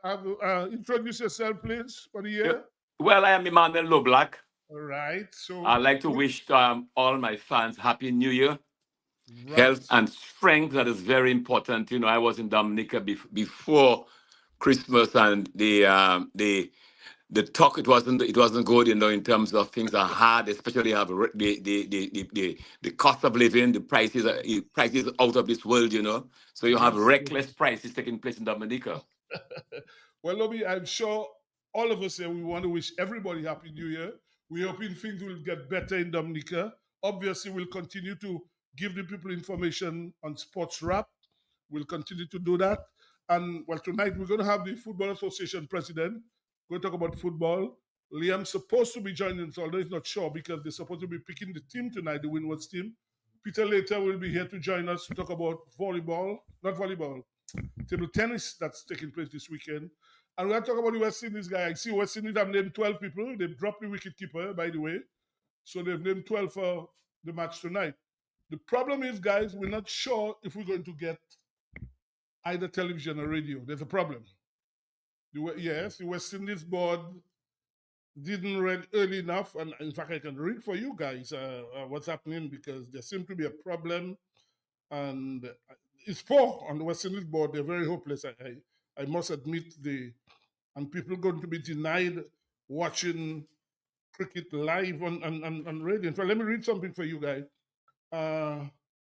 Introduce yourself, please, for the Yeah. year. Well, I am Emmanuel Loblack. All right. So, I'd like to wish all my fans Happy New Year, health right. and strength. That is very important. You know, I was in Dominica before Christmas, and the talk it wasn't good. You know, in terms of things are hard, especially have the cost of living, the prices out of this world. You know, so you have Yes. reckless prices taking place in Dominica. Well, Lobby, I'm sure all of us here, we want to wish everybody Happy New Year. We're hoping things will get better in Dominica. Obviously, we'll continue to give the people information on sports wrap. We'll continue to do that. And well, tonight we're going to have the Football Association president. We're going to talk about football. Liam's supposed to be joining us, although he's not sure because they're supposed to be picking the team tonight, the Windwards team. Peter later will be here to join us to talk about not volleyball, table tennis that's taking place this weekend. And we're talking about the West Indies guy. I see West Indies have named 12 people. They've dropped the wicket keeper, by the way. So they've named 12 for the match tonight. The problem is, guys, we're not sure if we're going to get either television or radio. There's a problem. Yes, the West Indies board didn't read early enough. And in fact, I can read for you guys what's happening because there seems to be a problem. And it's poor on the West Indies board. They're very hopeless. I must admit and people are going to be denied watching cricket live on radio. In fact, let me read something for you guys.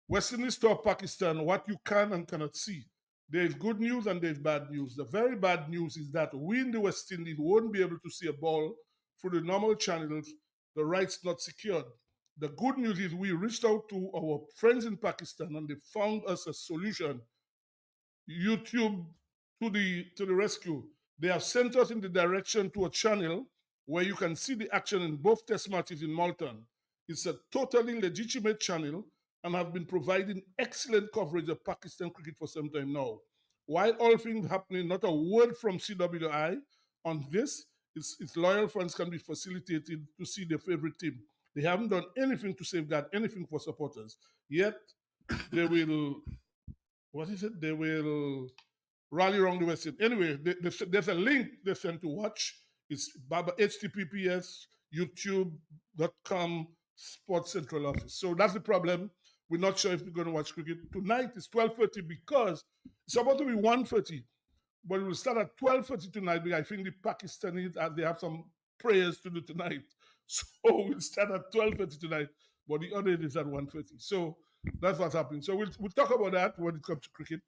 West Indies to Pakistan, what you can and cannot see. There's good news and there's bad news. The very bad news is that we in the West Indies won't be able to see a ball through the normal channels, the rights not secured. The good news is we reached out to our friends in Pakistan and they found us a solution. YouTube to the rescue. They have sent us in the direction to a channel where you can see the action in both test matches in Malton. It's a totally legitimate channel and have been providing excellent coverage of Pakistan cricket for some time now. While all things happening, not a word from CWI on this. Its loyal fans can be facilitated to see their favorite team. They haven't done anything to safeguard anything for supporters. Yet they will, what is it? They will rally around the West End. Anyway, there's a link they sent to watch. It's HTTPS youtube.com Sports Central Office. So that's the problem. We're not sure if we're going to watch cricket. Tonight it's 12:30 because it's supposed to be 1:30, but it will start at 12:30 tonight because I think the Pakistanis, they have some prayers to do tonight. So we'll start at 12:30 tonight, but the other is at 1:30. So that's what's happening. So we'll talk about that when it comes to cricket.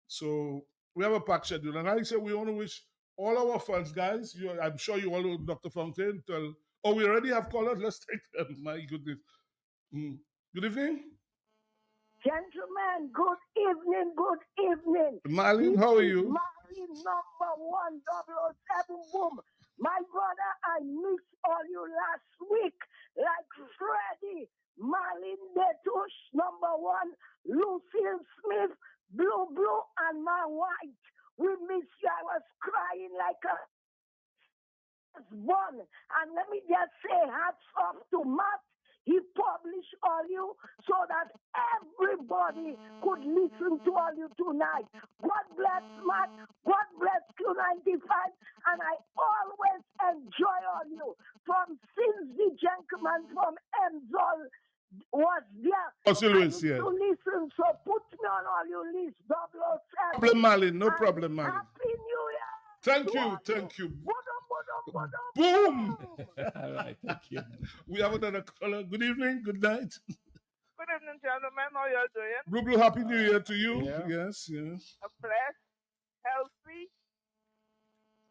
So we have a packed schedule. And I say we want to wish all our fans, guys. I'm sure you all know Dr. Fontaine. We already have callers. Let's take them. My goodness. Good evening. Gentlemen, good evening, good evening. Marlene, how are you? Marlene number 1007, boom. My brother, I missed all you last week, like Freddie. Marlene Detush, number 1, Lucille Smith, Blue, and my white. We miss you. I was crying like a one. And let me just say hats off to Matt. He published all you so that everybody could listen to all you tonight. God bless Matt. God bless Q95. And I always enjoy all you. From Cindy Gentleman, from Enzol was there. Also, Louis, yeah. To listen, so put me on all your list. 007. Problem, Marlene. No problem, Marlene. Happy New Year. Thank you. Boom. All right, thank you. We have another caller. Good evening. Good night. Good evening, gentlemen. How you doing? Blue, Happy New Year to you. Yeah. Yes. Blessed, healthy,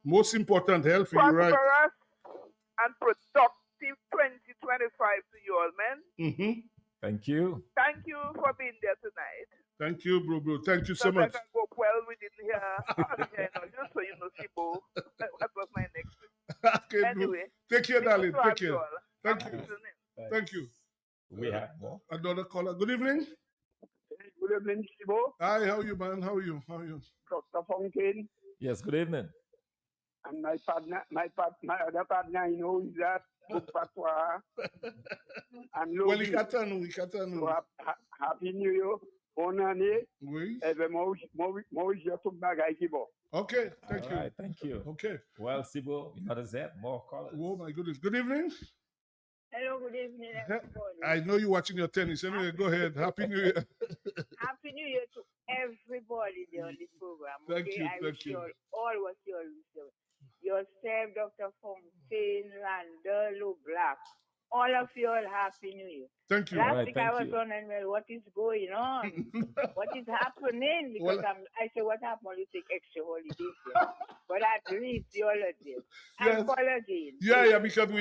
Most important, healthy, you're right. prosperous, and productive 2025 to you all, man. Mm-hmm. Thank you. Thank you for being there tonight. Thank you, bro. Thank you so Just much. like I go well, we didn't hear, just so you know, Sibo. That was my next. Okay, Anyway, take care, darling. Take care. all. Thank I'm you. listening. Thank you. We have more. Another caller. Good evening. Good evening, Sibo. Hi, how are you, man? How are you? Dr. Fontaine. Yes, good evening. And my other partner, you know, is that Patois. And Well, we can. So, happy New Year. On année, Oui. moi, j'ai tout bagay qui bon. Okay, All thank you. right, thank you. Okay. Well, Sibo, another Zeb, more callers. Oh my goodness. Good evening. Hello, good evening, everybody. I know you're watching your tennis. Anyway, go ahead. Happy New Year. Happy New Year to everybody there on this program. Thank Okay, you, I wish thank you. you all what you all wish. Yourself, Dr. Fontaine, Randall, Black. All of you all Happy New Year. Thank you. Last right, week thank I was you. wondering, well, what is going on? What is happening? Because Well- I say, what happened? You take extra holidays here. But at least you all are there. Yes. And call again. Yeah, because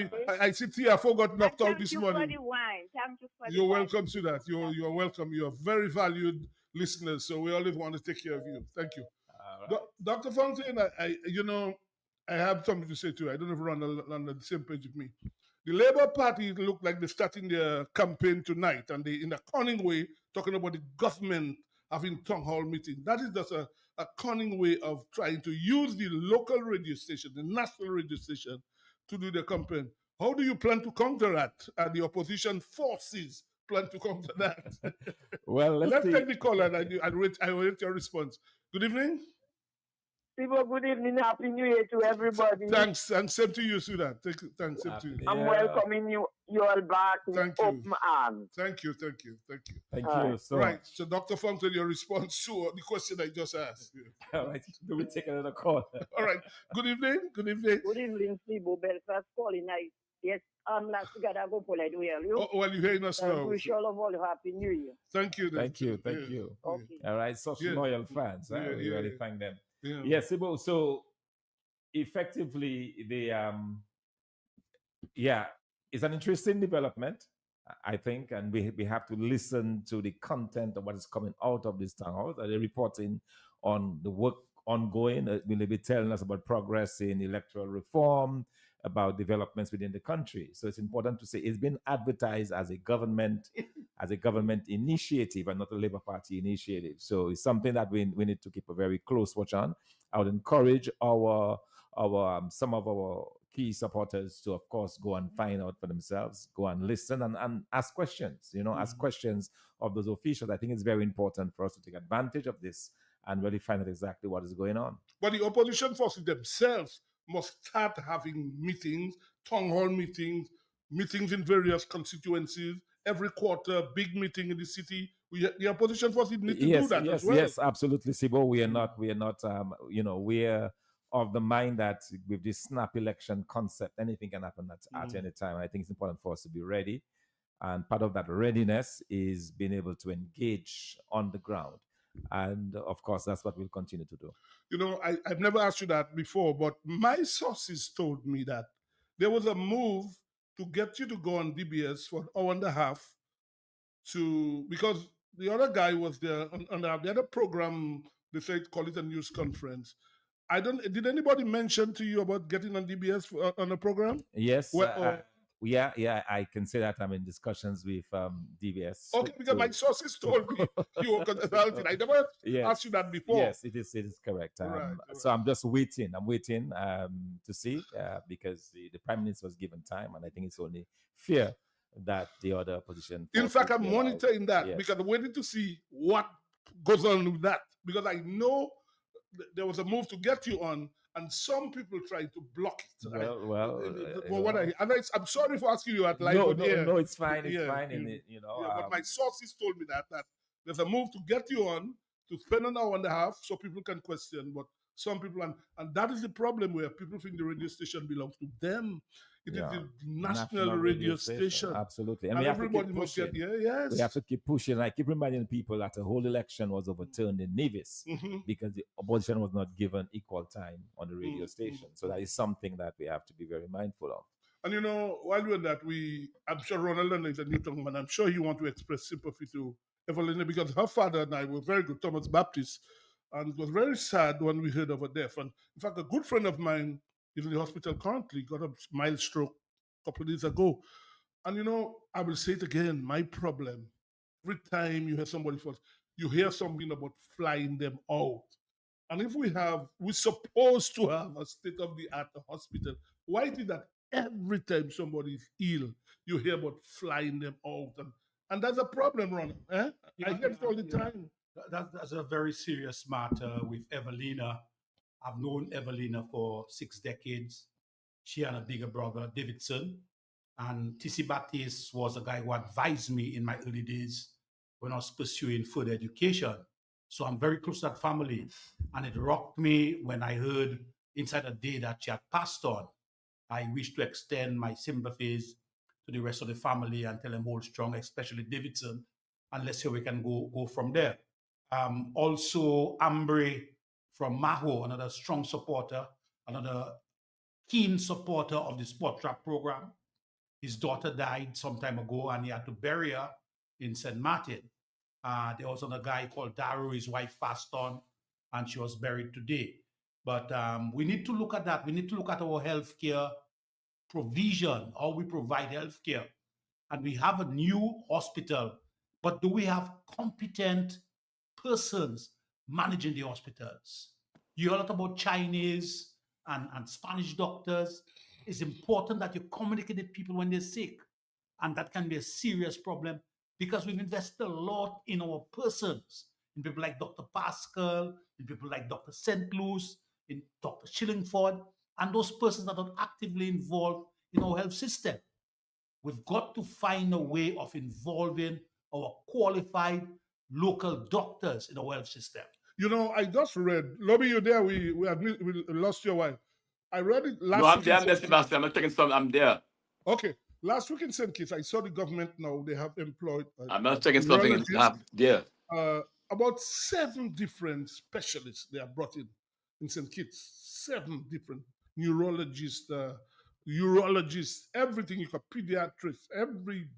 I sit here, I forgot And knocked out thank this you morning. for the wine. Thank you for the You're wine. welcome to that. You're welcome. You're very valued listeners, so we always want to take care of you. Thank you. All right. Dr. Fontaine, I have something to say too. I don't know if you're on the same page with me. The Labour Party look like they're starting their campaign tonight, and they, in a cunning way, talking about the government having town hall meeting. That is just a cunning way of trying to use the local radio station, the national radio station, to do their campaign. How do you plan to counter that? The opposition forces plan to counter that? Well, let's Let's see. take the call and I wait your response. Good evening. People, good evening, Happy New Year to everybody. Thanks, and same to you, Sudan. Thanks, same to you. I'm Yeah. welcoming you all back with Thank you. open arms. Thank you. Thank All you right. so Right. much. So, Dr. Fontaine, your response to the question I just asked. Yeah. All right, do we take another call? All right. Good evening. Good evening. Good evening, Steve Belfast calling. Yes, last week I go for like you. Oh, well, you're hearing us I now. wish all of all a Happy New Year. Thank you. then. Thank you, thank Yeah. you. Okay. All right, such Yeah. loyal fans. Huh? Yeah, We yeah, really yeah. thank them. Yeah. Yes, Sibo. So effectively, it's an interesting development, I think, and we have to listen to the content of what is coming out of this town hall. They're reporting on the work ongoing. Will they be telling us about progress in electoral reform, about developments within the country? So it's important to say it's been advertised as a government initiative and not a Labour Party initiative. So it's something that we need to keep a very close watch on. I would encourage some of our key supporters to, of course, go and find out for themselves, go and listen and ask questions, ask questions of those officials. I think it's very important for us to take advantage of this and really find out exactly what is going on. But the opposition forces themselves must start having meetings, town hall meetings in various constituencies, every quarter, big meeting in the city. The opposition forces need to do that as well. Yes, absolutely, Sibo. We are not, we're of the mind that with this snap election concept, anything can happen at any time. I think it's important for us to be ready. And part of that readiness is being able to engage on the ground. And of course, that's what we'll continue to do. I've never asked you that before, but my sources told me that there was a move to get you to go on DBS for an hour and a half because the other guy was there on the other program. They said call it a news conference. Did anybody mention to you about getting on DBS on a program? Yes. I can say that I'm in discussions with DBS. Okay, because my sources told me you were consulting. I never asked you that before. Yes, it is correct. Right. So I'm just waiting. I'm waiting to see because the Prime Minister was given time, and I think it's only fair that the other opposition. In fact, I'm forces monitoring that Yes. because I'm waiting to see what goes on with that, because I know there was a move to get you on, and some people tried to block it. I'm sorry for asking you at live. No, it's fine. It's Yeah, fine. but my sources told me that there's a move to get you on to spend an hour and a half so people can question. But some people, and that is the problem where people think the radio station belongs to them. It is the national radio station. Absolutely. And everybody must get, yes. We have to keep pushing. I keep reminding people that the whole election was overturned in Nevis because the opposition was not given equal time on the radio station. So that is something that we have to be very mindful of. And while we're that, I'm sure Ronald is a Newton, and I'm sure you want to express sympathy to Evelina because her father and I were very good, Thomas Baptist, and it was very sad when we heard of her death. And in fact, a good friend of mine is in the hospital currently, got a mild stroke a couple of days ago. And I will say it again, my problem, every time you hear somebody falls, you hear something about flying them out. And if we're supposed to have a state-of-the-art hospital, why is it that every time somebody is ill, you hear about flying them out? And that's a problem, Ron. I hear it all the time. That's a very serious matter with Evelina. I've known Evelina for 6 decades. She and a bigger brother, Davidson. And TC Baptiste was a guy who advised me in my early days when I was pursuing further education. So I'm very close to that family. And it rocked me when I heard inside a day that she had passed on. I wish to extend my sympathies to the rest of the family and tell them hold strong, especially Davidson, and let's see how we can go from there. Also, Ambre from Maho, another strong supporter, another keen supporter of the Sport Trap program. His daughter died some time ago, and he had to bury her in St. Martin. There was another guy called Daru, his wife passed on, and she was buried today. But we need to look at that. We need to look at our healthcare provision, how we provide healthcare. And we have a new hospital, but do we have competent persons managing the hospitals? You hear a lot about Chinese and Spanish doctors. It's important that you communicate with people when they're sick. And that can be a serious problem because we've invested a lot in our persons, in people like Dr. Pascal, in people like Dr. St. Louis, in Dr. Shillingford, and those persons are not actively involved in our health system. We've got to find a way of involving our qualified local doctors in our health system. You know, I just read, Lobby, you there? We lost your wife. I read it last No, I'm week. there, I'm Sebastian. I'm not taking some. I'm there. Okay. Last week in St. Kitts, I saw the government now, they have employed. I'm not taking something in there. About 7 different specialists they have brought in St. Kitts. 7 different neurologists, urologists, everything you got, pediatrics, every.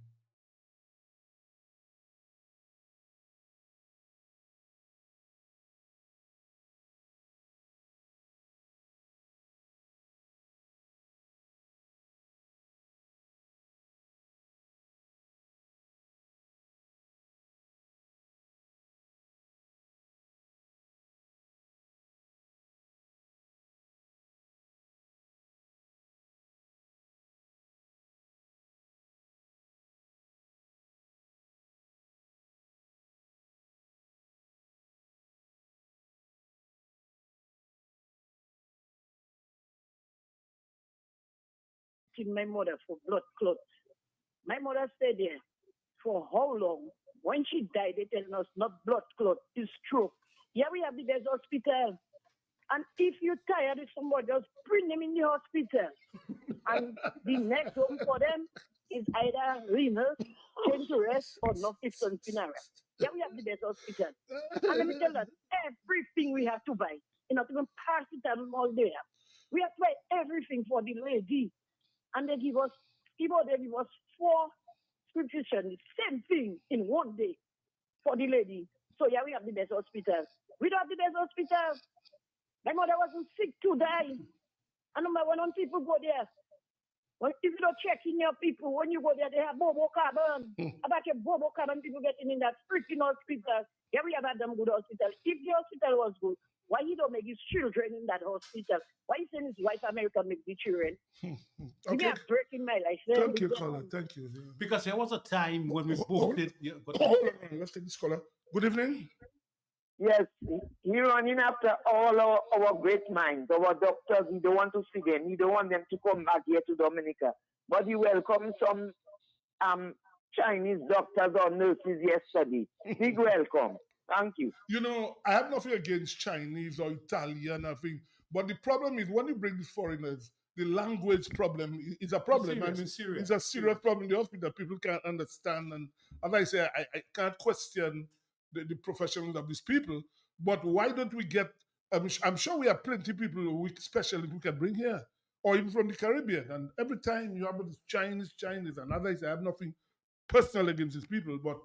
My mother for blood clots. My mother stayed there for how long? When she died, they telling us not blood clot, it's stroke. Yeah, we have the best hospital. And if you're tired of somebody, just bring them in the hospital. And the next home for them is either renal, change to rest, or Northeastern funeral. Yeah, we have the best hospital. And let me tell you that everything we have to buy, not even paracetamol there. We have to buy everything for the lady. And they give us 4 prescriptions, same thing in one day for the lady. So yeah, we have the best hospital. We don't have the best hospital. My mother wasn't sick to die. And number one, when people go there, if you don't check in your people, when you go there, they have bobo carbon. About your bobo carbon, people getting in that freaking hospital. Yeah, we have had them good hospital. If the hospital was good, why he don't make his children in that hospital? Why he send his white America make the children? Okay. I'm breaking my life. Thank you, caller. Thank you. Because there was a time when we both did. Let's take this caller. Good evening. Yes, he running after all our great minds, our doctors. He don't want to see them. He don't want them to come back here to Dominica. But he welcomed some Chinese doctors or nurses yesterday. Big welcome. Thank you. You know, I have nothing against Chinese or Italian, nothing. But the problem is when you bring these foreigners, the language problem is a problem. It's a serious problem. The hospital people can't understand. And as I say, I can't question the professionals of these people. But why don't we get, I'm sure we have plenty of people who specialists we can bring here, or even from the Caribbean. And every time you have Chinese, and as I say, I have nothing personal against these people, but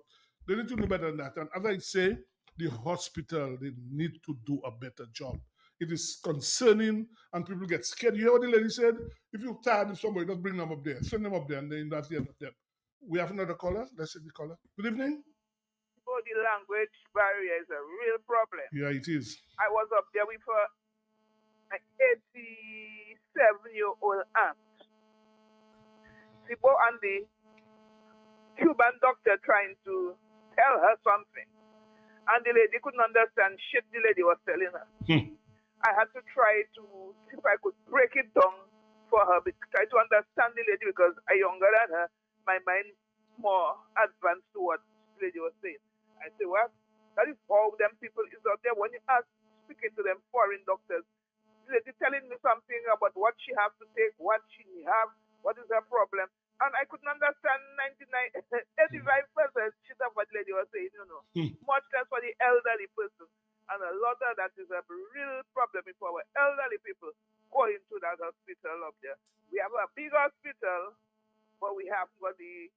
they need to do better than that. And as I say, the hospital, they need to do a better job. It is concerning, and people get scared. You hear what the lady said? If you're tired of somebody, just bring them up there. Send them up there, and then that's the end of them. We have another caller. Let's take the caller. Good evening. The language barrier is a real problem. Yeah, it is. I was up there with an 87-year-old aunt. Sibo and the Cuban doctor trying to tell her something. And the lady couldn't understand shit the lady was telling her. I had to try to see if I could break it down for her, try to understand the lady because I'm younger than her. My mind more advanced to what the lady was saying. I say, well, that is how them people is out there. When you ask, speaking to them foreign doctors, the lady telling me something about what she has to take, what she have, what is her problem. And I couldn't understand 85% shit of what the lady was saying, Much less for the elderly person. And a lot of that is a real problem for our elderly people going to that hospital up there. We have a big hospital, but we have got the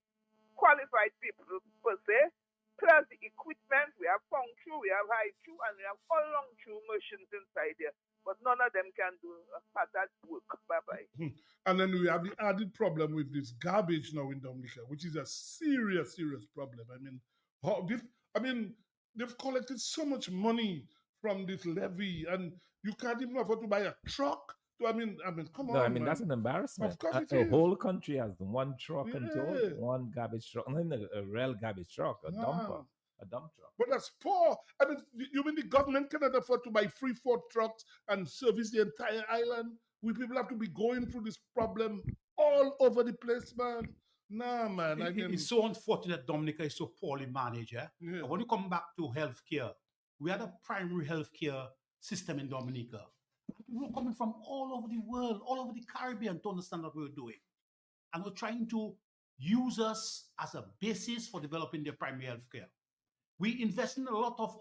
qualified people per se, plus the equipment. We have Feng Shui, we have Hai Chu, and we have all Long Chu machines inside there. But none of them can do that work. Bye-bye. And then we have the added problem with this garbage now in Dominica, which is a serious, serious problem. They've collected so much money from this levy, and you can't even afford to buy a truck. Come on. No, that's an embarrassment. Of course it The is. whole country has one truck and Yeah. one garbage truck, and then a real garbage truck, a dump truck. But that's poor. You mean the government cannot afford to buy 3-4 trucks and service the entire island? We people have to be going through this problem all over the place, man. Nah, man. It's so unfortunate Dominica is so poorly managed. Yeah. And when you come back to healthcare, we had a primary healthcare system in Dominica. People coming from all over the world, all over the Caribbean to understand what we were doing. And we're trying to use us as a basis for developing their primary healthcare. We invest in a lot of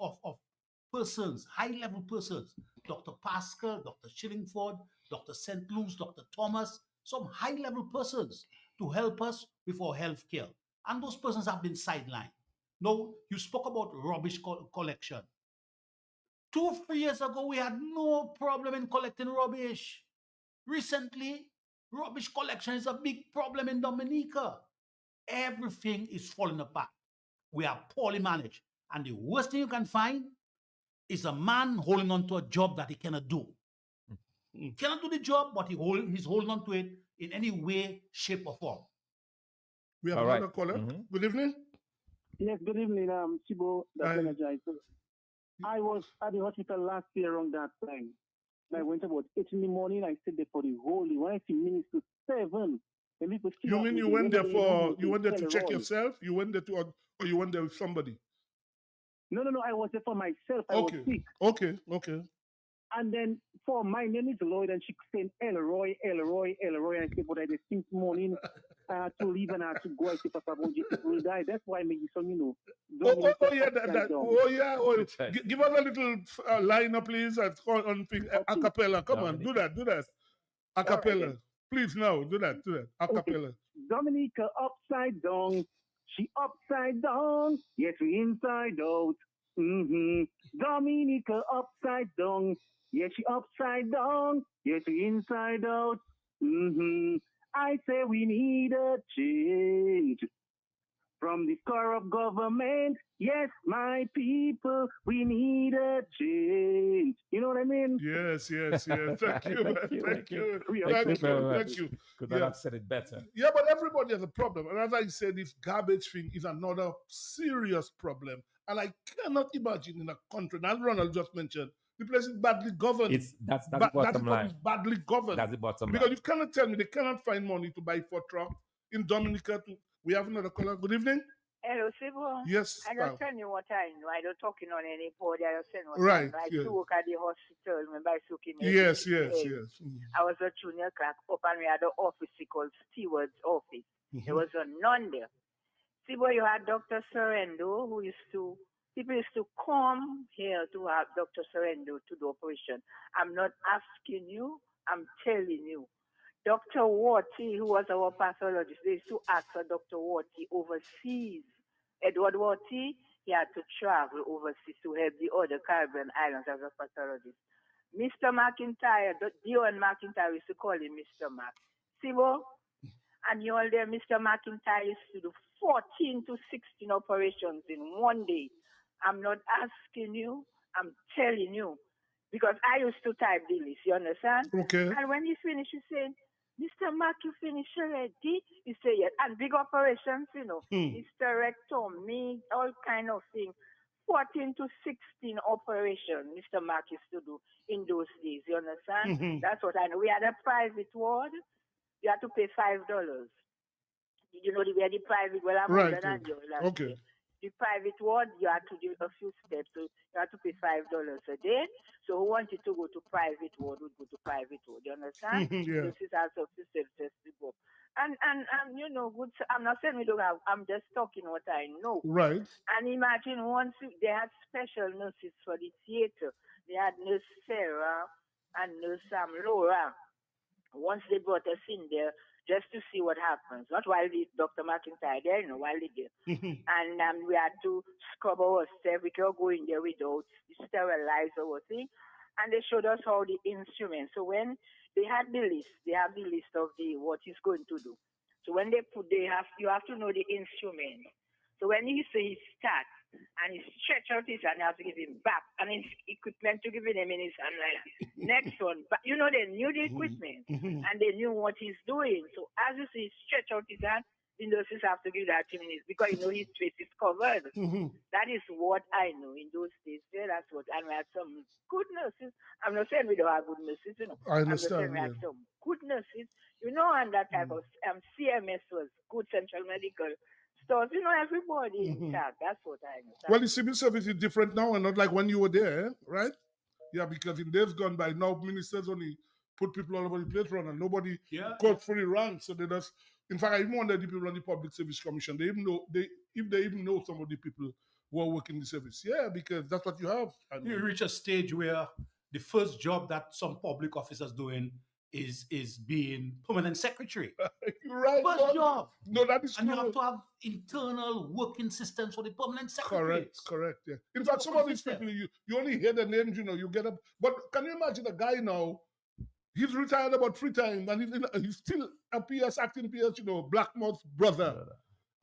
persons, high-level persons. Dr. Pascal, Dr. Shillingford, Dr. St. Louis, Dr. Thomas, some high-level persons to help us with our healthcare. And those persons have been sidelined. Now, you spoke about rubbish collection. 2-3 years ago, we had no problem in collecting rubbish. Recently, rubbish collection is a big problem in Dominica. Everything is falling apart. We are poorly managed. And the worst thing you can find is a man holding on to a job that he cannot do. He cannot do the job, but he's holding on to it in any way, shape, or form. We have another caller. Good evening. Yes, good evening, Chibo. I was at the hospital last year around that time. I went about 8 in the morning. I stayed there for the whole day. When I see minutes to 7. You mean you went there to check yourself? You went there or you went there with somebody? No. I was there for myself. I was sick. Okay. And then for my name is Lloyd, and she said Elroy. I said, but I just think morning to leave and I had to go. I said, Papa Bonji will die. That's why I make this song, Give us a little liner, please. A cappella. Come on, do that. A cappella. Please, now, do that. A cappella. Dominica upside down. She upside down. Yes, we inside out. Dominica upside down. Yes, she upside down. Yes, we inside out. I say we need a change from this corrupt government. Yes, my people, we need a change. You know what I mean? Yes. Thank you. Could not have said it better. Yeah, but everybody has a problem. And as I said, this garbage thing is another serious problem. And I cannot imagine in a country, as Ronald just mentioned, the place is badly governed. That's the bottom line. Badly governed. That's the bottom line. Because you cannot tell me they cannot find money to buy 4 trucks in Dominica. We have another caller. Good evening. Hello, Sibo. Yes. I don't tell you what I know. I don't talking on any podium. I don't tell you what right, I know. I work at the hospital. Yes. I was a junior clerk up and we had an office called Steward's office. There was a nun there. Sibo, you had Dr. Sorrento people used to come here to have Dr. Sorrento to do operation. I'm not asking you, I'm telling you. Dr. Warty, who was our pathologist, they used to ask for Dr. Warty overseas. Edward Warty, he had to travel overseas to help the other Caribbean islands as a pathologist. Mr. McIntyre, Dion McIntyre used to call him Mr. Mac. Sibo, and you all there, Mr. McIntyre used to do 14 to 16 operations in one day. I'm not asking you, I'm telling you. Because I used to type the list, you understand? Okay. And when he finished, he said, Mr. Mac, you finished already? He said, yes. And big operations, hysterectomy, all kind of things. 14 to 16 operation Mr. Mark used to do in those days. You understand? Mhm. That's what I know. We had a private ward. You had to pay $5. You know, we had the private, well, I'm Right. older than you. Okay. The private ward, you had to do a few steps. So you had to pay $5 a day. So who wanted to go to private ward would go to private ward. You understand? Mhm, yeah. This is also services to go. And you know, good. I'm not saying we don't have. I'm just talking what I know. Right. And imagine once they had special nurses for the theater. They had Nurse Sarah and Nurse Laura. Once they brought us in there just to see what happens, not while the Dr. McIntyre there, you know, while they there. Mhm. And we had to scrub ourselves. We can't go in there without sterilize our thing. And they showed us how the instruments. So when they had the list, they have the list of the what he's going to do. So when they put, you have to know the instrument. So when he say he start and he stretch out his hand, you have to give him back and his equipment to give him in his hand like that. Next one, but you know they knew the equipment Mhm. and they knew what he's doing. So as you see, he stretch out his hand, the nurses have to give that to him because you know his face is covered. Mhm. That is what I know in those days. Yeah, that's what. And we had some good nurses. I'm not saying we don't have good nurses, you know. I I'm just saying understand. we had Yeah. some good nurses, you know, and that type of CMS was good central medical stores. You know, everybody Mhm. intact. That's what I know. Well, the civil service is different now and not like when you were there, right? Yeah, because in days gone by, now ministers only put people all over the place run and nobody Yeah. got free rank. So they just, in fact, I even wonder the people on the Public Service Commission, they even know, if they even know some of the people who are working in the service. Yeah, because that's what you have. I You mean, reach a stage where the first job that some public officers doing is being permanent secretary. you're right. First God. job. No, that is And you true. have to have internal working systems for the permanent secretaries. Correct. Yeah. In fact, some of these people, you only hear the names, you know, you get up. But can you imagine a guy now? He's retired about 3 times, and he's still a PS, acting PS, you know, Blackmore's brother.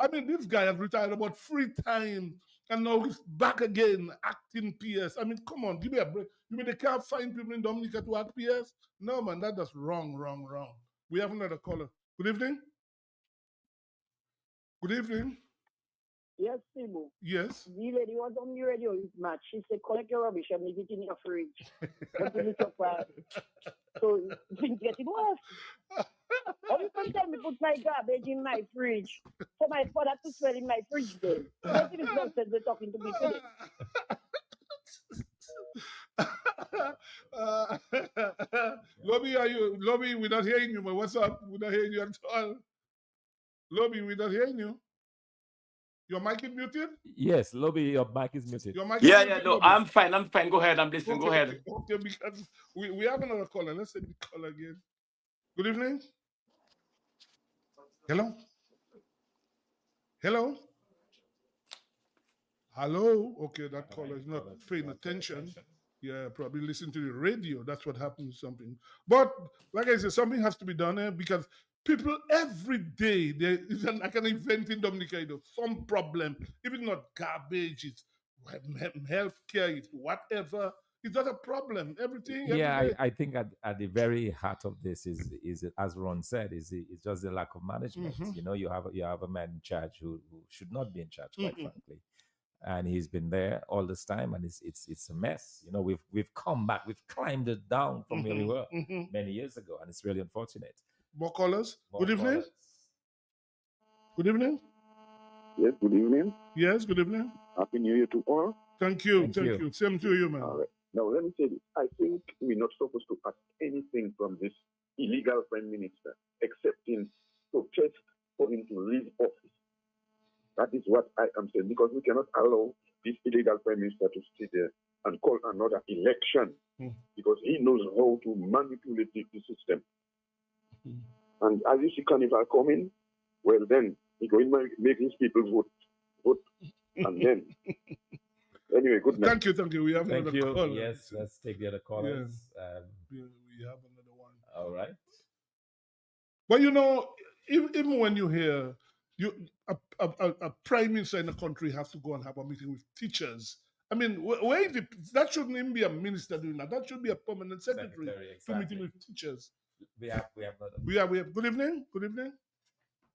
I mean, this guy has retired about 3 times, and now he's back again acting PS. I mean, come on, give me a break. You mean they can't find people in Dominica to act PS? No, man, that's wrong. We have another caller. Good evening. Good evening. Yes, Sibu. Yes. The lady was on the radio with Matt. She said, collect your rubbish and leave it in your fridge. But in the surprise. So things getting worse. How you can tell me put my garbage in my fridge for my father to smell in my fridge then? What is this nonsense they're talking to me today? Lobby, we're not hearing you, man. What's up? We're not hearing you at all. Lobby, we're not hearing you. Your mic is muted? Yes, Lobby, your mic is muted. Your mic Yeah, is muted, no, Lobby. I'm fine. Go ahead. I'm listening. Go ahead. Okay, because we have another caller. Let's take the caller again. Good evening. Hello? Okay, that caller is not paying attention. Yeah, probably listen to the radio. That's what happens. Something. But like I said, something has to be done because people every day there is like an event in Dominica. You know, some problem. If it's not garbage, it's healthcare, it's whatever. It's not a problem. Everything. Yeah, every day. I think at the very heart of this is as Ron said, is just the lack of management. Mhm. You know, you have a man in charge who should not be in charge, quite frankly. And he's been there all this time, and it's a mess. You know, we've come back, we've climbed it down from where we were many years ago, and it's really unfortunate. More callers. More Good evening. callers. Good evening. Yes, good evening. Yes, good evening. Happy New Year to all. Thank you. Thank you. Same to you, man. All right. Now, let me say this. I think we're not supposed to ask anything from this illegal prime minister, excepting protest for him to leave office. That is what I am saying, because we cannot allow this illegal prime minister to stay there and call another election, because he knows how to manipulate the system. And as you see Carnival coming, well then, he going to make his people vote, and then. Anyway, good night. Thank you. We have Thank another you. caller. Yes, let's take the other callers. We have another one. All right. But you know, even when you hear a prime minister in a country has to go and have a meeting with teachers. I mean, that shouldn't even be a minister doing that. That should be a permanent secretary to meeting with teachers. We have another. We have. Good evening.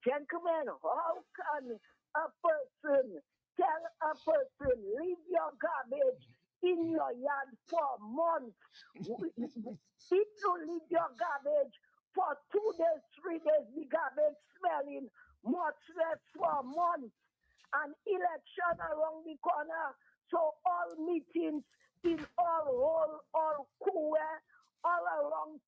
Gentlemen, how can a person tell a person, leave your garbage in your yard for months. If you leave your garbage for 2 days, 3 days, the garbage smelling, much less for months. An election around the corner, so all meetings in all Kuwe, all around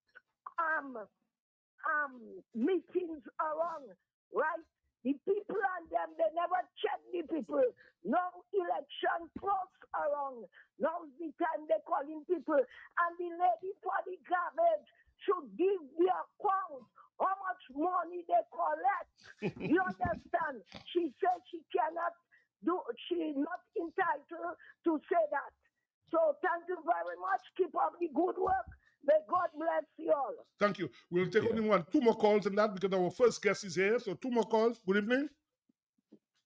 meetings around, right? The people and them, they never check the people. Now election close around. Now's the time they calling people. And the lady for the garbage should give the account how much money they collect. You understand? She says she cannot do, she's not entitled to say that. So thank you very much. Keep up the good work. May God bless you all. Thank you. We'll take only two more calls on that because our first guest is here. So 2 more calls. Good evening.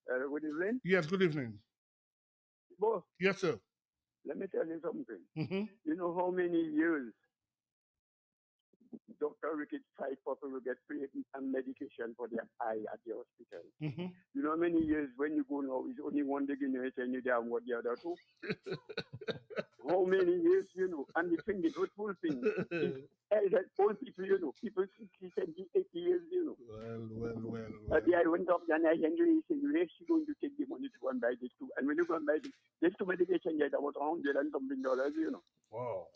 Good evening. Yes, good evening. Boss, Yes, sir. let me tell you something. Mm-hmm. You know how many years Dr. Ricketts fight for people to get free medication for their eye at the hospital? Mm-hmm. You know how many years when you go now, it's only one day in your and you damn what the other two? How many years, you know? And the thing, the truthful thing, is old people, you know, people 60, 70, 80 years, you know. Well. I went up and I Henry said, where is she going to take the money to go and buy this too? And when you go and buy this two medication, yet about $100 and something, you know. Wow.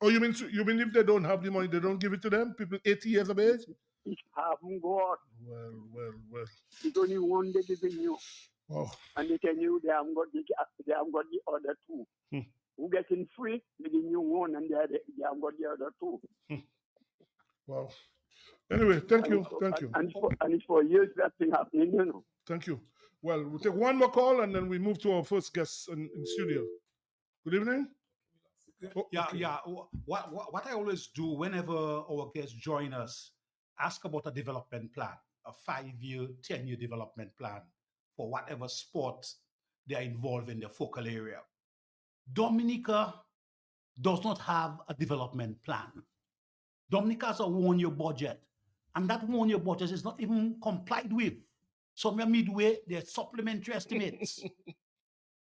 Oh, you mean if they don't have the money, they don't give it to them? People 80 years of age? It haven't got. Well. It's only one day giving you. Oh. And they tell you they haven't got the other two. Who getting free, they give you one and they haven't got the other two. Wow. Anyway, thank you. And it's for years that thing happening, you know. Thank you. Well, we'll take one more call and then we move to our first guest in studio. Good evening. Yeah. What I always do whenever our guests join us, ask about a development plan, a 5-year, 10-year development plan for whatever sport they are involved in their focal area. Dominica does not have a development plan. Dominica has a 1-year budget, and that 1-year budget is not even complied with. Somewhere midway, there's supplementary estimates.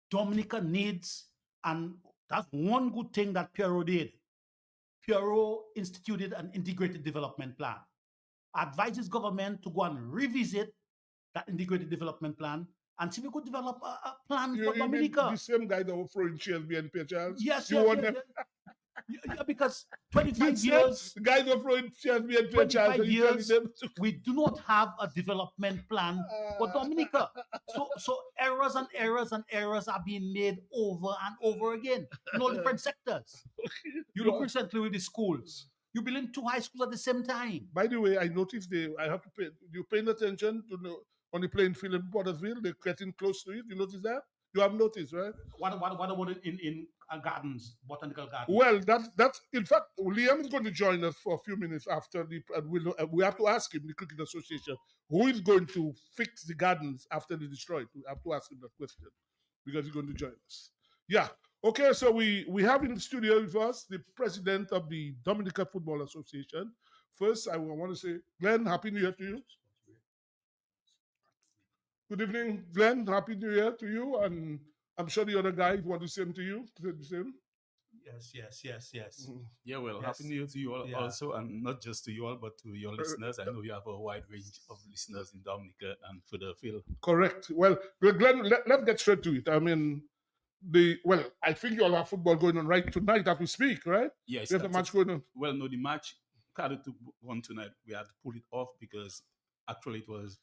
Dominica needs, and that's one good thing that Piero did. Piero instituted an integrated development plan. Advises government to go and revisit that integrated development plan and see if we could develop a plan for Dominica. The same guy that was throwing chairs behind Charles? Yes, yeah, because 25 years, the guy that throwing chairs behind 25 years, we do not have a development plan for Dominica. So errors are being made over and over again in all different sectors. You look recently with the schools. You building 2 high schools at the same time. By the way, I noticed I have to pay. You paying attention to on the playing field in Pottersville? They're getting close to it. You notice that? You have noticed, right? What about in gardens, botanical gardens? Well, that's in fact, Liam is going to join us for a few minutes after we have to ask him, the Cricket Association, who is going to fix the gardens after they destroy it. We have to ask him that question because he's going to join us. Yeah. Okay, so we have in the studio with us the president of the Dominica Football Association. First, I want to say, Glenn, Happy New Year to you. Good evening, Glenn. Happy New Year to you. And I'm sure the other guys want the same to you. The same. Yes. Mm-hmm. Yeah, well, Happy New Year to you all also, and not just to you all, but to your listeners. I know you have a wide range of listeners in Dominica and further afield. Correct. Well, Glenn, let's get straight to it. I mean, I think you all have football going on right tonight as we speak, right? Yes. There's a match going on. Well, no, the match Cardiff took one tonight. We had to pull it off because actually it was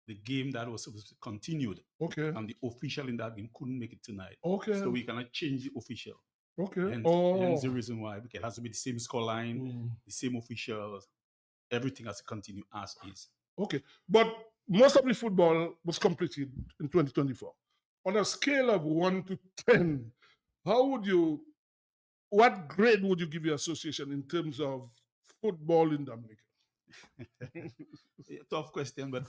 the game that was supposed to continue. Okay. And the official in that game couldn't make it tonight. Okay. So we cannot change the official. Okay. And that's the reason why, because it has to be the same scoreline, the same officials, everything has to continue as is. Okay. But most of the football was completed in 2024. On a scale of 1 to 10, what grade would you give your association in terms of football in Dominica? Tough question, but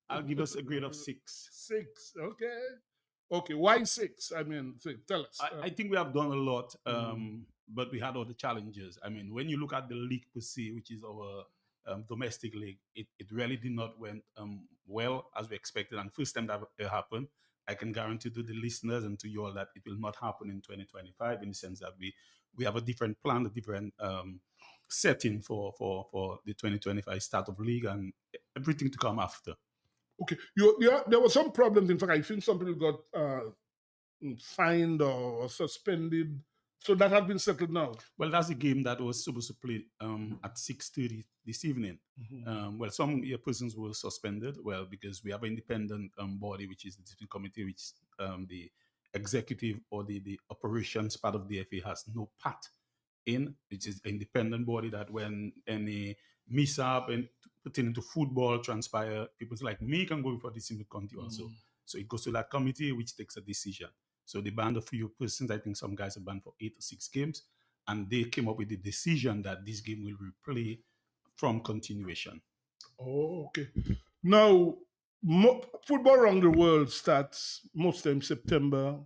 I'll give us a grade of 6. 6, okay. Okay, why 6? I mean, tell us. I think we have done a lot, but we had other challenges. I mean, when you look at the league per se, which is our domestic league, it really did not went well as we expected. And first time that happened, I can guarantee to the listeners and to you all that it will not happen in 2025, in the sense that we have a different plan, a different setting for the 2025 start of league and everything to come after. Okay, there were some problems. In fact, I think some people got fined or suspended. So that has been settled now. Well, that's a game that was supposed to play at 6:30 this evening. Well, some persons were suspended. Well, because we have an independent body, which is the discipline committee, which the executive or the operations part of the FA has no part in, which is an independent body that when any mishap and pertaining to football transpire, people like me can go before the discipline committee also. So it goes to that committee, which takes a decision. So they banned a few persons. I think some guys are banned for 8 or 6 games. And they came up with the decision that this game will replay from continuation. Oh, okay. Now, football around the world starts most times September,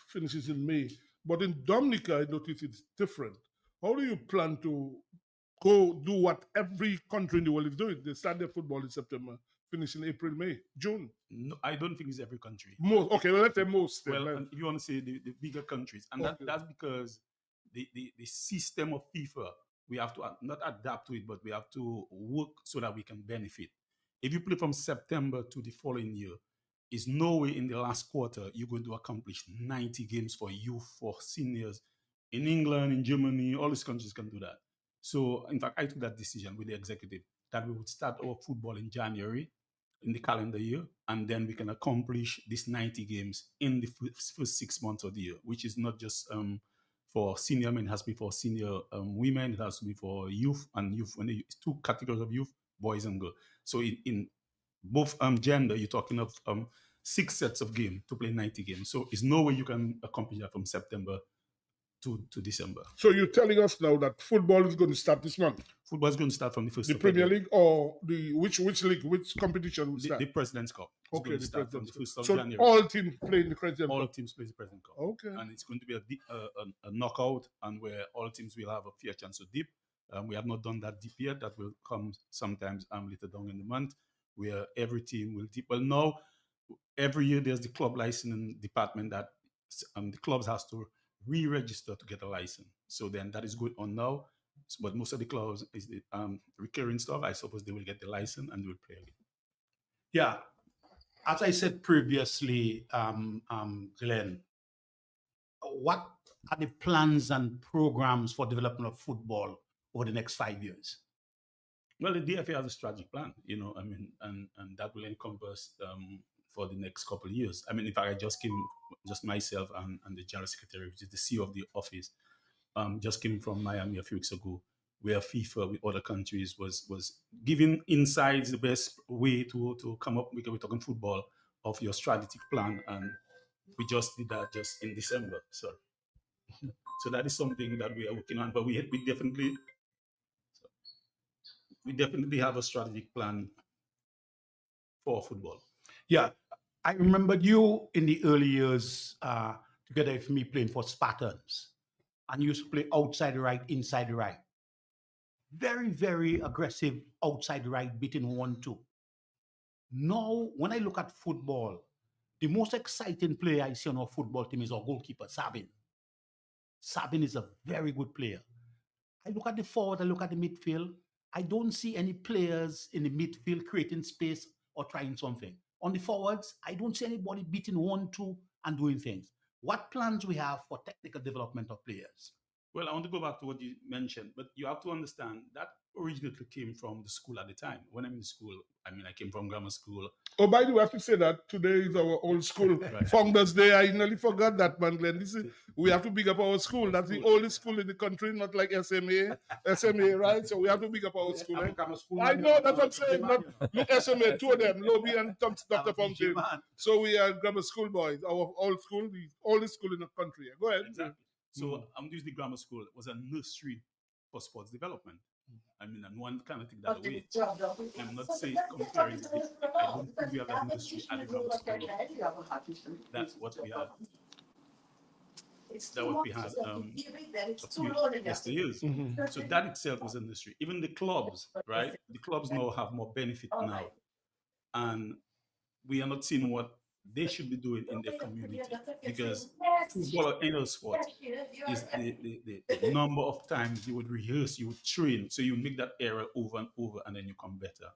finishes in May. But in Dominica, I notice it's different. How do you plan to go do what every country in the world is doing? They start their football in September, finish in April, May, June. No, I don't think it's every country. Most, okay, well, let's say most. Well, if you want to say the bigger countries, and that's because the system of FIFA, we have to not adapt to it, but we have to work so that we can benefit. If you play from September to the following year, is no way in the last quarter you're going to accomplish 90 games for youth, for seniors. In England, in Germany, all these countries can do that. So, in fact, I took that decision with the executive that we would start our football in January, in the calendar year, and then we can accomplish these 90 games in the first 6 months of the year, which is not just for senior men, it has to be for senior women, it has to be for youth, and youth, when it's 2 categories of youth, boys and girls. So in both gender, you're talking of 6 sets of game to play 90 games. So it's no way you can accomplish that from September to December. So you're telling us now that football is going to start this month? Football is going to start from the first. The Premier League or the which league, which competition will start? The President's Cup. It's Okay, the President's Cup. so January. all teams play in the President's All Cup? teams play the President's Cup. Okay. And it's going to be a knockout, and where all teams will have a fair chance to dip. We have not done that dip yet. That will come sometimes later down in the month, where every team will dip. Well, now, every year there's the club licensing department that the clubs has to re-register to get a license. So then that is going on now. But most of the clubs is the recurring stuff. I suppose they will get the license and they will play again. Yeah. As I said previously, Glenn, what are the plans and programs for development of football over the next 5 years? Well, the DFA has a strategic plan, and that will encompass for the next couple of years. I mean, in fact, I just came, just myself and the general secretary, which is the CEO of the office, just came from Miami a few weeks ago, where FIFA with other countries was giving insights, the best way to come up, because we're talking football, of your strategic plan, and we just did that just in December. So that is something that we are working on, but we definitely have a strategic plan for football. Yeah, I remember you in the early years together with me playing for Spartans, and you used to play outside the right, inside the right. Very, very aggressive outside the right, beating 1-2. Now, when I look at football, the most exciting player I see on our football team is our goalkeeper, Sabin. Sabin is a very good player. I look at the forward, I look at the midfield. I don't see any players in the midfield creating space or trying something. On the forwards, I don't see anybody beating 1-2 and doing things. What plans we have for technical development of players? Well, I want to go back to what you mentioned, but you have to understand that originally came from the school at the time. When I'm in school, I came from grammar school. Oh, by the way, I have to say that today is our old school Founders Day. I nearly forgot that, man, Glenn. We have to big up our school. That's the oldest school in the country, not like SMA, right? So we have to big up our school. I know, that's what I'm saying. Look, SMA, 2 of them, Lobby and Dr. Fountain. So we are grammar school boys. Our old school, the oldest school in the country. Go ahead. Exactly. So I'm using the grammar school. It was a nursery for sports development. And one kind of thing that away. I'm not saying comparing it. I don't think we have a nursery at the grammar school. That's what we have. that what we had yesteryears. So that itself was industry. Even the clubs, right? The clubs now have more benefit now, and we are not seeing what they should be doing in their community, because football or any other sport is the number of times you would rehearse, you would train, so you make that error over and over, and then you come better.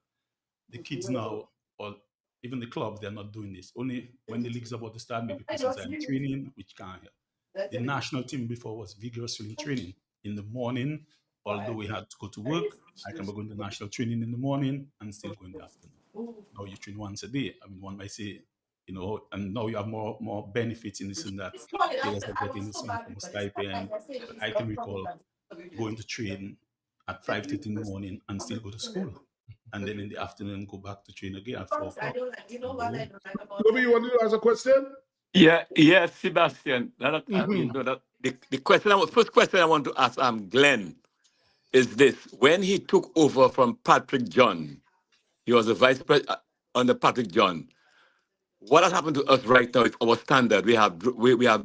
The kids now, or even the clubs, they're not doing this. Only when the league's about to start, maybe persons are in training, which can't help. The national team before was vigorously in training in the morning, although we had to go to work. I can go into national training in the morning and still go in the afternoon. Now you train once a day. I mean, one might say, you know, and now you have more benefits in this and that. Players are getting some form of stipend. But I can recall going to train at 5:30 in the morning and still go to school. And then in the afternoon, go back to train again at 4 o'clock. Toby, you want to ask a question? Yes, Sebastian. The first question I want to ask Glenn is this: when he took over from Patrick John, he was the vice president under Patrick John. What has happened to us right now is our standard. We have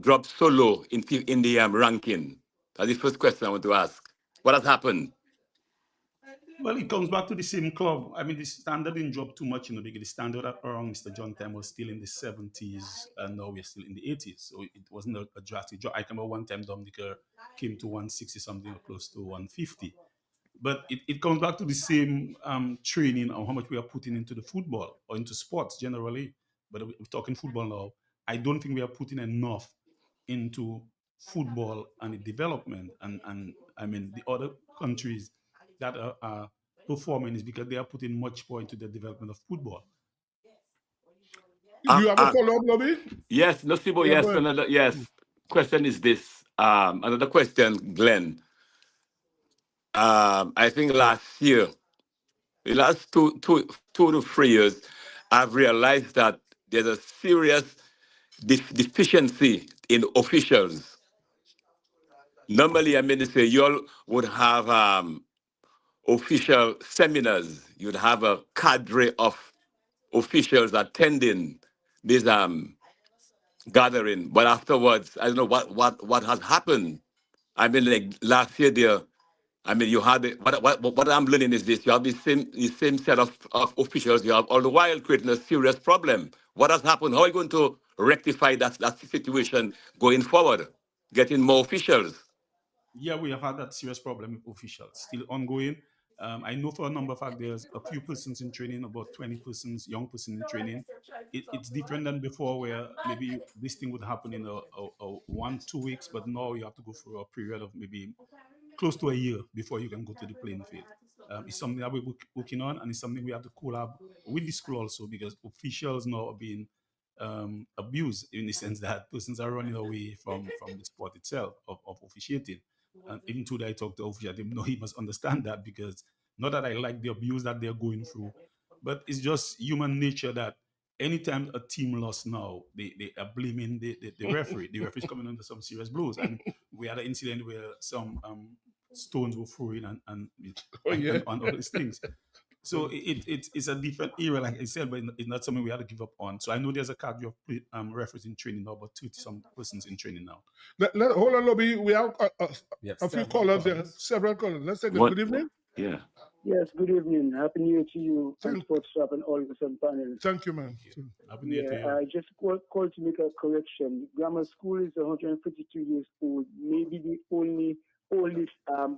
dropped so low in the ranking. That's the first question I want to ask. What has happened? Well, it comes back to the same club. I mean, the standard didn't drop too much in the beginning. The standard around Mr. John time was still in the 70s, and now we're still in the 80s. So it wasn't a drastic drop. I remember one time Dominica came to 160 something or close to 150. But it comes back to the same training on how much we are putting into the football or into sports generally. But we're talking football now. I don't think we are putting enough into football and the development. And I mean, the other countries that are performing is because they are putting much more into the development of football. You have a follow-up, Lobby? Yes, Nosibo, yes. Another, yes. Question is this. Another question, Glenn. I think last year, the last two to 3 years, I've realized that there's a serious deficiency in officials. Normally, I mean, say you all would have official seminars. You'd have a cadre of officials attending this gathering. But afterwards, I don't know what has happened. I mean, like last year there, I mean, you had what I'm learning is this: you have the same set of officials. You have all the while creating a serious problem. What has happened? How are you going to rectify that situation going forward? Getting more officials. Yeah, we have had that serious problem with officials, still ongoing. I know for a number of fact there's a few persons in training, about 20 persons, young person in training. It's different than before, where maybe this thing would happen in a 1-2 weeks, but now you have to go through a period of maybe close to a year before you can go to the playing field. It's something that we're working on, and it's something we have to collab with the school also, because officials now are being abused in the sense that persons are running away from the sport itself of officiating. And even today I talk to officials, they know he must understand that, because not that I like the abuse that they're going through, but it's just human nature that anytime a team lost now, they are blaming the referee. The referee's coming under some serious blows. And we had an incident where some stones were thrown and on all these things. So it's a different era, like I said, but it's not something we had to give up on. So I know there's a cadre of referees in training now, about 30-some persons in training now. Hold on, Lobby. We have a few callers there, several callers. Let's take it. Good evening. Yeah. Yes, good evening. Happy New Year to you, and Sports Shop, and all the panelists. Thank you, man. Happy New Year to you. I just called to make a correction. Grammar school is 152 years old. Maybe the oldest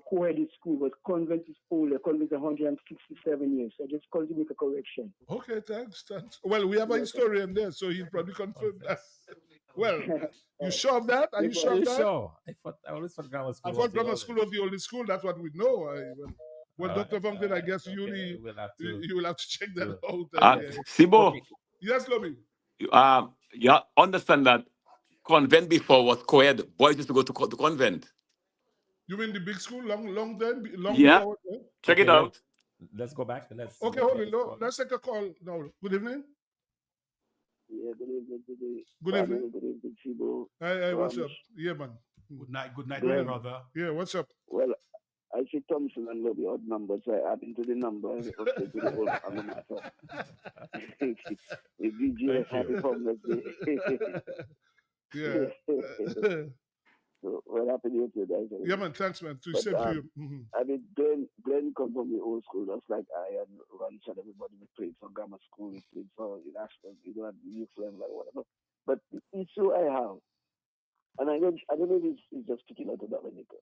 co-headed school, but convent is older. Convent is 167 years. I just called to make a correction. Okay, thanks. Well, we have a historian there, so he'll probably confirm that. Well, you sure of that? Are you sure of that? Sure. I always thought grammar school. I thought grammar school was the oldest school. That's what we know. Well, Dr. Fontaine, I guess you will have to check that out. Sibo. Okay. Yes, Lobby. You understand that convent before was co-ed. Boys used to go to convent. You mean the big school, long time? Yeah. Before, Check it out. Let's go back. Okay, hold on. Let's take a call now. Good evening. Yeah, good evening. Good evening. Good evening, Chibo. Hey, what's up? Yeah, man. Good night, my brother. Yeah, what's up? Well, I see Thompson and Lobby odd numbers. I add into the number. To the whole matter. The DJ happy Homeless Day. Yeah. So well happy new to you guys. Yeah, man. Thanks, man. To But same to you. Mhm. I mean, Glenn comes from the old school, just like I and Ronnie said. Everybody we played for grammar school, we played for national, at youth level or whatever. But the issue I have, and I don't know if it's just sticking out to Dominica.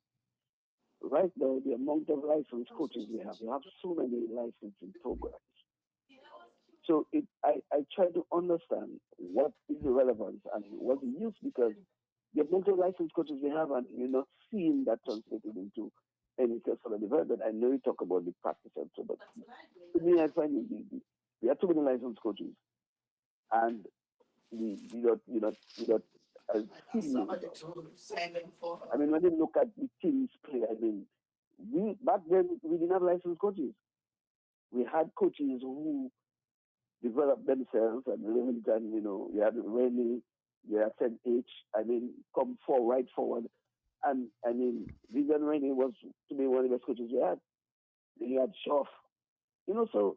Right now, the amount of licensed coaches we have so many licensing programs. So I try to understand what is the relevance and what the use, because the amount of licensed coaches we have, and you're not seeing that translated into any successful development. I know you talk about the practice and so, but to me, I find we have too many licensed coaches, and we not seeing it. I mean, when you look at the teams play, I mean, back then we didn't have licensed coaches. We had coaches who developed themselves and lived, and you had Rennie, you had St. H. I mean, come right forward. And I mean, Vivian Rennie was to me one of the best coaches we had. Then you had Schoff. So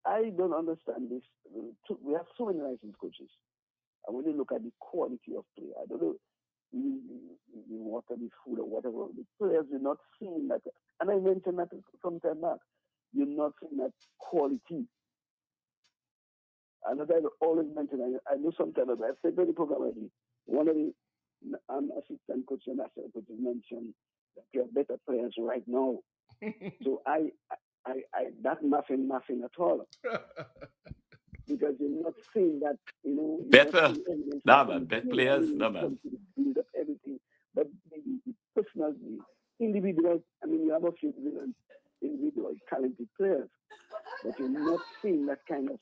I don't understand this. We have so many licensed coaches. And when you look at the quality of play, I don't know, you water the food or whatever, the players are not seeing that. And I mentioned that some time back. You're not seeing that quality. And as I always mention, I know sometimes I've said very program already. One of the assistant coaches and national coaches mentioned that you have better players right now. So I that's nothing at all. Because you're not seeing that, Better. No, man. Better players. No, man. Build up everything. But the personal, the individual, I mean, you have a few individual talented players, but you're not seeing that kind of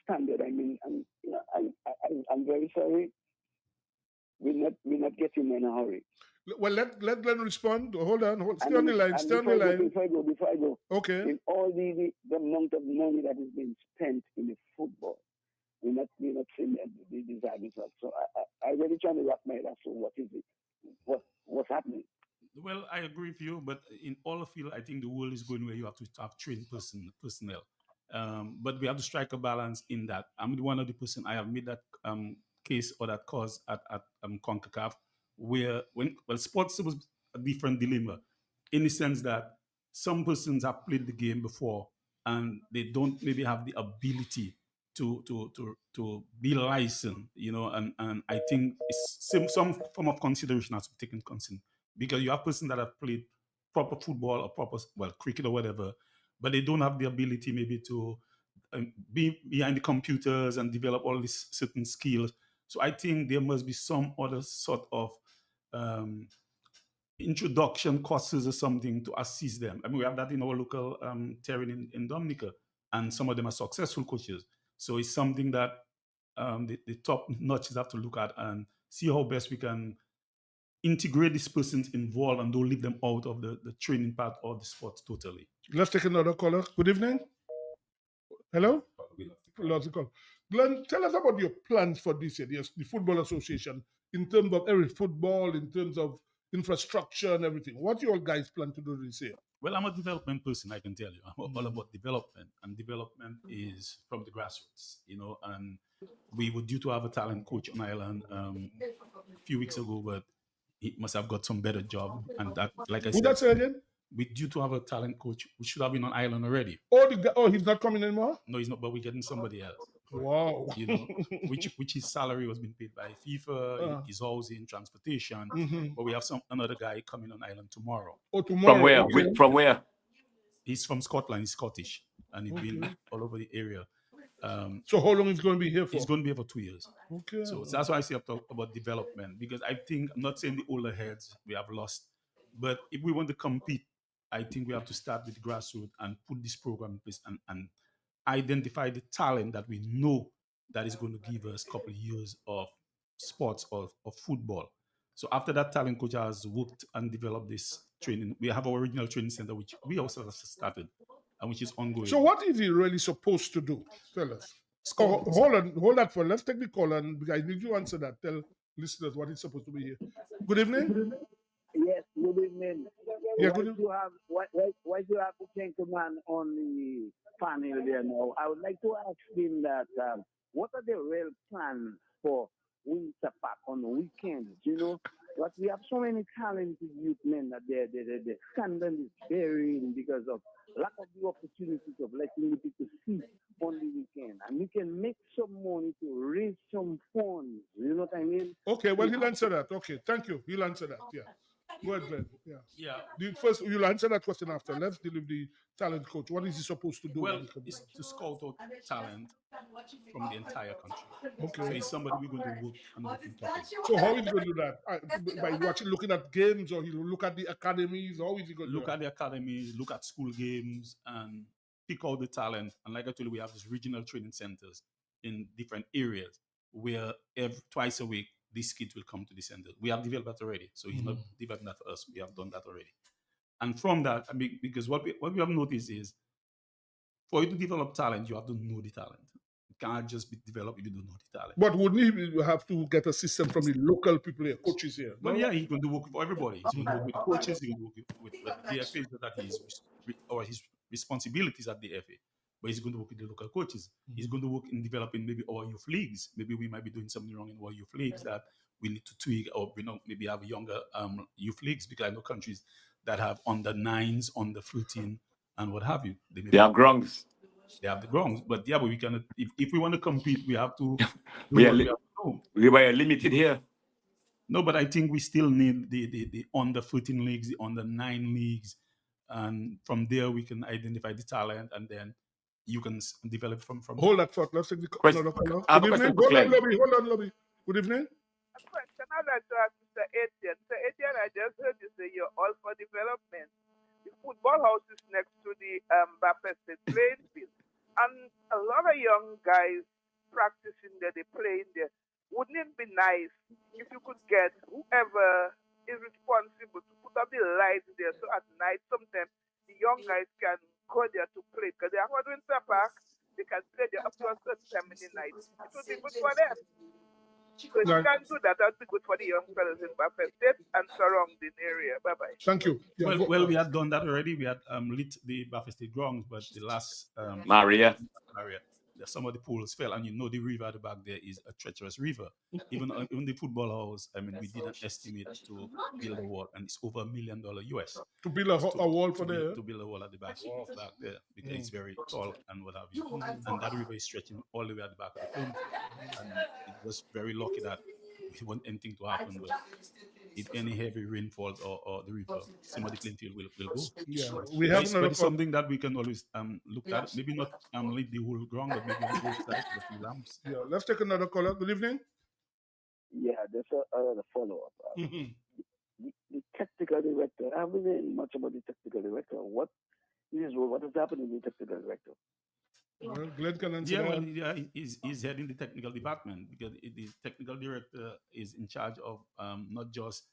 standard. I mean, I'm very sorry. We're not getting in a hurry. Well, let Glenn respond. Hold on. Stay on the line. Stay on the line. Before I go. Okay. In all the amount of money that is being spent in the football, we're not seeing the desired results. So I really trying to wrap my head around what is it? What's happening? Well, I agree with you, but in all field, I think the world is going where you have to have trained personnel. But we have to strike a balance in that. I'm one of the person I have made that case or that cause at CONCACAF, where sports was a different dilemma, in the sense that some persons have played the game before and they don't maybe have the ability to be licensed, and I think it's some form of consideration has to be taken consideration, because you have persons that have played proper football or proper cricket or whatever, but they don't have the ability maybe to be behind the computers and develop all these certain skills. So I think there must be some other sort of introduction courses or something to assist them. I mean, we have that in our local terrain in Dominica, and some of them are successful coaches. So it's something that the top notches have to look at and see how best we can integrate these persons involved and don't leave them out of the training part of the sport totally. Let's take another caller. Good evening. Hello? Lots of call. Glenn, tell us about your plans for this year, the Football Association, in terms of every football, in terms of infrastructure and everything. What you all guys plan to do this year? Well, I'm a development person, I can tell you. I'm all about development, and development is from the grassroots, and we were due to have a talent coach on Ireland a few weeks ago, but he must have got some better job. And that, like I said, that's again? We're due to have a talent coach who should have been on Ireland already. He's not coming anymore? No, he's not, but we're getting somebody else. Wow. Which his salary was being paid by FIFA, his housing, transportation. But we have another guy coming on Ireland tomorrow. Oh, tomorrow. From where? Okay. From where? He's from Scotland. He's Scottish, and he's been all over the area. So how long is he going to be here for? He's going to be here for 2 years. Okay. So that's why I say about development, because I think, I'm not saying the older heads we have lost, but if we want to compete, I think we have to start with grassroots and put this program in place and identify the talent that we know that is going to give us a couple of years of sports or football. So after that talent coach has worked and developed this training, we have our original training center, which we also have started and which is ongoing. So what is he really supposed to do? Tell us. Hold that for. Let's take the call, and I need you to answer that. Tell listeners what he's supposed to be here. Good evening. Yes, good evening. Yeah, why do you have the gentleman on the panel there now? I would like to ask him that what are the real plans for Winter Park on the weekends? But we have so many talented youth men that the scandal is varying because of lack of the opportunities of letting the people see on the weekend. And we can make some money to raise some funds. You know what I mean? Okay, well, We he'll have answer that. Okay, thank you. He'll answer that. Yeah. Go ahead, Glenn. Yeah. Yeah. First, you'll answer that question after. Let's deal with the talent coach. What is he supposed to do Well, when he comes? it's to scout out talent from the entire country. Okay. So it's somebody we're going to work on different topics. So how is he going to do that? By watching, looking at games, or he'll look at the academies? How is he going to do Look that? at the academies, look at school games, and pick out the talent. And like I told you, we have these regional training centers in different areas where twice a week these kids will come to the center. We have developed that already. So he's not developing that for us. We have done that already. And from that, I mean, because what we have noticed is for you to develop talent, you have to know the talent. It can't just be developed if you don't know the talent. But wouldn't he have to get assistance from the local people here, coaches here? Well, yeah, he's going to work for everybody. He's going to work with coaches. He's going to work with the FA that his responsibilities at the FA. But he's going to work with the local coaches. He's going to work in developing maybe our youth leagues. Maybe we might be doing something wrong in our youth leagues that we need to tweak, or maybe have younger youth leagues, because I know countries that have under 9s, under 13, and what have you. They have grounds. They have the grounds, but yeah, but we cannot. If we want to compete, we have to. We are limited here. No, but I think we still need the under 14 leagues, the under 9 leagues, and from there we can identify the talent, and then you can develop from. Hold that thought. Let's take the another caller. I have Good a evening. question for Glenn. Hold on, Lobby. Good evening. A question I'd like to ask Mr. Etienne. Mr. Etienne, I just heard you say you're all for development. The football house is next to the Baptist playing field. And a lot of young guys practicing there, they playing there. Wouldn't it be nice if you could get whoever is responsible to put up the lights there, so at night sometimes the young guys can go there to play, because they are going to Winter Park, they can play there up to a certain time in the night. It would be good for them. So if you can do that, that would be good for the young fellas in Buffett State and surrounding area. Bye-bye. Thank you. Yeah, Well, we had done that already. We had lit the Buffett State grounds, but the last Maria, some of the pools fell, and the river at the back there is a treacherous river. Even the football house, I mean, we did an estimate to build a wall, and it's over $1 million US. To build a wall for there? To build a wall at the back there, because it's very tall and what have you. And that river is stretching all the way at the back of the pond. And it was very lucky that we want anything to happen, but if any heavy rain falls or the river, some of the playing field will go. Yeah, we have but it's something that we can always look at. Maybe not lead the whole ground, but maybe we will start with a few lamps. Yeah, let's take another caller. Good evening. Yeah, there's a follow-up. The technical director, I haven't heard much about the technical director. What is happening to the technical director? Well, Glenn can answer Yeah, that. well, yeah, he's heading the technical department, because the technical director is in charge of not just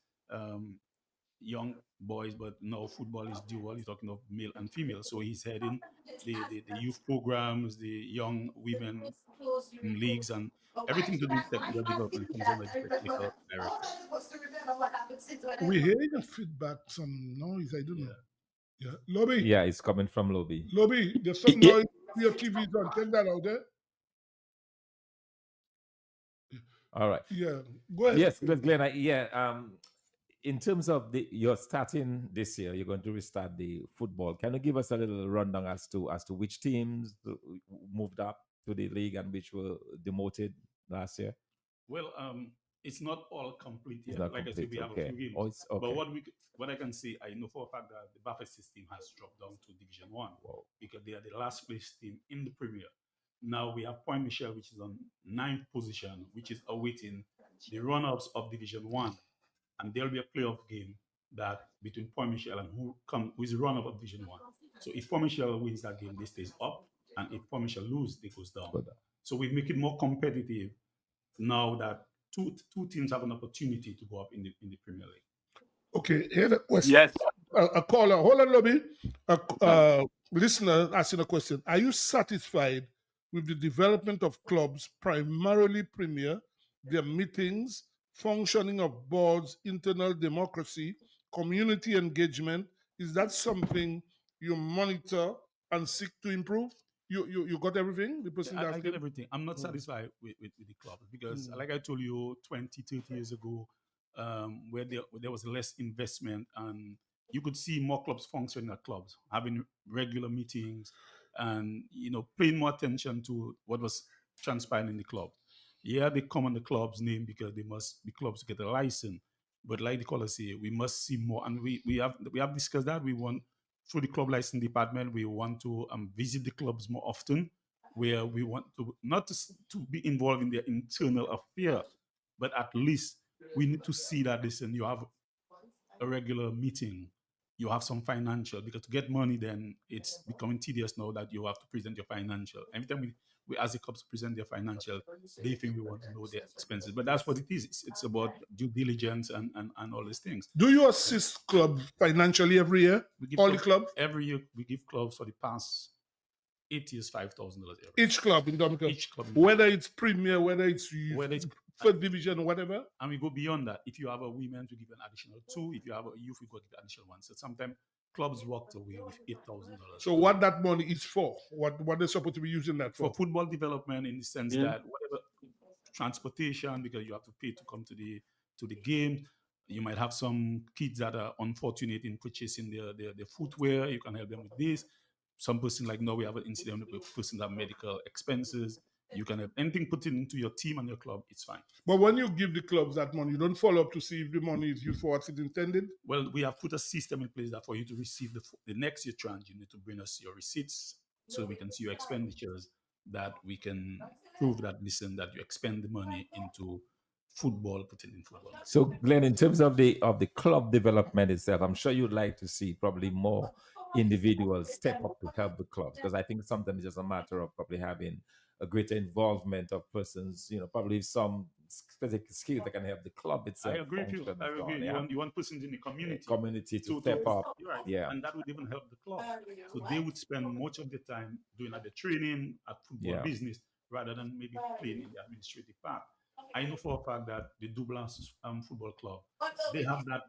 young boys, but now football is dual. He's talking of male and female. So he's heading the youth programs, the young women leagues, and everything to do with technical development comes under the technical director. We hearing a feedback, some noise. I don't know. Yeah, Lobby. Yeah, it's coming from Lobby. Lobby, there's some noise. Your TV's on. Take that out there. All right. Yeah, go ahead. Yes, but Glenn, in terms of you're starting this year, you're going to restart the football. Can you give us a little rundown as to which teams moved up to the league and which were demoted last year? Well, it's not all complete yet. Not like complete, I said, we have okay. a few games. Oh, it's okay. But what I can say, I know for a fact that the Buffett system has dropped down to Division 1 because they are the last place team in the Premier. Now we have Point Michel, which is on 9th position, which is awaiting the runners of Division 1. And there'll be a playoff game that between Point Michel and who is the runner of Division 1. So if Point Michel wins that game, they stays up. And if Point Michel loses, they goes down. So we make it more competitive now that two teams have an opportunity to go up in the Premier League. Okay, here's a question. Yes. A caller. Hold on, Lobby. A listener asking a question. Are you satisfied with the development of clubs, primarily Premier, their meetings, functioning of boards, internal democracy, community engagement? Is that something you monitor and seek to improve? You got everything? The person I get everything. I'm not satisfied with the club because, like I told you, 20, 30 years ago, where there was less investment, and you could see more clubs functioning at clubs, having regular meetings, and paying more attention to what was transpiring in the club. Yeah, they come on the club's name because they must be clubs to get a license. But like the caller say, we must see more, and we have discussed that. We want, through the club license department, we want to visit the clubs more often, where we want to not to be involved in their internal affair, but at least we need to see that, listen, you have a regular meeting, you have some financial, because to get money, then it's becoming tedious now that you have to present your financial. Every time we ask the clubs to present their financial, they think we want to know their expenses. But that's what it is. It's about due diligence and all these things. Do you assist clubs financially every year? All the clubs? Every year we give clubs for the past 8 years $5,000 every each club in Dominica. Each club, whether it's Premier, whether it's third division, whatever. And we go beyond that. If you have a women, we give an additional 2. If you have a youth, we go give an additional 1. So sometimes clubs walked away with $8,000. So what that money is for? What they're supposed to be using that for? For football development, in the sense that whatever transportation, because you have to pay to come to the game. You might have some kids that are unfortunate in purchasing their footwear. You can help them with this. Some person, like now we have an incident with a person that have medical expenses. You can have anything put into your team and your club, it's fine. But when you give the clubs that money, you don't follow up to see if the money is used for what it's intended? Well, we have put a system in place that for you to receive the next year tranche, you need to bring us your receipts so we can see your expenditures, that we can prove that, listen, that you expend the money into football, put it in football. So, Glenn, in terms of the club development itself, I'm sure you'd like to see probably more individuals step up to help the clubs, because I think sometimes it's just a matter of probably having a greater involvement of persons, probably some specific skills that can help the club itself. I agree with you. I agree. Yeah. You want persons in the community to step up. Right. Yeah. And that would even help the club. So they would spend much of their time doing the training at football business, rather than maybe playing in the administrative part. I know for a fact that the Dublin Football Club, they have that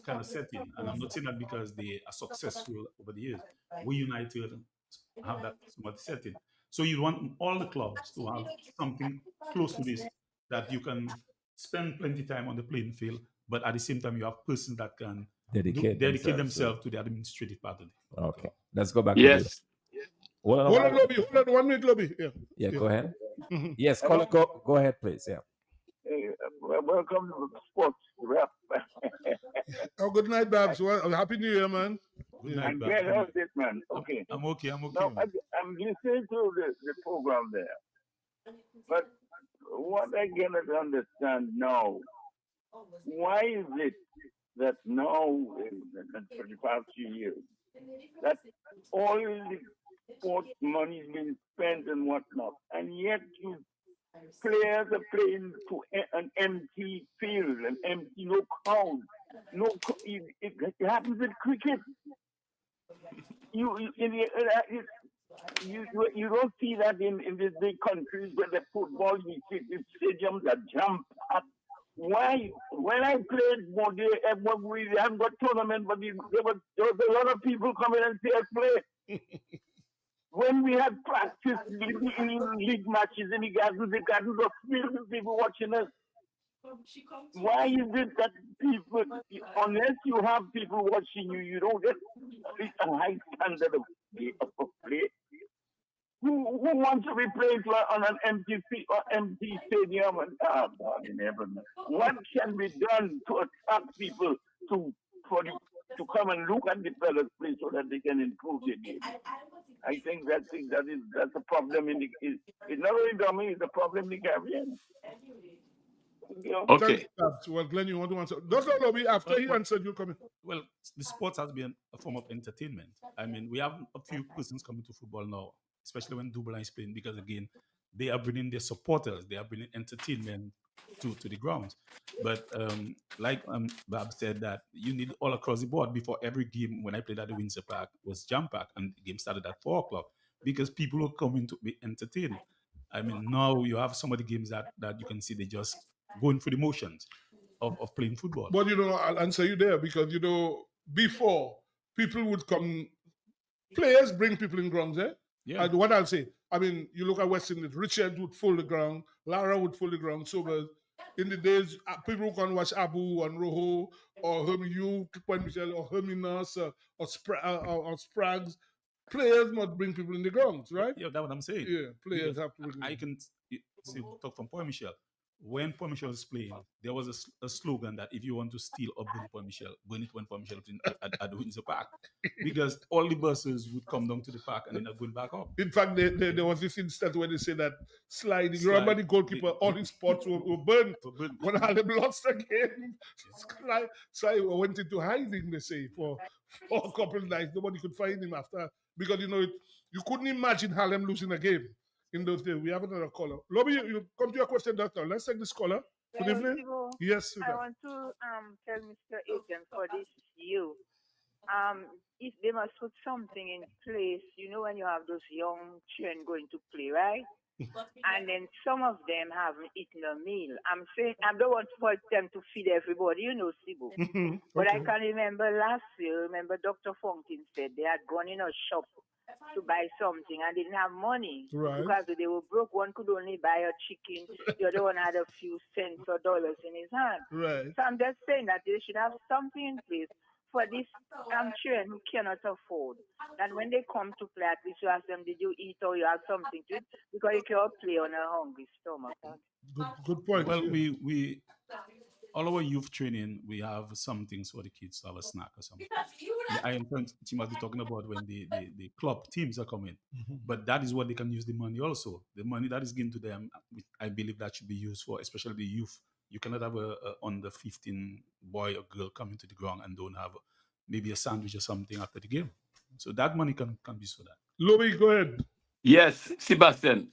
kind of setting. And I'm not saying that because they are successful over the years. We United have that somewhat setting. So you want all the clubs to have something close to this, that you can spend plenty of time on the playing field, but at the same time you have persons that can dedicate themselves to the administrative part of it. Okay, let's go back. Yes. Hold on, Lobby. Hold on 1 minute, Lobby. Yeah, go ahead. Yes, caller, go ahead, please. Yeah. Hey, welcome to the sports rep. Oh, good night, Babs. Well, Happy New Year, man. Good night, I'm glad how's it, man. Okay. I'm okay. Now, I'm listening to the program there. But what I cannot understand now, why is it that now, for the past few years, that all the sports money is being spent and whatnot, and yet you players are playing to an empty field, an empty, no crowd. It happens in cricket. You don't see that in these big countries where the football, you see the stadiums that jump up. Why? When I played, we haven't got tournament, but there was a lot of people coming and see us play. When we had practice league matches in the gardens were filled with people watching us. Why is it that people, unless you have people watching you, you don't get a high standard of play? Who wants to be playing on an empty stadium? And God in heaven, what can be done to attract people to come and look at the fellas play so that they can improve their game? I think that's a problem it's not only Dominica, it's a problem in the Caribbean. Okay. Well, Glenn, you want to answer? Dr. Lobby, after he answered, you come in. Well, the sports has been a form of entertainment. I mean, we have a few persons coming to football now, especially when Dublin is playing, because again, they are bringing their supporters, they are bringing entertainment to the grounds. But like Bab said, that you need all across the board. Before every game, when I played at the Windsor Park, was jam pack, and the game started at 4:00 because people are coming to be entertained. I mean, now you have some of the games that you can see they just going through the motions of playing football. But I'll answer you there, because before people would come, players bring people in grounds, eh? Yeah. And what I'll say, I mean, you look at West Indies, Richard would fill the ground, Lara would fill the ground, so in the days, people can watch Abu and Rojo or you, Point Michel, or Herminas or Sprags. Players must bring people in the grounds, right? Yeah, that's what I'm saying. Yeah, players Because have to bring I can see, talk from Paul Michel. When Paul Michel was playing, there was a slogan that if you want to steal or burn Paul Michel, burn it when Paul Michel was at the Windsor Park. Because all the buses would come down to the park and then they're going back up. In fact, there was this instance where they say that sliding. Remember the goalkeeper, all his spots were burned when Harlem lost the game. So I went into hiding, they say, for a couple of nights. Nobody could find him after. Because, you couldn't imagine Harlem losing a game in those days. We have another caller. Lobby, you come to your question, doctor. Let's take this caller. Good evening. Yes, I want to tell Mr. Agent for this you. If they must put something in place, when you have those young children going to play, right? And then some of them haven't eaten a meal. I'm saying I don't want for them to feed everybody, Sibu. But I can remember last year, Dr. Fonkin said they had gone in a shop to buy something and didn't have money. Right. Because they were broke. One could only buy a chicken. The other one had a few cents or dollars in his hand. Right. So I'm just saying that they should have something in place for these children who cannot afford. And when they come to play, at least you ask them, did you eat or you have something to eat? Because you cannot play on a hungry stomach. Good point. Well, we all our youth training, we have some things for the kids to have a snack or something. I am she must be talking about when the club teams are coming. But that is what they can use the money also. The money that is given to them, I believe that should be used for, especially the youth. You cannot have a under 15 boy or girl coming to the ground and don't have maybe a sandwich or something after the game. So that money can be used for that. Louis, go ahead. Yes, Sebastian.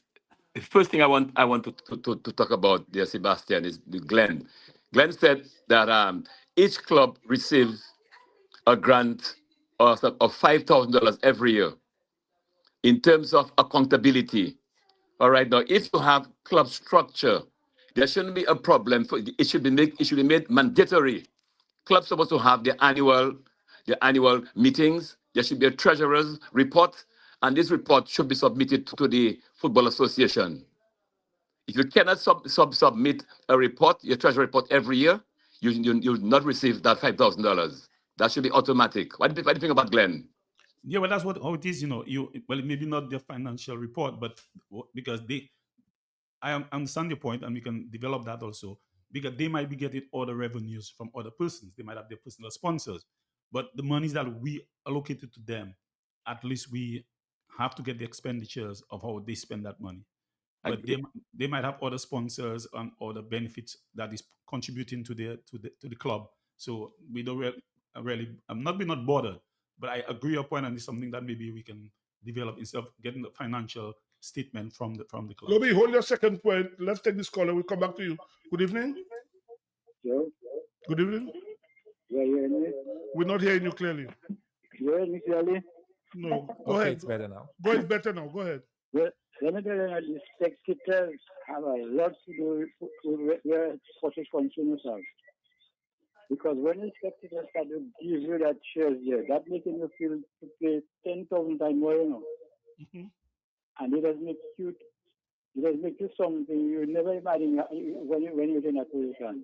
The first thing I want to talk about there, Sebastian, is Glenn. Glenn said that each club receives a grant of $5,000 every year. In terms of accountability, all right, now if you have club structure, there shouldn't be a problem. It should be made mandatory. Clubs supposed to have their annual meetings. There should be a treasurer's report, and this report should be submitted to the Football Association. If you cannot submit a report, your treasury report every year, you'll not receive that $5,000. That should be automatic. What do you think about Glenn? Yeah, well, that's how it is. Maybe not the financial report, but because I understand your point, and we can develop that also, because they might be getting other revenues from other persons. They might have their personal sponsors, but the monies that we allocated to them, at least we have to get the expenditures of how they spend that money. But they might have other sponsors and other benefits that is contributing to the club. So we don't really I'm not bothered, but I agree your point, and it's something that maybe we can develop instead of getting the financial statement from the club. Lobby, hold your second point. Let's take this caller. We'll come back to you. Good evening. Hello. Good evening. Yeah, you hear me? We're not hearing you clearly. You hear me clearly? No. Go ahead. It's better now. It's better now. Go ahead. Well, let me tell you that the spectators have a lot to do with where sports is concerned themselves. Because when the spectators start to give you that shares there, that making you feel to play 10,000 times more, And it does make you something you never imagine when you're in a position.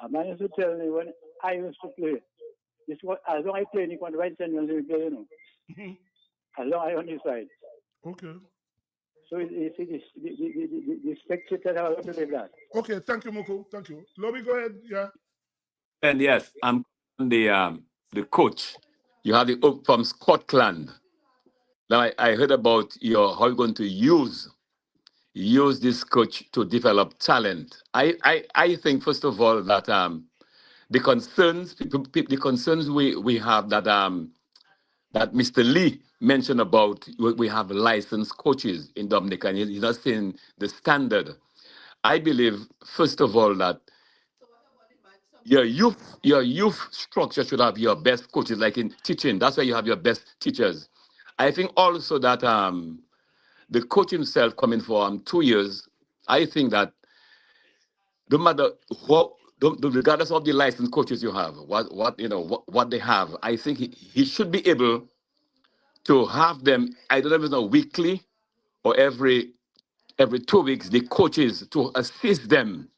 A man used to tell me when I used to play, this was, as long as I play, you can right side when you play, As long as I on this side. Okay. So you see, the spectators have a lot to do with that. Okay, thank you, Moko. Thank you. Lobby, go ahead. Yeah. And yes, I'm the coach. You have the from Scotland. Now I heard about how you're going to use this coach to develop talent. I think first of all that the concerns we have that Mr. Lee mentioned about we have licensed coaches in Dominica, and he's not saying the standard. I believe first of all that your youth structure should have your best coaches, like in teaching. That's where you have your best teachers. I think also that the coach himself coming for 2 years, I think that no matter regardless of the licensed coaches you have, what they have, I think he should be able to have them. I don't know if it's weekly or every 2 weeks, the coaches to assist them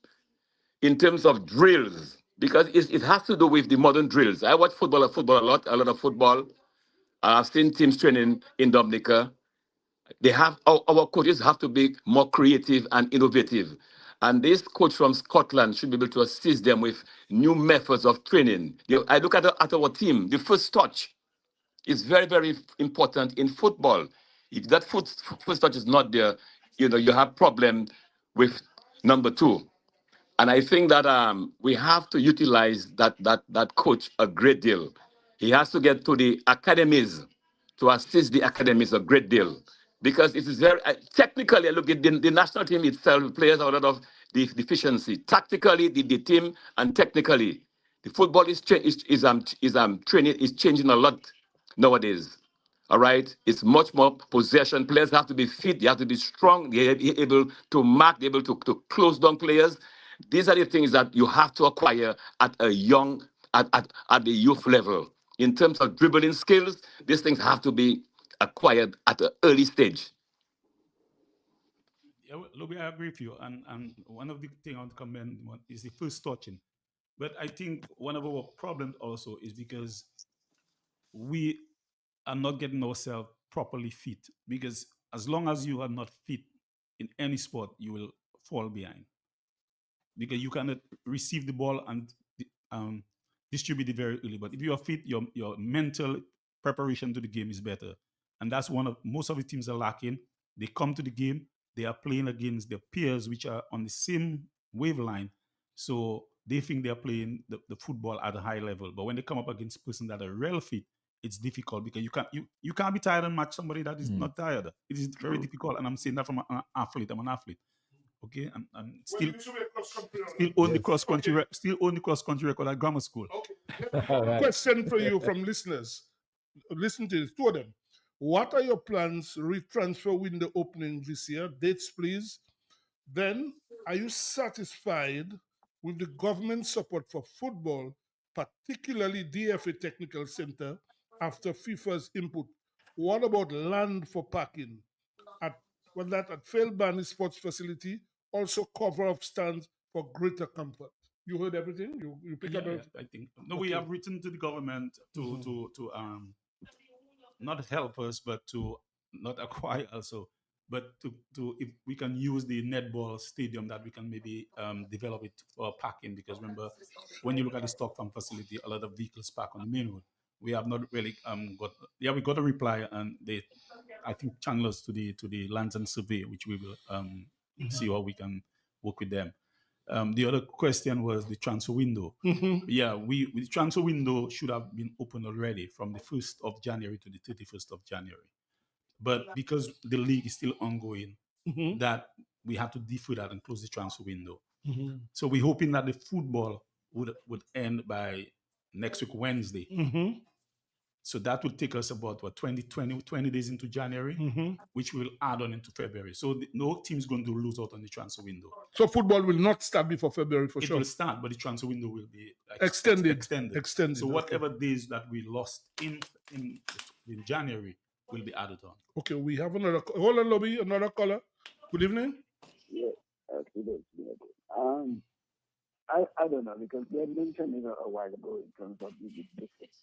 in terms of drills, because it has to do with the modern drills. I watch football a lot of football. I've seen teams training in Dominica. They have our coaches have to be more creative and innovative. And this coach from Scotland should be able to assist them with new methods of training. I look at our team, the first touch is very, very important in football. If that first touch is not there, you have problem with number two. And I think that we have to utilize that coach a great deal. He has to get to the academies to assist the academies a great deal, because it is very technically. I look at the national team itself, players have a lot of deficiency. Tactically, the team, and technically, the football training is changing a lot nowadays. All right, it's much more possession. Players have to be fit. They have to be strong. They're able to mark. They're able to close down players. These are the things that you have to acquire at a young, at the youth level. In terms of dribbling skills, these things have to be acquired at an early stage. Yeah, Lobby, I agree with you. And one of the things I want to comment on is the first touching. But I think one of our problems also is because we are not getting ourselves properly fit. Because as long as you are not fit in any sport, you will fall behind. Because you cannot receive the ball and distribute it very early. But if you are fit, your mental preparation to the game is better. And that's most of the teams are lacking. They come to the game, they are playing against their peers, which are on the same wavelength. So they think they're playing the football at a high level. But when they come up against person that are real fit, it's difficult because you can't be tired and match somebody that is not tired. It is very difficult. And I'm saying that from an athlete. I'm an athlete. Okay, and still own the cross country, still own the cross country record at grammar school. Okay. Question for you from listeners. Listen to this, two of them. What are your plans? Retransfer window opening this year. Dates, please. Then, are you satisfied with the government support for football, particularly DFA Technical Center, after FIFA's input? What about land for parking? At Failbani Sports Facility, also cover up stands for greater comfort. You heard everything? You pick up everything? I think. No, we have written to the government to not help us, but to not acquire also, but to if we can use the netball stadium that we can maybe develop it for parking, because remember, when you look at the Stockton facility, a lot of vehicles park on the main road. We have not really we got a reply, and they, I think, channel us to the Lands and Survey, which we will see how we can work with them. The other question was the transfer window. Yeah, the transfer window should have been open already from the 1st of January to the 31st of January. But because the league is still ongoing, that we have to defer that and close the transfer window. So we're hoping that the football would end by next week, Wednesday. So that will take us about 20 days into January, which will add on into February. So no team's going to lose out on the transfer window. So football will not start before February for it sure. It will start, but the transfer window will be extended. So whatever days that we lost in January will be added on. Okay, we have another. Hold on, Lobby, another caller. Good evening. Yeah, good. I don't know, because they mentioned it a while ago in terms of the basics.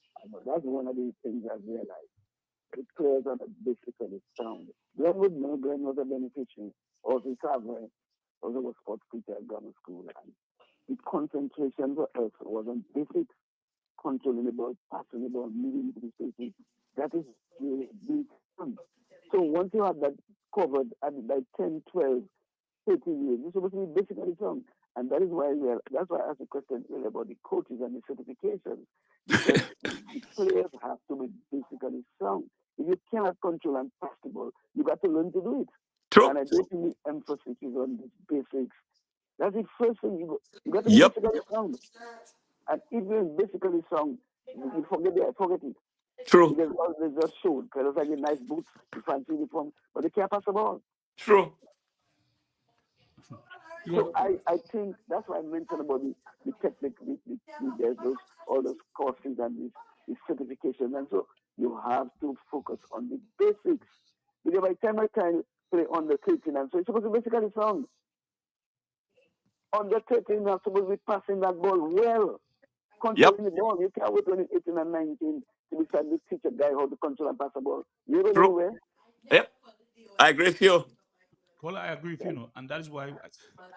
That's one of the things I've realized. The players are basically sound. Glenn would know Glenn was a beneficiary. Also, Savre also was sports teacher at grammar school. And the concentration for us was on basics, controlling the ball, passing the ball, moving into the spaces. That is really big fun. So once you have that covered at like 10, 12, 13 years, you're supposed to be basically sound. And that is why that's why I asked the question earlier about the coaches and the certifications. Because the players have to be basically sound. If you cannot control and pass the ball, you got to learn to do it. True. And I don't think the emphasis is on the basics. That's the first thing you got to be basically sound. And if you're basically sound, you forget it. True. Because all they just showed, because like nice boots, you fancy uniform, but they can't pass the ball. True. So I think that's why I mentioned about the technique, all those courses and the certification. And so you have to focus on the basics. Because by the time I can play on the 13, and so it's supposed to basically sound. under 13 are supposed to be passing that ball well, controlling the ball. You can't wait when it's 18 and 19 to decide to teach a guy how to control and pass the ball. You don't know where. Yep, I agree with you. Well, I agree with you, and that is why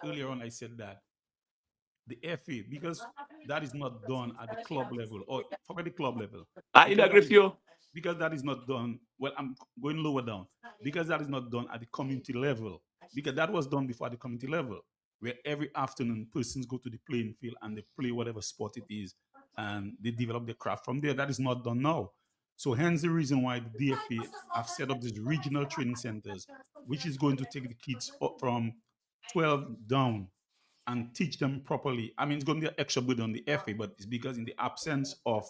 earlier on I said that the FA, because that is not done at the club level, or forget the club level. I agree with you. Because that is not done, well, I'm going lower down, because that is not done at the community level, because that was done before at the community level, where every afternoon persons go to the playing field and they play whatever sport it is, and they develop their craft from there. That is not done now. So hence the reason why the DFA have set up these regional training centers, which is going to take the kids up from 12 down and teach them properly. I mean, it's going to be an extra burden on the FA, but it's because in the absence of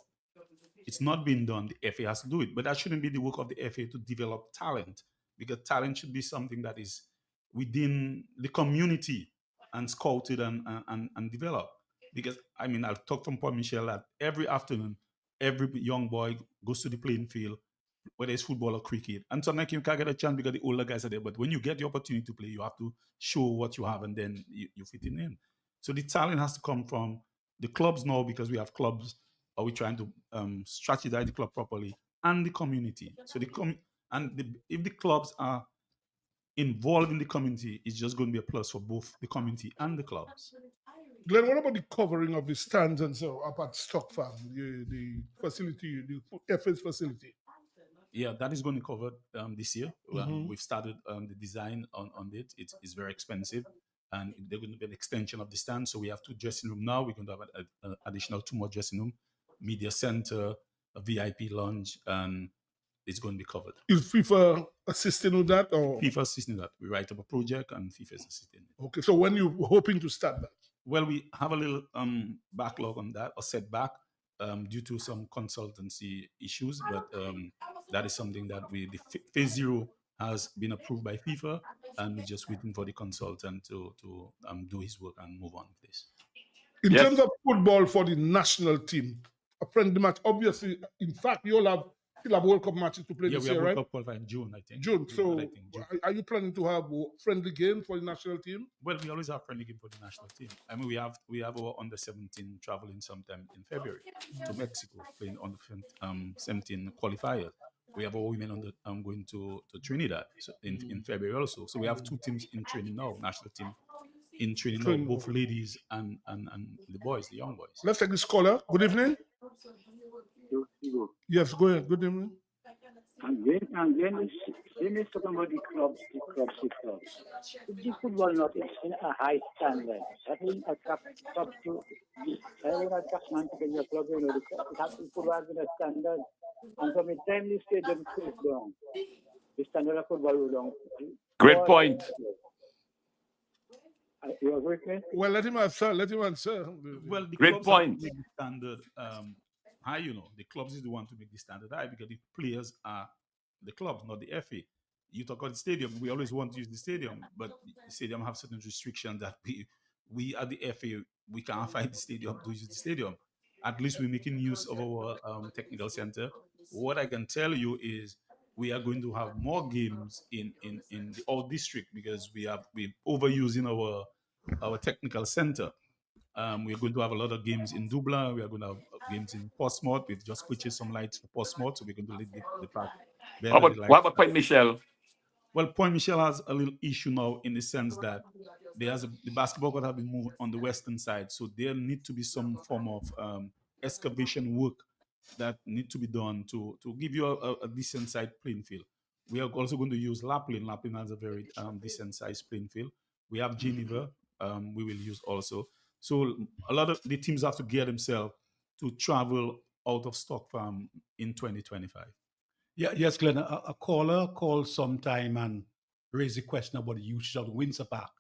it's not being done, the FA has to do it. But that shouldn't be the work of the FA to develop talent, because talent should be something that is within the community and scouted and developed. Because, I mean, I'll talk from Paul Michel that every afternoon, every young boy goes to the playing field, whether it's football or cricket. And sometimes you can't get a chance because the older guys are there. But when you get the opportunity to play, you have to show what you have, and then you fit in. So the talent has to come from the clubs now, because we have clubs. Are we trying to strategize the club properly, and the community? So if the clubs are involved in the community, it's just going to be a plus for both the community and the clubs. Glenn, what about the covering of the stands and so up at Stock Farm, the facility, the FA's facility? Yeah, that is going to be covered this year. We've started the design on it. It's very expensive, and they're going to be an extension of the stand. So we have 2 dressing rooms now. We're going to have an additional 2 more dressing rooms, media center, a VIP lounge, and it's going to be covered. Is FIFA assisting with that, or FIFA assisting that? We write up a project, and FIFA is assisting. Okay, so when you hoping to start that? Well, we have a little backlog on that, or setback, due to some consultancy issues, but that is something that the phase 0 has been approved by FIFA, and we're just waiting for the consultant to do his work and move on with this. In terms of football for the national team, a friendly match, obviously, in fact, you'll still have World Cup matches to play this year, right? Yeah, we have World Cup qualifying in June, I think. June. So are you planning to have friendly games for the national team? Well, we always have friendly games for the national team. I mean, we have our under-17 traveling sometime in February to Mexico, playing under 17 qualifiers. We have our women going to Trinidad in February also. So we have 2 teams in training now, national team in training now, both ladies and the boys, the young boys. Let's take this caller. Good evening. Yes, go ahead. Good evening. And then is talking about the clubs. The football not in a high standard. I think a top to everyone attachment to your club, you know, it has to football in a standard. And from the time the stadium goes down, the standard of football will down. Great point. You agree with me? Well, let him answer. Well, the great clubs point. have to make the standard high, you know. The clubs is the one to make the standard high, because the players are the clubs, not the FA. You talk about the stadium. We always want to use the stadium, but the stadium have certain restrictions that we at the FA, we can't find the stadium to use the stadium. At least we're making use of our technical center. What I can tell you is we are going to have more games in the old district, because we're overusing our technical center. We're going to have a lot of games in Dublin. We are going to have games in Portsmouth. We've just purchased some lights for Portsmouth, so we're going to lead the park. What about Point Michel? Well, Point Michel has a little issue now, in the sense that the basketball court have been moved on the western side, so there need to be some form of excavation work that need to be done to give you a decent sized playing field. We are also going to use Laplin. Laplin has a very decent sized playing field. We have Geneva. We will use also. So a lot of the teams have to gear themselves to travel out of Stock Farm in 2025. Yeah, yes, Glenn. A caller called sometime and raised a question about the usage of the Windsor Park,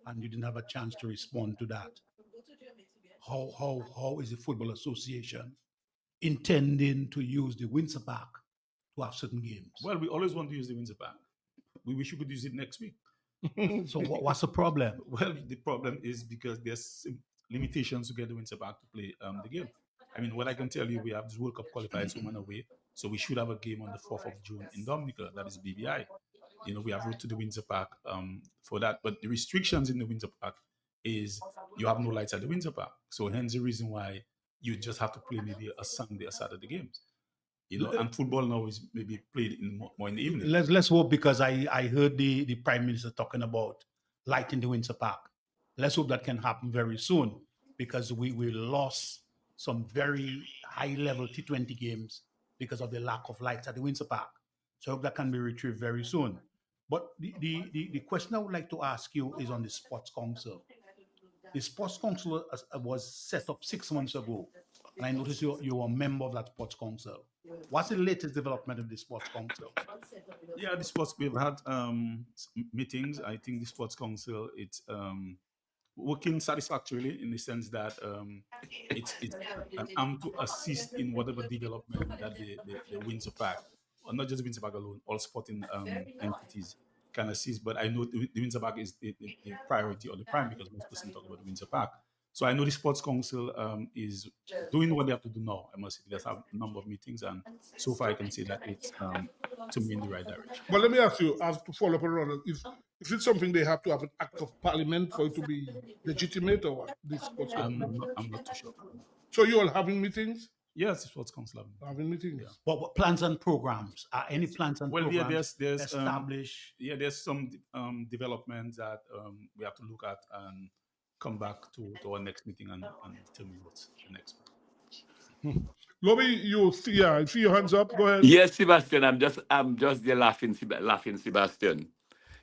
and you didn't have a chance to respond to that. How is the Football Association intending to use the Windsor Park to have certain games? Well, we always want to use the Windsor Park. We wish we could use it next week. So what's the problem? Well, the problem is because there's limitations to get the Windsor Park to play the game. I mean, what I can tell you, we have this World Cup qualifiers home and away, so we should have a game on the 4th of June in Dominica. That is BBI. You know, we have route to the Windsor Park for that, but the restrictions in the Windsor Park is you have no lights at the Windsor Park. So hence the reason why you just have to play maybe a Sunday or Saturday games. And football now is maybe played more in the evening. Let's hope, because I heard the Prime Minister talking about lighting the Windsor Park. Let's hope that can happen very soon, because we lost some very high level T20 games because of the lack of lights at the Windsor Park. So I hope that can be retrieved very soon. But the question I would like to ask you is on the Sports Council. The Sports Council was set up 6 months ago, and I noticed you were a member of that Sports Council. What's the latest development of the Sports Council? Yeah, we've had meetings. I think the Sports Council, it's working satisfactorily in the sense that it's an arm to assist in whatever development that the Windsor Park, or not just Windsor Park alone, all sporting entities can assist. But I know the Windsor Park is the priority or the prime, because most person talk about the Windsor Park. So I know the Sports Council is doing what they have to do now. I must say, they have a number of meetings, and so far I can say that it's to me in the right direction. But let me ask you, as to follow up around, is it something they have to have an act of parliament for it to be legitimate, or what? This Sports Council? I'm not too sure. So you all having meetings? Yes, the Sports Council having meetings. Yeah. What plans and programs? Are any plans and programs there's established? There's some developments that we have to look at and come back to our next meeting and determine what's the next one. Lobby, I see your hands up. Go ahead. Yes, Sebastian. I'm just there laughing, Sebastian,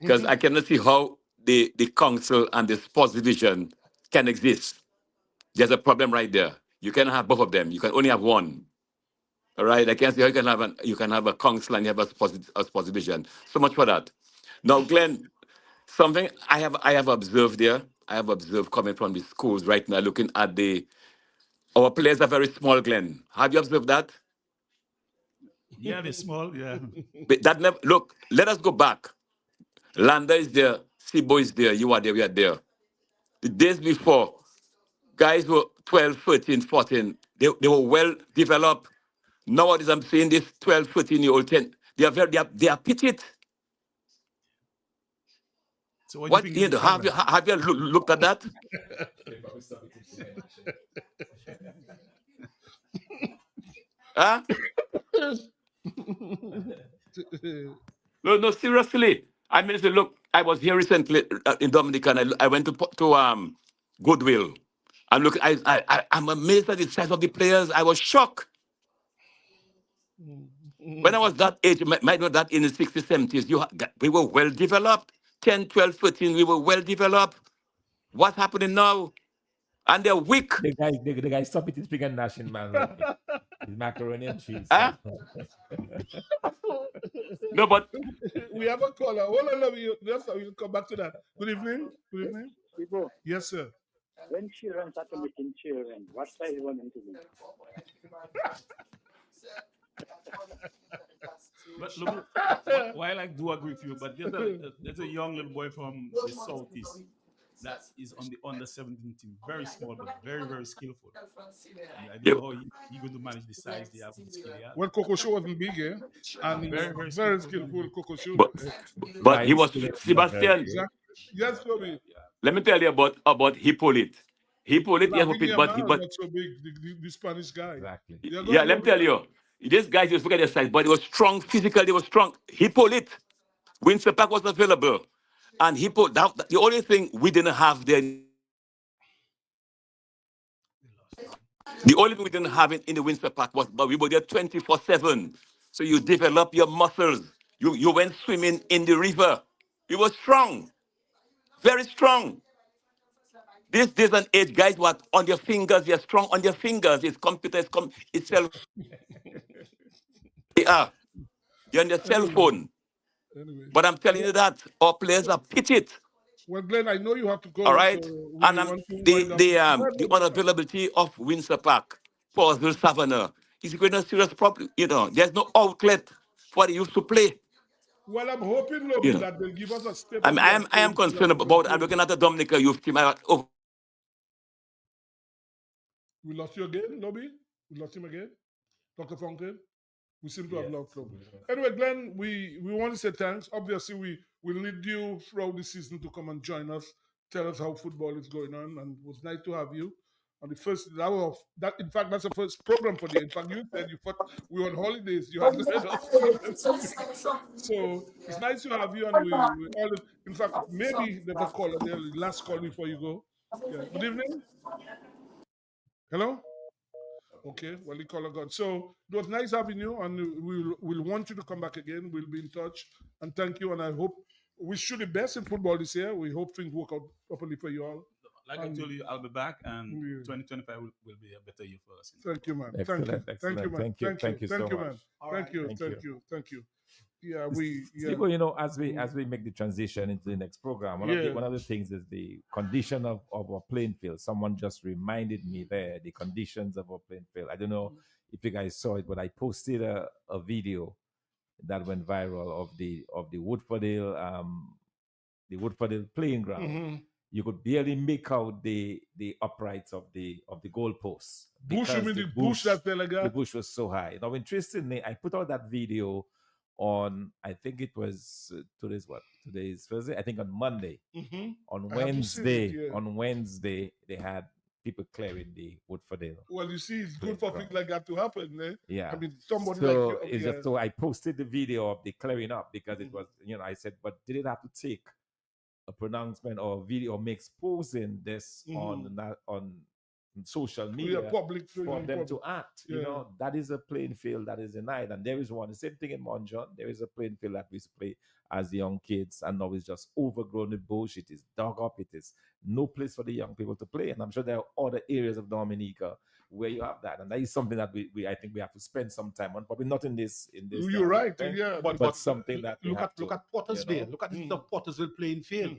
because I cannot see how the council and the sports division can exist. There's a problem right there. You cannot have both of them. You can only have one. All right. I can't see how you can have a council and you have a sports division. So much for that. Now, Glenn, something I have observed there. I have observed coming from the schools right now, looking at our players are very small, Glenn. Have you observed that? Yeah, they're small, yeah. But look, let us go back. Landa is there, Sibo is there, you are there, we are there. The days before, guys were 12, 13, 14. They were well developed. Nowadays, I'm saying this 12, 13-year-old, 10, they are petite. So what do you think have you looked at that? Huh? No, seriously. I mean, look, I was here recently in Dominica, and I went to Goodwill. And look, I'm amazed at the size of the players. I was shocked. When I was that age, might not that in the 60s, 70s, we were well developed. 10, 12, 13, we were well developed. What's happening now? And they're weak. The guy stop it, speaking Nation, man. It's macaroni and cheese. Huh? No, but we have a caller. Hold on, we'll come back to that. Good evening. Good evening. People, yes, sir. When children start committing children, what size you want them to be? But look, while I do agree with you, but there's a young little boy from the southeast that is on the under 17 team, very small but very, very skillful. And I don't know how he's going to manage the size they have with the skill he has. Well, Coco Show wasn't big, eh? And very skillful Coco Show. But he was Sebastian. Yes, Bobby. Let me tell you about Hippolyte. Hippolyte, but not so big, the Spanish guy. Exactly. Yeah, let me tell you. These guys just look at their size, but they were strong physically, they were strong. Hippolyte, Windsor Park was available. And the only thing we didn't have then, the only thing we didn't have in the Windsor Park was, but we were there 24/7. So you develop your muscles. You went swimming in the river. You were strong, very strong. This days and age, guys, what on your fingers, you're strong on your fingers. It's computers, itself. Yeah, you're on your cell phone. Anyway. But I'm telling you that our players are pitted. Well, Glenn, I know you have to go. All right, so and the unavailability of Windsor Park, Paulsville, Savannah is going to serious problem. There's no outlet for the youth to play. Well, I'm hoping, Lobby, that they'll give us a step. I am concerned about. I'm looking at the Dominica youth team. We lost you again, Lobby. We lost him again, Dr. Fontaine. We seem to have lost him. Anyway, Glenn, we want to say thanks. Obviously, we will need you throughout the season to come and join us tell us how football is going on, and it was nice to have you. On the first hour of that, in fact, that's the first program for the. In fact, you said you thought we were on holidays. You hadn't heard us. So it's nice to have you, and we all. In fact, maybe there's a caller there. The last call before you go. Yeah. Good evening. Hello. Okay. Well, the caller gone. So it was nice having you, and we'll want you to come back again. We'll be in touch, and thank you. And I hope wish you the best in football this year. We hope things work out properly for you all. Like I told you, I'll be back, and 2025 will be a better year for us. Thank you, man. Excellent, Thank you. excellent. Thank you, man. Thank you. Thank you so Thank you, much. man. All Thank right. you. Thank Thank you. you. Thank you. Yeah, we. Steve, you know, as we make the transition into the next program, one of the things is the condition of our playing field. Someone just reminded me there the conditions of our playing field. I don't know if you guys saw it, but I posted a video that went viral of the Woodfordale playing ground. Mm-hmm. You could barely make out the uprights of the goalposts. Bush, you mean the bush that fell like that? The bush was so high. Now, interestingly, I put out that video on, I think it was today's Thursday. I think on Monday. Mm-hmm. On I have to see it, yeah. Wednesday, they had people clearing the Woodfordale. Well, you see, it's good for things like that to happen, eh? Yeah. I mean, somebody so like you. it's just, so I posted the video of the clearing up because it was, I said, but did it have to take a pronouncement or video or me exposing this on social media public for them to act? That is a playing field that is denied, and there is one. The same thing in Mount John. There is a playing field that we used to play as young kids, and now it's just overgrown with bush. It is dug up. It is no place for the young people to play, and I'm sure there are other areas of Dominica where you have that, and that is something that we I think we have to spend some time on. Probably not in this. You're right, yeah. But something that look at Pottersville. Look at the Pottersville playing field.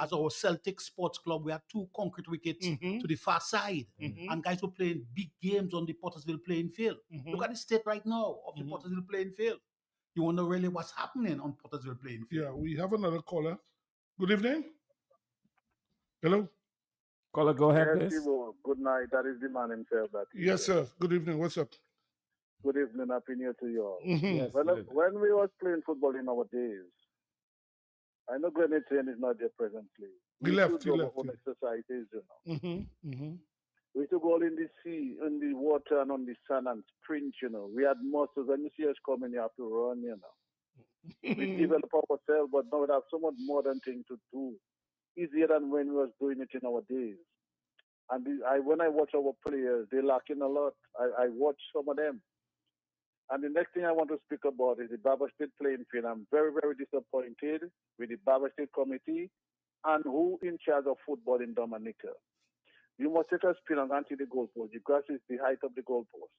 As our Celtic Sports Club, we had 2 concrete wickets to the far side, and guys were playing big games on the Pottersville playing field. Look at the state right now of the Pottersville playing field. You wonder really what's happening on Pottersville playing field. Yeah, we have another caller. Good evening. Hello. Caller, go ahead, yes, please. Good night. That is the man himself. Yes, sir. Good evening. What's up? Good evening. Happy New Year to you all. Yes, when we was playing football in our days, I know Glenn Etienne is not there presently. He left. Our own exercises, We used to go in the sea, in the water, and on the sun and sprint. We had muscles. When you see us coming, you have to run. We develop ourselves, but now we have so much modern thing to do. Easier than when we was doing it in our days. And when I watch our players, they're lacking a lot. I watch some of them. And the next thing I want to speak about is the Barber State playing field. I'm very, very disappointed with the Barber State committee and who in charge of football in Dominica. You must take a spin and until the goalpost. The grass is the height of the goalpost,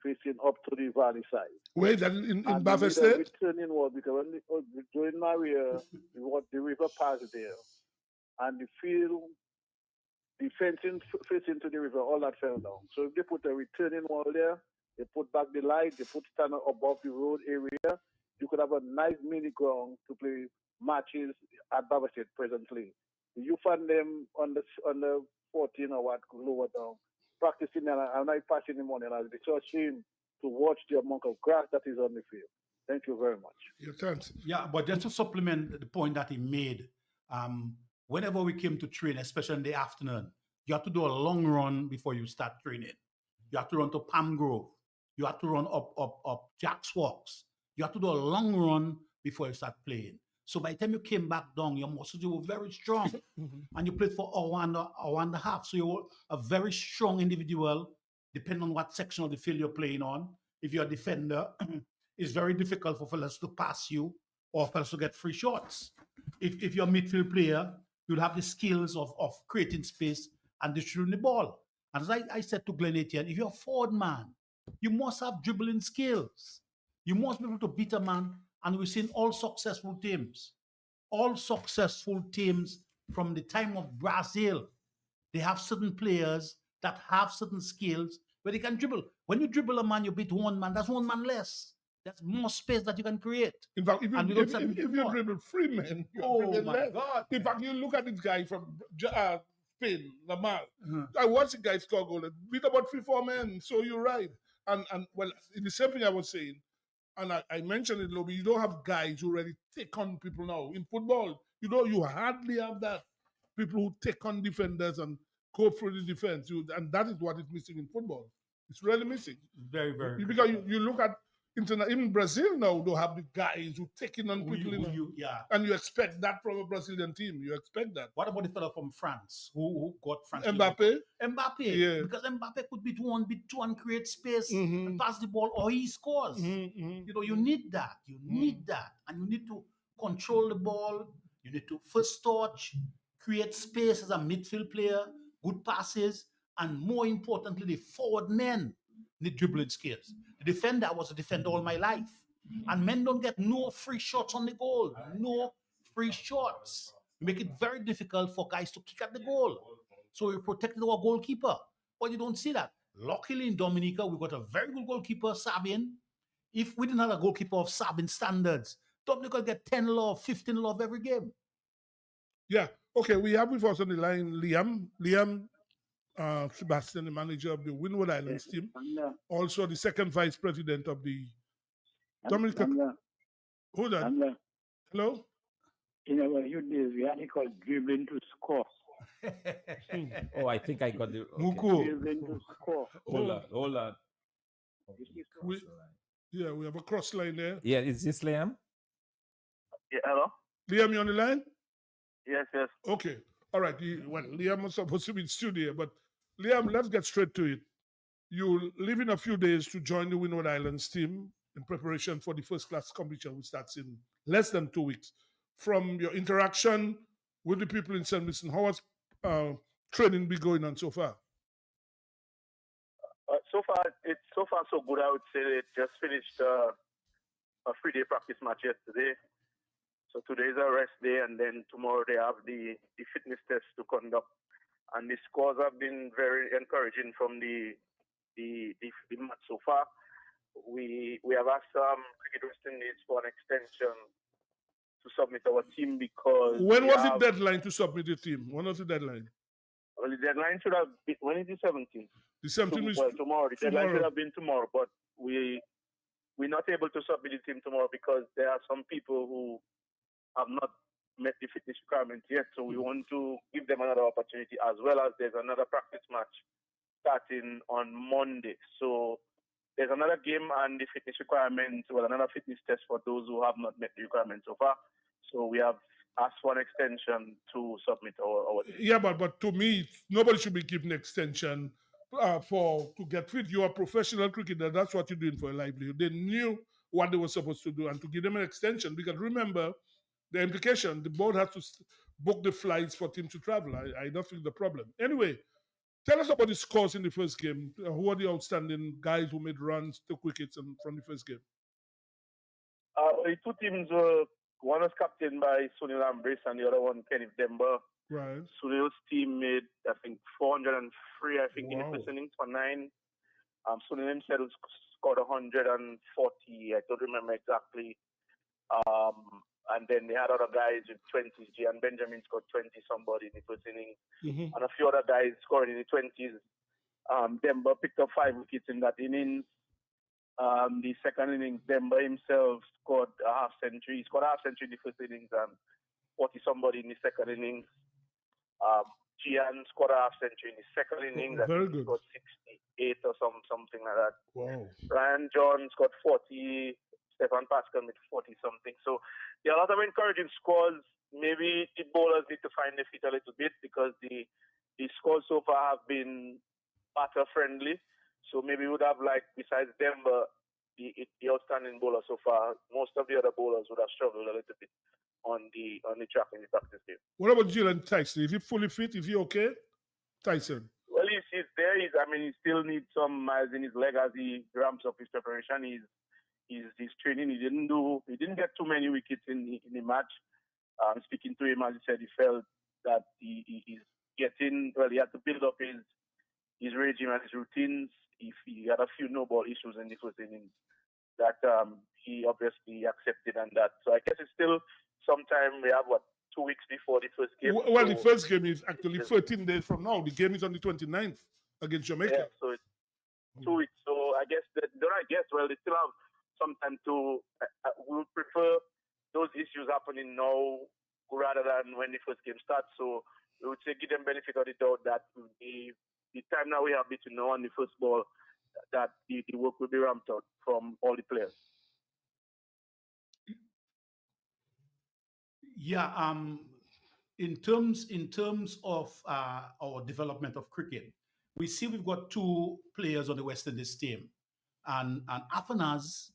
facing up to the valley side. Wait, that in Barber State? Returning wall, because when during Maria, the river passed there, and the field, the fencing facing to the river, all that fell down. So if they put a returning wall there, they put back the light, they put stand above the road area, you could have a nice mini ground to play matches at Barber State presently. You find them on the 14 or what lower down, practicing and night passing in the morning. It's so shame to watch the amount of grass that is on the field. Thank you very much. Yeah, thanks. Yeah, but just to supplement the point that he made, whenever we came to train, especially in the afternoon, you have to do a long run before you start training. You have to run to Palm Grove. You have to run up Jack's Walks. You have to do a long run before you start playing. So by the time you came back down, your muscles were very strong. And you played for an hour and a half. So you were a very strong individual, depending on what section of the field you're playing on. If you're a defender, it's very difficult for fellas to pass you or fellas to get free shots. If you're a midfield player, you'll have the skills of creating space and distributing the ball. And as I said to Glenn Etienne, if you're a forward man, you must have dribbling skills. You must be able to beat a man. And we've seen all successful teams from the time of Brazil, they have certain players that have certain skills where they can dribble. When you dribble a man, you beat one man, that's one man less. That's more space that you can create. In fact, if you dribble 3 men, oh my God. In fact, you look at this guy from Spain, Lamar. I watched the guy score goal, beat about 3-4 men, so you're right. And well, the same thing I was saying, and I mentioned it, Lobby, you don't have guys who really take on people now. In football, you hardly have that. People who take on defenders and go through the defense. And that is what is missing in football. It's really missing. Very, very. Because you look at even Brazil now, they have the guys who taking on people. And you expect that from a Brazilian team. You expect that. What about the fellow from France who got France? Mbappe? Mbappe. Yeah. Because Mbappe could be 2-on-2 and create space and pass the ball, or he scores. You know, you need that. You need that. And you need to control the ball. You need to first touch, create space as a midfield player, good passes, and more importantly, the forward men need dribbling skills. The defender was a defender all my life. And men don't get no free shots on the goal. No free shots. Make it very difficult for guys to kick at the goal. So we protected our goalkeeper. But you don't see that. Luckily in Dominica, we got a very good goalkeeper, Sabin. If we didn't have a goalkeeper of Sabin standards, Dominica get 10 love, 15 love every game. Yeah. Okay, we have with us on the line Liam. Liam Sebastian, the manager of the Windward Islands team. Also the second vice president of the Dominica. Hold on. Hello? In our youth days, we had it called dribbling to score. Oh, I think I got the... Muku. Dribbling to score. Hold on. We have a cross line there. Yeah, is this Liam? Yeah, hello? Liam, you on the line? Yes. Okay. All right. Liam was supposed to be in studio, but Liam, let's get straight to it. You leave in a few days to join the Windward Islands team in preparation for the first class competition, which starts in less than 2 weeks. From your interaction with the people in St. Vincent, how has training been going on so far? So far so good. I would say they just finished a 3-day practice match yesterday. So today is a rest day, and then tomorrow they have the fitness test to conduct. And the scores have been very encouraging from the match so far. We have asked Cricket West Indies for an extension to submit our team because... When was the deadline to submit the team? When was the deadline? Well, the deadline should have been... When is the 17th? The 17th is... Well, tomorrow. The deadline should have been tomorrow, but we're not able to submit the team tomorrow because there are some people who have not met the fitness requirements yet. So we want to give them another opportunity, as well as there's another practice match starting on Monday. So there's another game and the fitness requirements, well, another fitness test for those who have not met the requirements so far. So we have asked for an extension to submit our team. Yeah, but to me, nobody should be given extension to get fit. You're a professional cricketer. That's what you're doing for a livelihood. They knew what they were supposed to do, and to give them an extension, because remember, the implication, the board has to book the flights for team to travel. I don't think the problem. Anyway, tell us about the scores in the first game. Who are the outstanding guys who made runs, took wickets from the first game? The two teams, one was captained by Sunil Ambrice and the other one, Kenneth Demba. Right. Sunil's team made, I think, 403, in the first innings for 9. Sunil himself scored 140. I don't remember exactly. And then they had other guys with 20s. Gian Benjamin scored 20 somebody in the first inning. And a few other guys scored in the 20s. Demba picked up 5 wickets in that innings. The second innings, Demba himself scored a half century. He scored a half century in the first innings and 40 somebody in the second innings. Gian scored a half century in the second innings. Very good. He scored 68 or something like that. Wow. Ryan John scored 40. Stefan Pascal with 40-something. So there are a lot of encouraging scores. Maybe the bowlers need to find their feet a little bit because the scores so far have been batter-friendly. So maybe we would have, besides Demba, the outstanding bowler so far, most of the other bowlers would have struggled a little bit on the track in the practice game. What about Jalen Tyson? Is he fully fit? Is he okay? Tyson? Well, he's there. He still needs some miles in his leg as he ramps up his preparation. He's training. He didn't get too many wickets in the match. Speaking to him, as he said, he felt that he's getting, he had to build up his regime and his routines. If he had a few no-ball issues in the first innings that he obviously accepted, and that. So I guess it's still sometime. We have 2 weeks before the first game. Well, the first game is actually 13 days from now. The game is on the 29th against Jamaica. Yeah, so it's 2 weeks. So I guess they still have some time to. We would prefer those issues happening now rather than when the first game starts. So we would say give them benefit of the doubt that the time now we have between now and the first ball, that the work will be ramped up from all the players. Yeah, in terms of our development of cricket, we see we've got two players on the West Indies team, and Afanaz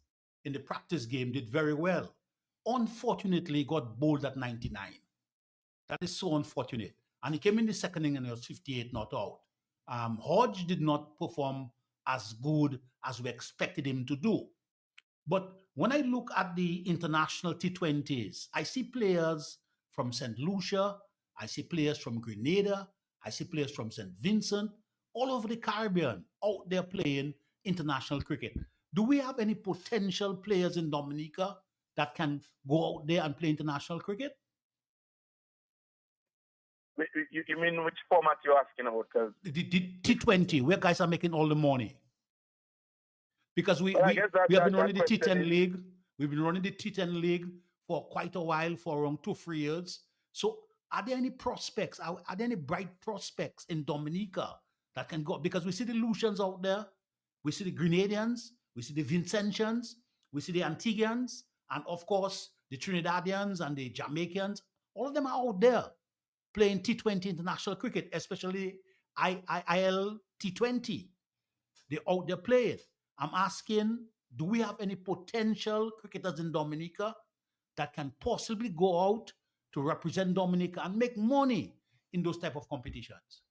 in the practice game did very well. Unfortunately, got bowled at 99. That is so unfortunate. And he came in the second inning and he was 58 not out. Hodge did not perform as good as we expected him to do. But when I look at the international T20s, I see players from St. Lucia, I see players from Grenada, I see players from St. Vincent, all over the Caribbean out there playing international cricket. Do we have any potential players in Dominica that can go out there and play international cricket? You mean which format you're asking about? The T20, where guys are making all the money. Because we have been running the T10 league. We've been running the T10 league for quite a while, for around 2-3 years. So are there any prospects? Are there any bright prospects in Dominica that can go? Because we see the Lucians out there. We see the Grenadians. We see the Vincentians. We see the Antiguans. And of course, the Trinidadians and the Jamaicans. All of them are out there playing T20 international cricket, especially IL T20. They're out there playing. I'm asking, do we have any potential cricketers in Dominica that can possibly go out to represent Dominica and make money in those type of competitions?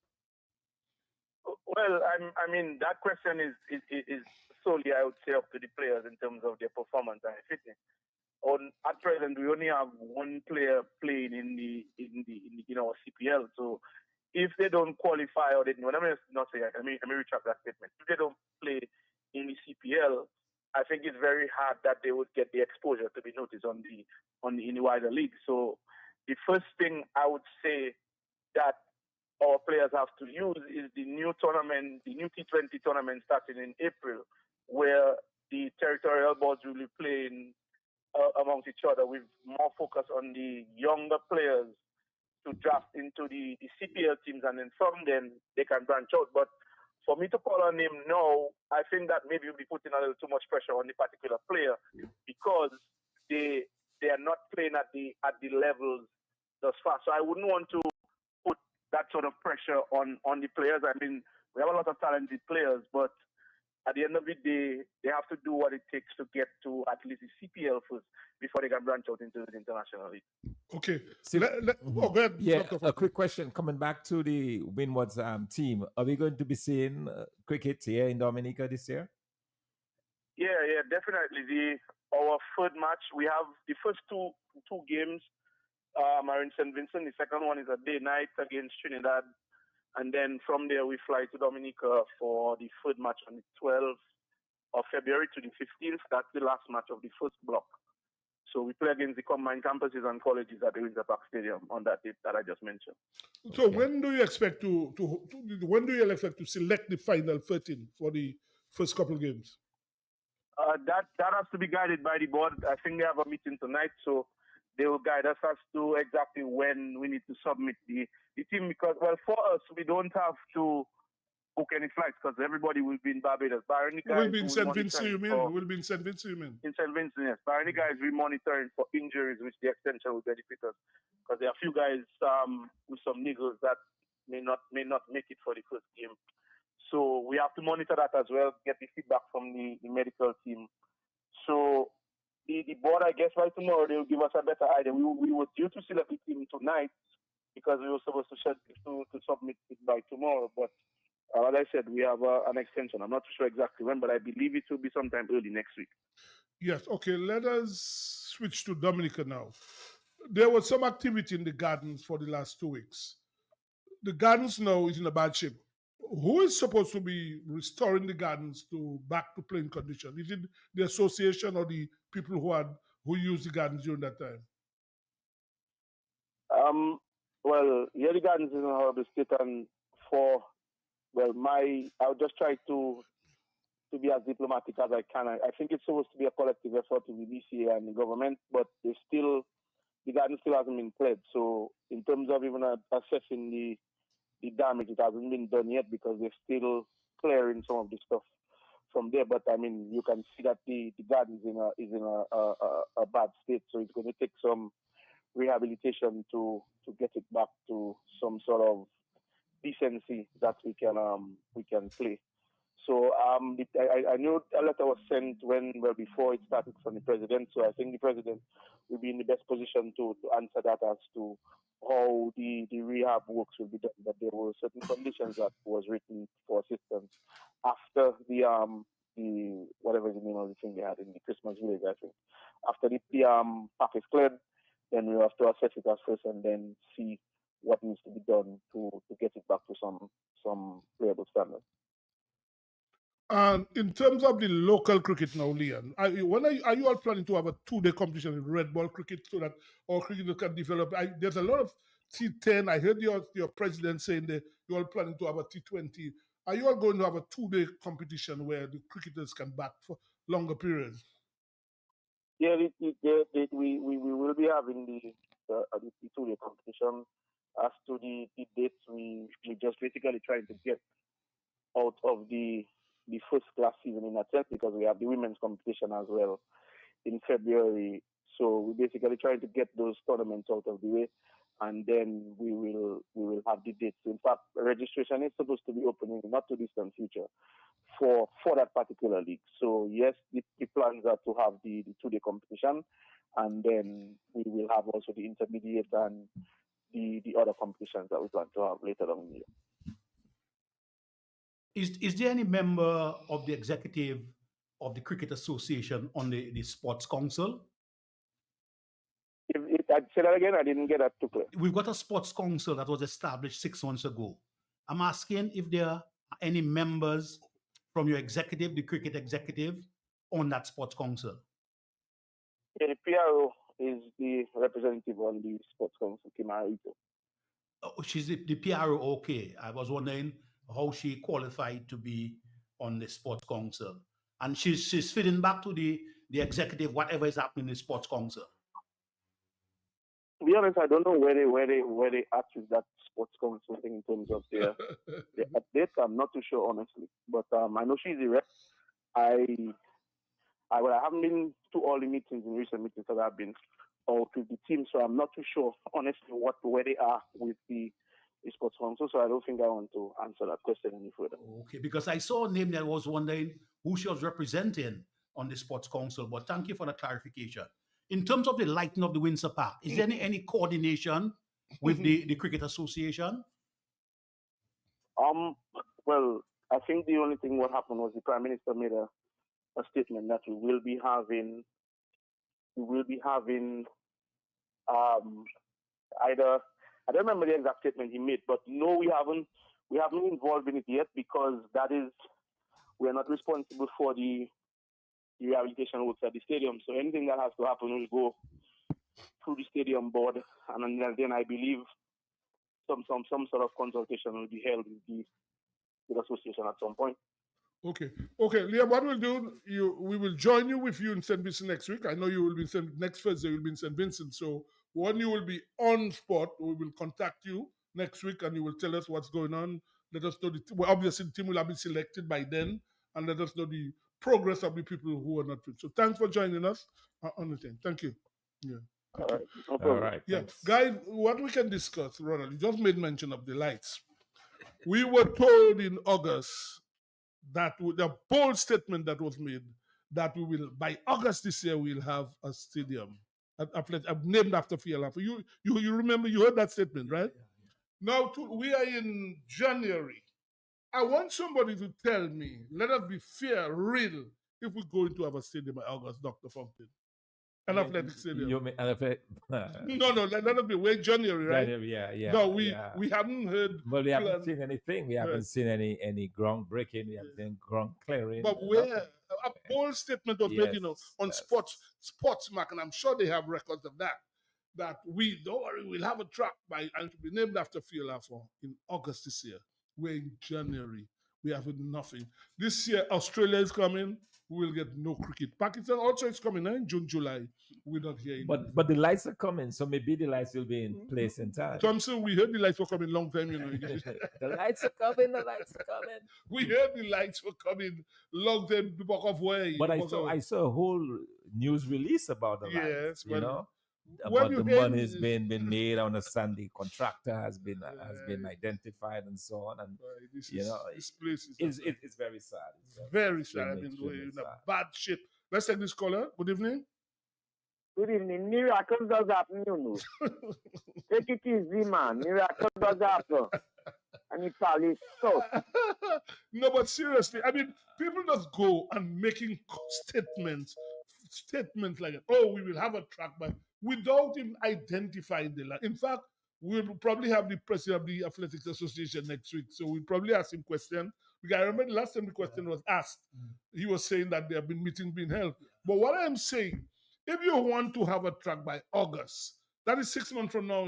Well, I mean, that question is solely, I would say, up to the players in terms of their performance and fitness. At present, we only have one player playing in our CPL. So if they don't qualify, or let me not say that, let me retract that statement. If they don't play in the CPL, I think it's very hard that they would get the exposure to be noticed in the wider league. So the first thing I would say that our players have to use is the new tournament, the new T20 tournament starting in April, where the territorial boards will be playing amongst each other with more focus on the younger players to draft into the CPL teams, and then from them they can branch out. But for me to call on him now, I think that maybe we'll be putting a little too much pressure on the particular player, because they are not playing at the levels thus far. So I wouldn't want to put that sort of pressure on the players. I mean, we have a lot of talented players, but at the end of the day, they have to do what it takes to get to at least the CPL first before they can branch out into the international league. Okay. Go ahead. Yeah, a quick question. Coming back to the Windward's team, are we going to be seeing cricket here in Dominica this year? Yeah, definitely. Our third match, we have the first two games are in St. Vincent. The second one is a day-night against Trinidad. And then from there, we fly to Dominica for the third match on the 12th of February to the 15th. That's the last match of the first block. So we play against the combined campuses and colleges at the Windsor Park Stadium on that date that I just mentioned. So when do you expect to select the final 13 for the first couple of games? That has to be guided by the board. I think they have a meeting tonight, so they will guide us as to exactly when we need to submit the team, because, well, for us, we don't have to book any flights because everybody will be in Barbados. Will be in St. Vincent, you mean? Will be in St. Vincent, you mean? In St. Vincent, yes. Barnica is monitoring for injuries, which the extension will benefit us, because there are a few guys with some niggles that may not make it for the first game. So we have to monitor that as well, get the feedback from the medical team. So the board, I guess by tomorrow, they will give us a better idea. We were due to select the team tonight because we were supposed to submit it by tomorrow. But as I said, we have an extension. I'm not sure exactly when, but I believe it will be sometime early next week. Yes, okay. Let us switch to Dominica now. There was some activity in the Gardens for the last 2 weeks. The Gardens now is in a bad shape. Who is supposed to be restoring the Gardens back to playing condition? Is it the association or the people who used the Gardens during that time? Well, the Gardens is in a horrible state, and I'll just try to to be as diplomatic as I can. I think it's supposed to be a collective effort with the BCA and the government, but the garden still hasn't been cleared. So in terms of even assessing the damage, it hasn't been done yet because they're still clearing some of the stuff from there. But I mean, you can see that the garden is in a bad state, so it's going to take some rehabilitation to get it back to some sort of decency that we can play. So I knew a letter was sent before it started from the president. So I think the president will be in the best position to answer that as to how the rehab works will be done. But there were certain conditions that was written for assistance after the whatever the name of the thing they had in the Christmas village. I think after the pack is cleared, then we have to assess it as first and then see what needs to be done to get it back to some playable standards. And in terms of the local cricket now, Leon, are you all planning to have a 2-day competition in red ball cricket so that our cricketers can develop? There's a lot of T10. I heard your president saying that you're all planning to have a T20. Are you all going to have a 2-day competition where the cricketers can bat for longer periods? Yeah, we will be having the 2-day competition. As to the dates, we just basically trying to get out of the first class season in a sense because we have the women's competition as well in February. So we're basically trying to get those tournaments out of the way, and then we will have the dates. In fact, registration is supposed to be opening in not too distant future for that particular league. So yes, the plans are to have the 2-day competition, and then we will have also the intermediate and the other competitions that we plan to have later on in the year. Is there any member of the executive of the Cricket Association on the Sports Council? I'd say that again, I didn't get that too clear. We've got a Sports Council that was established 6 months ago. I'm asking if there are any members from your executive, the cricket executive, on that Sports Council. Yeah, the PRO is the representative on the Sports Council, Kimara Ito. Oh, she's the PRO, okay. I was wondering how she qualified to be on the Sports Council. And she's fitting back to the executive, whatever is happening in the Sports Council. To be honest, I don't know where they at with that Sports Council thing in terms of their updates. I'm not too sure, honestly. But I know she's the rep. I haven't been to all the meetings in recent meetings that I've been out with the team, so I'm not too sure, honestly, where they are with the Sports Council. So I don't think I want to answer that question any further. Okay, because I saw a name that I was wondering who she was representing on the Sports Council. But thank you for the clarification. In terms of the lighting of the Windsor Park, is there any coordination with the Cricket Association? Well, I think the only thing what happened was the Prime Minister made a statement that we will be having either, I don't remember the exact statement he made, but no, we haven't involved in it yet because we're not responsible for the rehabilitation works at the stadium. So anything that has to happen will go through the stadium board, and then I believe some sort of consultation will be held with the association at some point. Okay, Liam, what we'll do, we will join you in St. Vincent next week. I know you will be next Thursday, you'll be in St. Vincent. So when you will be on spot, we will contact you next week and you will tell us what's going on. Let us know obviously the team will have been selected by then, and let us know the progress of the people who are not fit. So thanks for joining us on the thing. Thank you. Yeah. All right. No All right. Yeah. Thanks. Guys, what we can discuss, Ronald, you just made mention of the lights. We were told in August that the bold statement that was made that we will, by August this year, we'll have a stadium named after Fiala. You remember, you heard that statement, right? Yeah. Now, we are in January. I want somebody to tell me, let us be fair, real, if we're going to have a stadium by August, Dr. Fountain. An athletic stadium. You mean No, let us be. We're January, right? January, yeah. No, we haven't heard. But we haven't seen anything. We haven't seen any ground breaking. We haven't seen ground clearing. But where a bold statement was made, on Sportsmark, and I'm sure they have records of that. That don't worry, we'll have a track and to be named after Fiala in August this year. We're in January. We have nothing. This year, Australia is coming. We will get no cricket. Pakistan also is coming in June, July. We're not hearing. But the lights are coming, so maybe the lights will be in place in time. Thompson, we heard the lights were coming long time, The lights are coming. The lights are coming. We heard the lights were coming long time the back of way. But I saw a whole news release about the lights. Yes, About the money's been made on a Sunday. Contractor has been identified and so on. And this place it's very sad. It's very sad. I mean, we're in a bad shape. Let's take this caller. Good evening. Good evening. Miracles does happen, you know. Take it easy, man. Miracles does happen. And it's probably so. No, but seriously, I mean, people just go and making statements like, oh, we will have a track by, without even identifying the line. In fact, we'll probably have the president of the Athletics Association next week, so we'll probably ask him question. Because I remember the last time the question was asked, he was saying that there have been meetings being held. But what I'm saying, if you want to have a track by August, that is 6 months from now,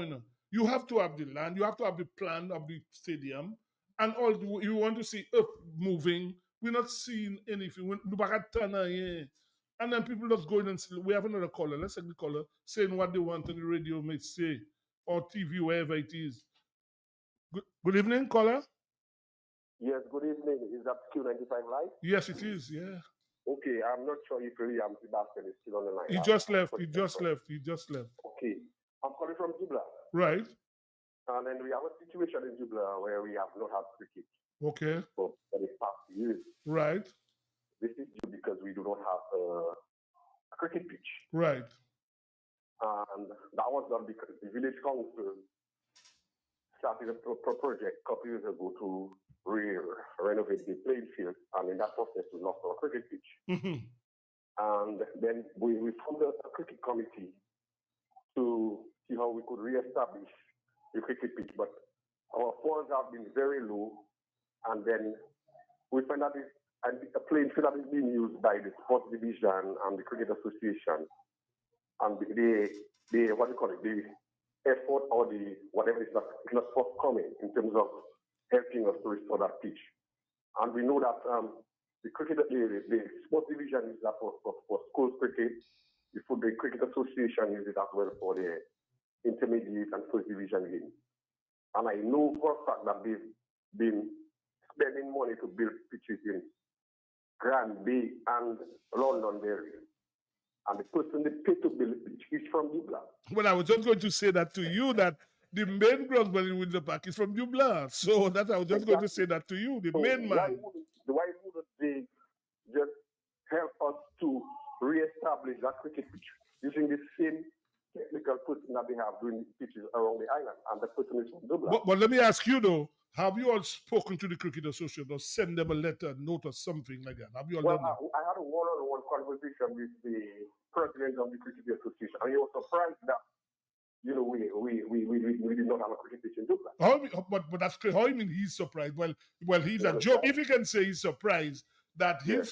you have to have the land, you have to have the plan of the stadium, and all. You want to see up moving. We're not seeing anything. And then people just go in and say, we have another caller. Let's take the caller saying what they want on the radio may say, or TV, wherever it is. Good evening, caller. Yes, good evening. Is that Q95 Live? Yes, it is, yeah. Okay, I'm not sure if William Sebastian is still on the line. He just left. Okay, I'm calling from Jubla. Right. And then we have a situation in Jubla where we have not had cricket Okay. for the past years. Right. This is due because we do not have a cricket pitch. Right. And that was done because the village council started a project a couple years ago to renovate the playing field, and in that process we lost our cricket pitch. And then we formed a cricket committee to see how we could re-establish the cricket pitch, but our funds have been very low, and then we find that a playing field that is being used by the sports division and the cricket association, and the what do you call it, the effort or the whatever is not forthcoming in terms of helping us to restore that pitch. And we know that the sports division is that for schools cricket, the cricket association uses it as well for the intermediate and first division games. And I know for a fact that they've been spending money to build pitches in Grand Bay and Londonderry. And the person they pay to build the pitch is from Jubla. Well, I was just going to say that to you, that the main ground money with the park is from Jubla. So that I was just going to say that to you, the main man. Why wouldn't they just help us to re-establish that cricket pitch using the same technical person that they have doing pitches around the island, and the person is from Jubla? But let me ask you though, have you all spoken to the Cricket Association or send them a letter, a note, or something like that? Have you all done that? I had a one-on-one conversation with the president of the Cricket Association, and he was surprised that we did not have a cricket pitch in Jubla. But that's crazy. How do you mean he's surprised? Well, he's a joke. If he can say he's surprised that he's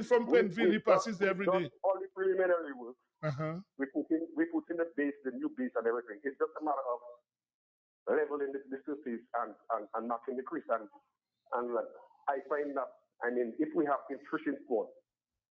from Penfield, he passes there every day. All the preliminary work. We put in the base, the new base, and everything. It's just a matter of leveling the surface and knocking the crease. And I find that, I mean, if we have nutrition sports,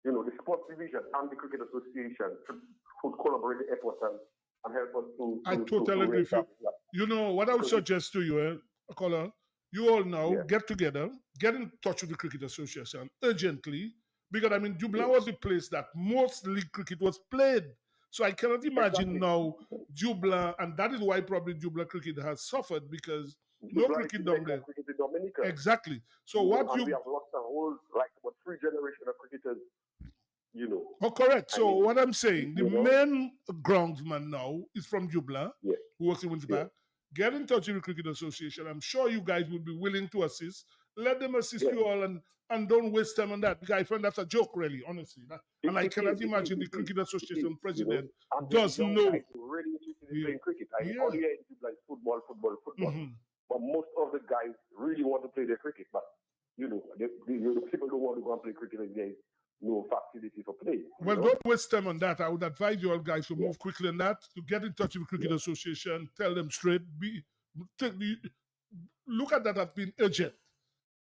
the sports division and the cricket association could collaborate the efforts and help us to. I totally agree with you. You know what I would suggest to you, caller, you all now get together, get in touch with the Cricket Association urgently, because I mean Jubla was the place that most league cricket was played. So I cannot imagine now Jubla, and that is why probably Jubla cricket has suffered, because no cricket down there. Exactly. So we have lost a whole about 3 generations of cricketers. Oh, correct. So what I'm saying, the main groundsman now is from Jubla, who works in Winterberg. Get in touch with the Cricket Association. I'm sure you guys will be willing to assist. Let them assist you all, and don't waste time on that, because I find that's a joke, really, honestly. And I cannot imagine the Cricket Association president does know. Really interested in playing cricket. I mean, all you hear in Jubla is football. But most of the guys really want to play their cricket, but the people don't want to go and play cricket again. No facility for play. Well, don't waste time on that. I would advise you all guys to move quickly on that, to get in touch with the Cricket Association, tell them straight, look at that as being urgent.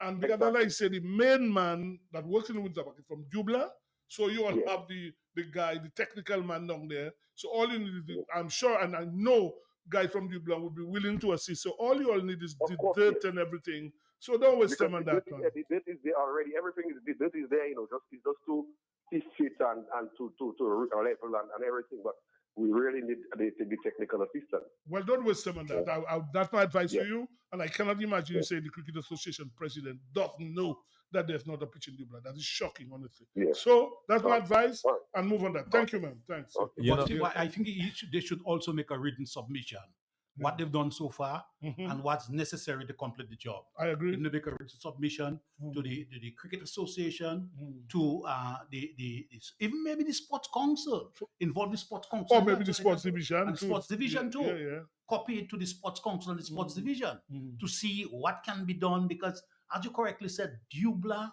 And because as I said, the main man that works in Windsor Park is from Jubla. So you all have the guy, the technical man down there. So all you need is, I'm sure, and I know guys from Jubla would be willing to assist. So all you all need is the dirt and everything. So don't waste time on that one. The dirt is there already. Everything is the dirt is there. It's just to fit and to level and everything. But we really need the technical assistance. Well, don't waste time on that. That's my advice to you. And I cannot imagine you say the Cricket Association president doesn't know that there's not a pitch in Dublin. That is shocking, honestly. So that's my advice, and move on that. Thank you, man. Thanks. I think they should also make a written submission. What they've done so far and what's necessary to complete the job. I agree. They make a written submission to the Cricket Association, to even maybe the Sports Council, involve the Sports Council. Or maybe the Sports Division. And Sports Division too. Yeah. Copy it to the Sports Council and the Sports Division to see what can be done, because as you correctly said, Dubla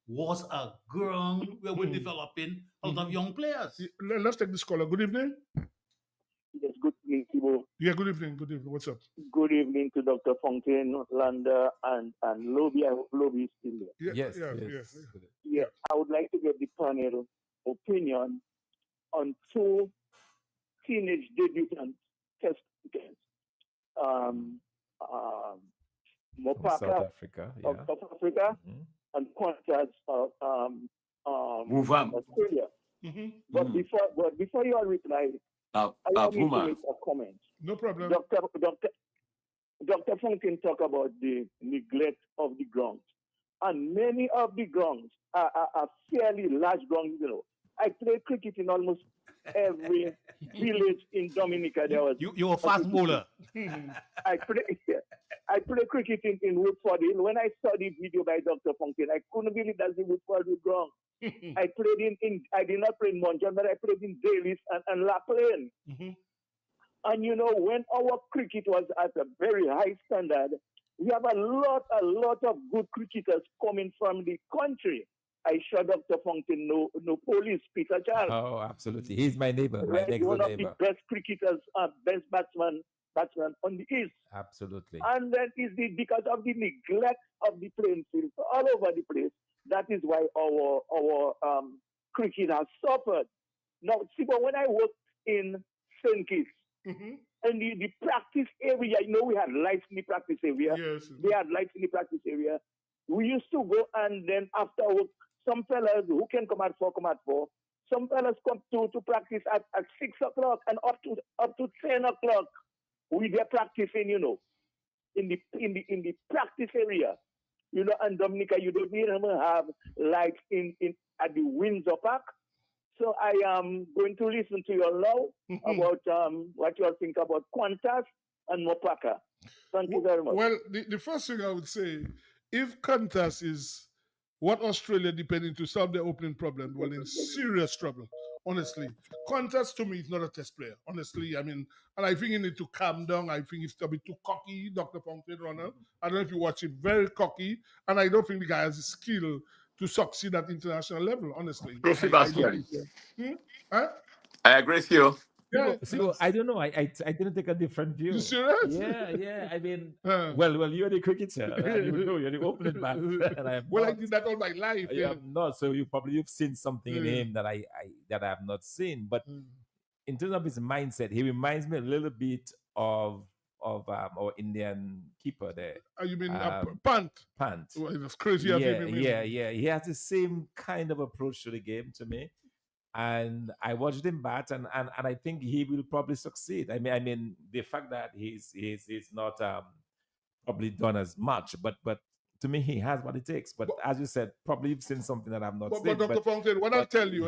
was a ground where we're developing a lot of young players. Let's take this caller. Good evening. Yes, good evening, Thibault. Yeah, good evening. Good evening. What's up? Good evening to Dr. Fontaine, Landa, and Lobby. I hope Lobby is still there. Yes. Yeah, I would like to get the panel opinion on two teenage debutant test cricketers. Mopaka South Africa, of South Africa and Qantas of Australia. But before you all reply, allow me to make a comment. No problem. Dr. Fontaine talk about the neglect of the grounds, and many of the grounds are fairly large grounds. I played cricket in almost every village in Dominica. There was you're a fast bowler. I play cricket in Woodford Hill. When I saw the video by Dr. Fontaine, I couldn't believe that's the Woodford Hill ground. I played I did not play in Montreal, but I played in Davis and La Plaine. And when our cricket was at a very high standard, we have a lot of good cricketers coming from the country. I sure Dr. Fontaine know Police, Peter Charles. Oh, absolutely. He's my neighbor, my next door one of neighbor. the best cricketers, best batsman on the East. Absolutely. And that is because of the neglect of the playing field all over the place. That is why our cricket has suffered. Now, see, but when I worked in St. Kitts, and the practice area, we had lights in the practice area. Yes. They had lights in the practice area. We used to go, and then after work, some fellas who can come at 4 come at 4. Some fellas come to practice at 6 o'clock and up to 10 o'clock. We there practicing, in the practice area. And Dominica, you don't even have lights at the Windsor Park. So I am going to listen to you all now about what you all think about Qantas and Mopaka. Thank you very much. Well, the first thing I would say, if Qantas is what Australia depending to solve their opening problem, well, in serious trouble, honestly. Qantas to me is not a test player, honestly. I mean, and I think you need to calm down. I think it's a bit too cocky, Dr. Fontaine Runner. I don't know if you watch it, very cocky, and I don't think the guy has the skill to succeed at international level, honestly. I agree with you. Yeah. So I don't know. I didn't take a different view. You serious? Yeah. I mean, well, you're the cricketer. You're the opening man. And I did that all my life. I'm not. So you've seen something in him that I have not seen. But in terms of his mindset, he reminds me a little bit of our Indian keeper there. You mean Pant? Pant. Well, it was crazy. Yeah. He has the same kind of approach to the game to me. And I watched him bat, and I think he will probably succeed. I mean, the fact that he's not probably done as much, but to me, he has what it takes. But as you said, probably you've seen something that I've not seen. But Dr. Fontaine, what I tell you,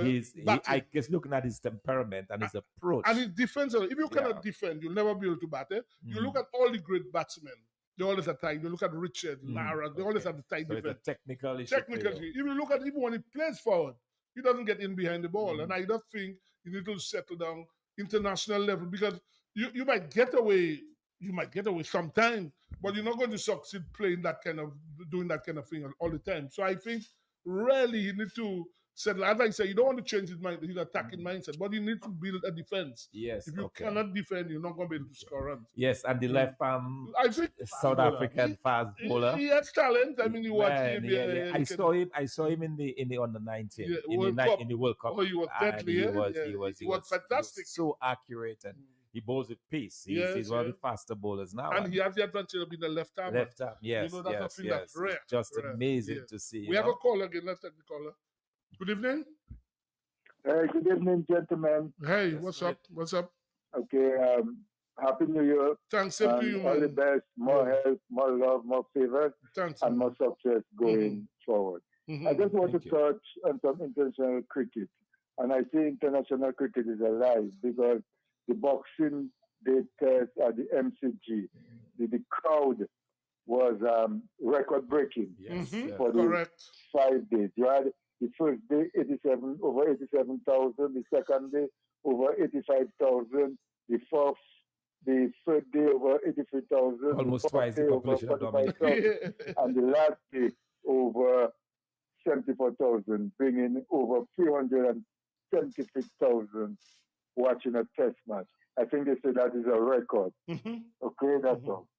I guess looking at his temperament and his approach. And his defense, if you cannot defend, you'll never be able to bat. You look at all the great batsmen. They always have tight. You look at Richard, Lara, they always have the tight defense. It's a technical issue. If you look at even when he plays forward, he doesn't get in behind the ball. And I don't think you need to settle down international level, because you might get away. You might get away sometime, but you're not going to succeed doing that kind of thing all the time. So I think really you need to said, as I say, you don't want to change his attacking mindset, but you need to build a defense. Yes. If you cannot defend, you're not going to be able to score runs. Yes, and the left arm, I think South African fast bowler. He has talent. I mean, you watch him. I saw him in the under 19 in the World Cup. Oh, he was deadly. He was fantastic. So accurate, and he bowls with pace. He's one of the faster bowlers now. And he has the advantage of being a left arm. Left arm, yes, you know, that's that's rare. It's just amazing to see. We have a caller again. Let's take the caller. Good evening. Hey, good evening, gentlemen. Hey, what's up? What's up? Okay, Happy New Year. Thanks, same to you, man. All the best, more health, more love, more favor, and more success going forward. I just want to touch on some international cricket. And I say international cricket is alive because the Boxing Day test at the MCG, the crowd was record-breaking for the 5 days. You had the first day, over 87,000. The second day, over 85,000. The third day, over 83,000. Almost twice the population of Dominica. And the last day, over 74,000, bringing over 376,000 watching a test match. I think they say that is a record. Okay, that's all.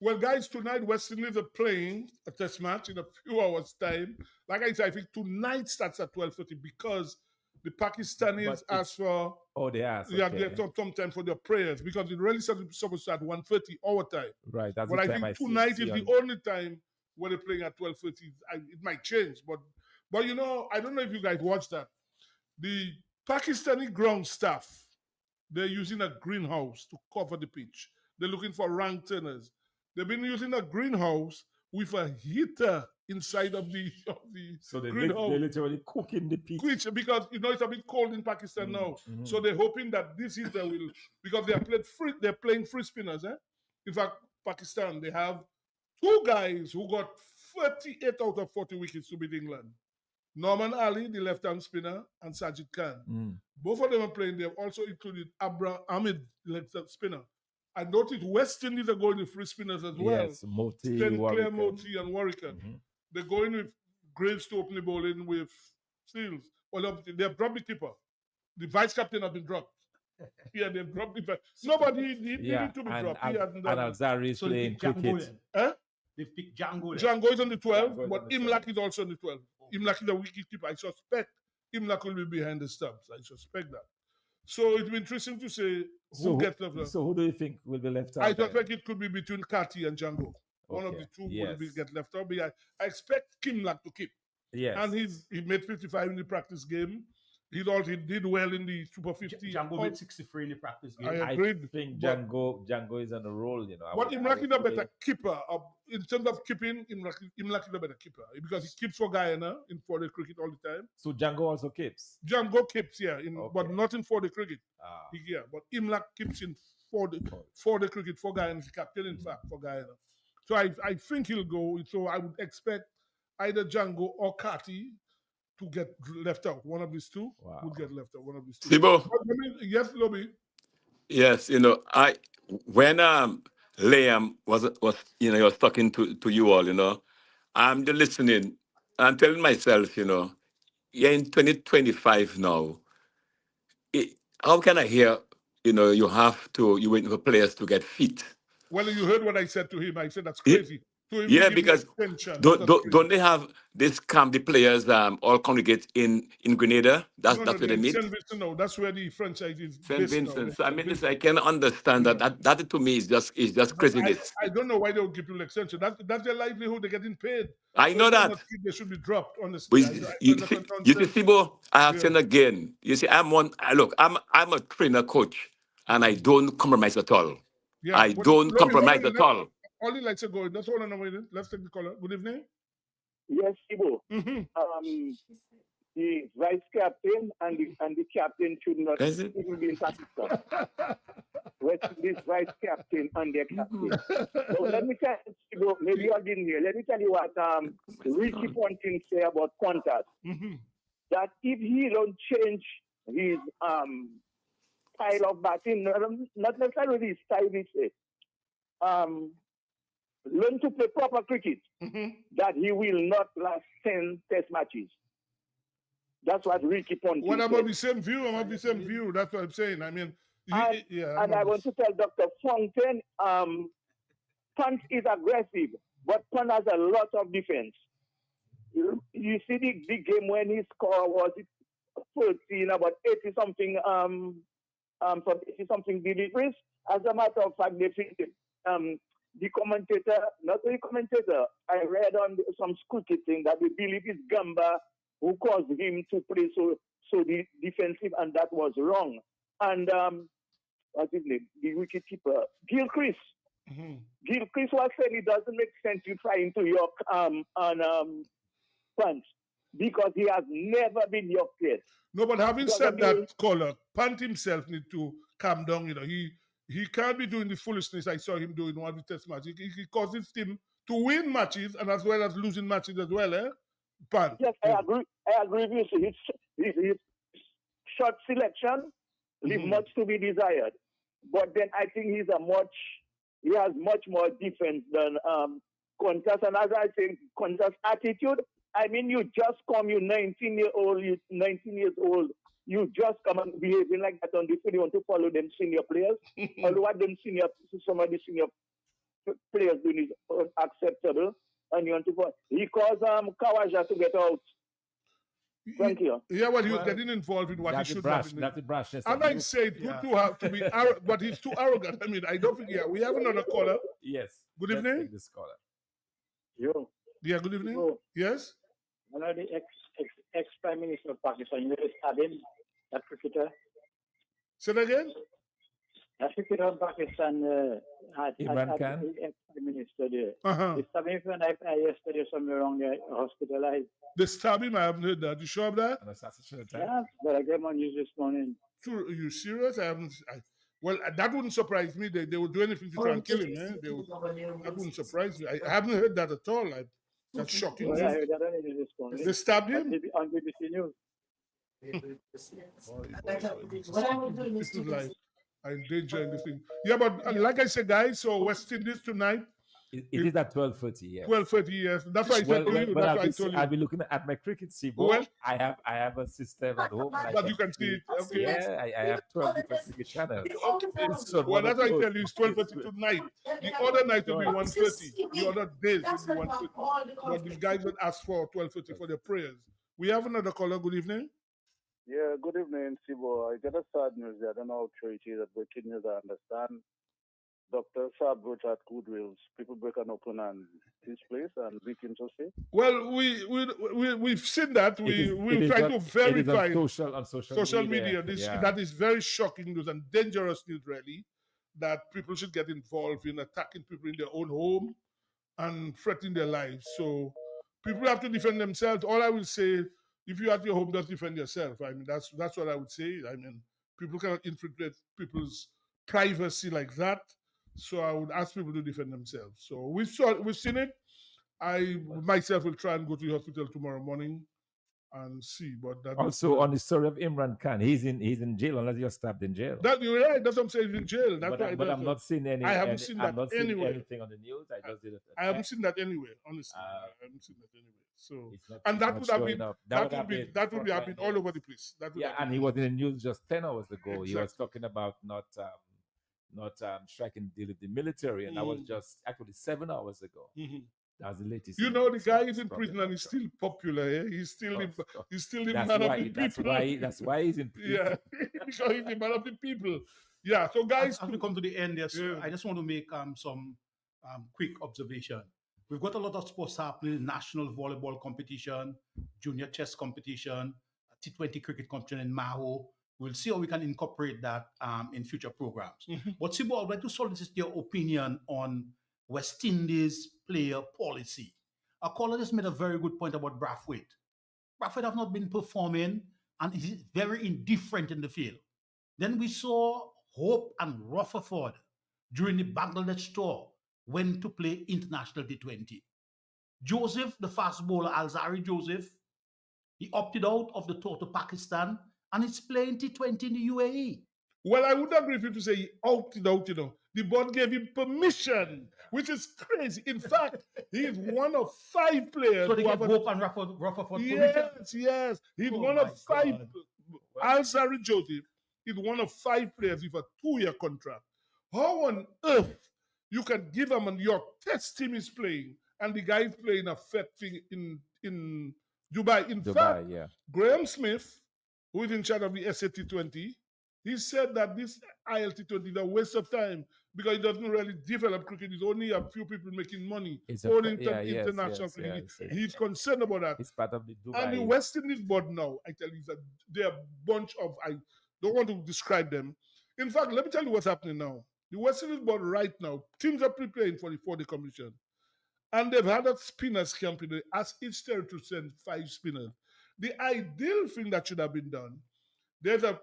Well, guys, tonight West Indies are playing a test match in a few hours' time. Like I said, I think tonight starts at 12:30 because the Pakistanis asked for. Oh, they asked. Yeah, they have some time for their prayers because it really supposed to start 1:30 our time. Right. That's but the I time think tonight is the only time when they're playing at 12:30. It might change, but you know, I don't know if you guys watched that. The Pakistani ground staff, they're using a greenhouse to cover the pitch. They're looking for rank turners. They've been using a greenhouse with a heater inside of the so they greenhouse. They're literally cooking the pitch. Because you know it's a bit cold in Pakistan now. So they're hoping that this heater will, because they're playing free spinners. In fact, Pakistan, they have two guys who got 38 out of 40 wickets to beat England. Norman Ali, the left-hand spinner, and Sajid Khan. Both of them are playing. They've also included Abra Ahmed, the left-hand spinner. I noticed West Indies are going with free spinners as well. Yes, Moti, Sinclair, Moti, and Warwick. They're going with Graves to open the bowling with Seals. Well, they're dropped the keeper. The vice captain has been dropped. Yeah, they've dropped the vice. Nobody needed to be dropped. And Alzari is playing cricket. They picked Django. Django is on the 12, but Imlak is also on the 12. Imlak is a wicket keeper. I suspect Imlak will be behind the stumps. I suspect that. So it'll be interesting to say who gets left out. So who do you think will be left out? I suspect it could be between Kati and Django. One of the two will get left out. But I expect Kimlak to keep. Yes. And he made 55 in the practice game. He did well in the Super 50. Django made 63 in the practice game. I agreed. I think Django is on a roll, you know. But Imlak is a better keeper. In terms of keeping, Imlak is a better keeper because he keeps for Guyana in 4-day cricket all the time. So Django also keeps? Django keeps, but not in 4-day cricket. But Imlak keeps in 4-day cricket for Guyana. He's captain, in fact, for Guyana. So I think he'll go. So I would expect either Django or Kati to get left out. One of these two would get left out. One of these two. Sibo. Yes, Lobby. Yes, when Liam was he was talking to you all, I'm just listening. I'm telling myself, you're in 2025 now. How can I hear, you waiting for players to get fit? Well, you heard what I said to him. I said that's crazy. Because don't they have this camp, the players all congregate in Grenada? That's where they meet? St. Vincent, no, that's where the franchise is. St. Vincent. So, I mean, I can understand that to me is just craziness. I don't know why they would give people extension. That's their livelihood. They're getting paid. I know that. They should be dropped, honestly. You see, Sibo, I have said again. You see, I'm a trainer coach, and I don't compromise at all. Yeah, I don't compromise at all. Only like to go. That's all I'm waiting. Let's take the caller. Good evening. Yes, Ibo. The vice captain and the captain should not even be in Pakistan. This vice captain and their captain. So let me tell you, Ibo, maybe you didn't hear. Let me tell you what Ricky Ponting say about Qantas. That if he don't change his style of batting, not necessarily his style, he say, learn to play proper cricket, that he will not last 10 test matches. That's what Ricky Ponting Well, I'm said. of the same view. I'm of the same view. That's what I'm saying. I mean, And I want to tell Dr. Fontaine, Punt is aggressive, but Punt has a lot of defense. You see the game when he scored, was it 13, about 80 something, from 80 something deliveries. As a matter of fact, they think the commentator, not the commentator, I read on some cricket thing that they believe it's Gamba who caused him to play so defensive, and that was wrong. And what's his name? The wicketkeeper, Gilchrist. Gilchrist was saying it doesn't make sense you trying to York on Punt because he has never been York yet. No, but having said that, caller, Punt himself need to calm down. You know, he can't be doing the foolishness I saw him doing one of the test matches. He causes him to win matches and as well as losing matches as well, eh? Punt. Yes, I agree with you. His shot selection leaves much to be desired. But then I think he has much more defense than Qantas. And as I say, Qantas attitude, I mean, you just come, you're 19 years old, you just come and behaving like that on the field. You want to follow them senior players. Although what some of the senior players doing is unacceptable. And you want to follow. He caused Kawaja to get out. Thank you. Yeah, well, he was getting involved in what he should not. That's the brashness. And I say, good to have to be arrogant, but he's too arrogant. I mean, I don't think, we have another caller. Yes. Good evening. Let's take this caller. Yo. Yeah, good evening. Yo. Yes? One of the ex-Prime Minister of Pakistan, you know, stabbing that cricketer. Say that again? That cricketer of Pakistan, Imran Khan? ex-Prime Minister there. They stabbed him for a knife yesterday somewhere around there, hospitalized. They stabbed him? I haven't heard that. You sure of that? Yeah, but I came on news this morning. Are you serious? Well, that wouldn't surprise me. They would do anything to try and kill him. Eh? That wouldn't surprise me. I haven't heard that at all. That's shocking. Well, I heard that on the news this morning. They stabbed him? On BBC News. This is like I'm endangering this thing. Yeah, but like I said, guys, so West Indies tonight. It is at 12:30. Yes. 12:30. Yes. That's why I said to you. That's why I told you. I'll be looking at my cricket CBO. Well, I have a system at home. But you can see it. Okay. Yeah, I have 12 different cricket channels. So well, that's why I tell you it's 12:30 tonight. The other night will be 1:30. The other days will be 1:30. But the guys would ask for 12:30 for their prayers. We have another caller. Good evening. Yeah, good evening, Sibo. I get a sad news. I don't know how true it is, but good news, I understand. Dr. Saab wrote at Goodwills. People break an open and his place and beat him to see. Well, we've seen that. We try to verify it is on social media. That is very shocking news and dangerous news, really. That people should get involved in attacking people in their own home and threatening their lives. So people have to defend themselves. All I will say, if you're at your home, just defend yourself. I mean, that's what I would say. I mean, people cannot infiltrate people's privacy like that. So I would ask people to defend themselves. So we've seen it. I myself will try and go to the hospital tomorrow morning and see. But that also on the story of Imran Khan, he's in jail unless you're stabbed in jail. You're right. That's what I'm saying. He's in jail. But I'm not seeing any. I haven't seen that anywhere. Anything on the news. I just did it. I haven't seen that anywhere. Honestly, I haven't seen that anywhere. So and that would have been that would be happening all over the place. And he was in the news just 10 hours ago. Exactly. He was talking about not striking a deal with the military, and that was just actually 7 hours ago. That's the latest. You know, the guy is in prison and he's still popular. Eh? He's still the man of the people. That's why he's in prison. Yeah, because he's the man of the people. Yeah. So guys, as we come to the end, I just want to make some quick observation. We've got a lot of sports happening: national volleyball competition, junior chess competition, T20 cricket competition in Maho. We'll see how we can incorporate that in future programs. But Sibo, I'd like to solicit your opinion on West Indies player policy. Our caller just made a very good point about Brathwaite. Brathwaite have not been performing and is very indifferent in the field. Then we saw Hope and Rutherford during the Bangladesh tour went to play international T20. Joseph, the fast bowler, Alzari Joseph, he opted out of the tour to Pakistan and it's playing T20 in the UAE. Well, I would agree with you to say he opted out, The board gave him permission, which is crazy. In fact, he is one of 5 players. So they who get have Hope and Rutherford permission? Yes, yes. He's one of 5. Al-Zari Joseph is one of 5 players with a 2-year contract. How on earth you can give him and your test team is playing and the guy is playing a fat thing in Dubai? In fact, Graham Smith, who is in charge of the SAT20, he said that this ILT20 is a waste of time because it doesn't really develop cricket. It's only a few people making money. Only international cricket. He's concerned about that. It's part of the Dubai. And the West Indies board now, I tell you, that they're a bunch of, I don't want to describe them. In fact, let me tell you what's happening now. The West Indies board right now, teams are preparing for the 4-day competition. And they've had a spinners camp. They asked each territory to send 5 spinners. The ideal thing that should have been done, there's a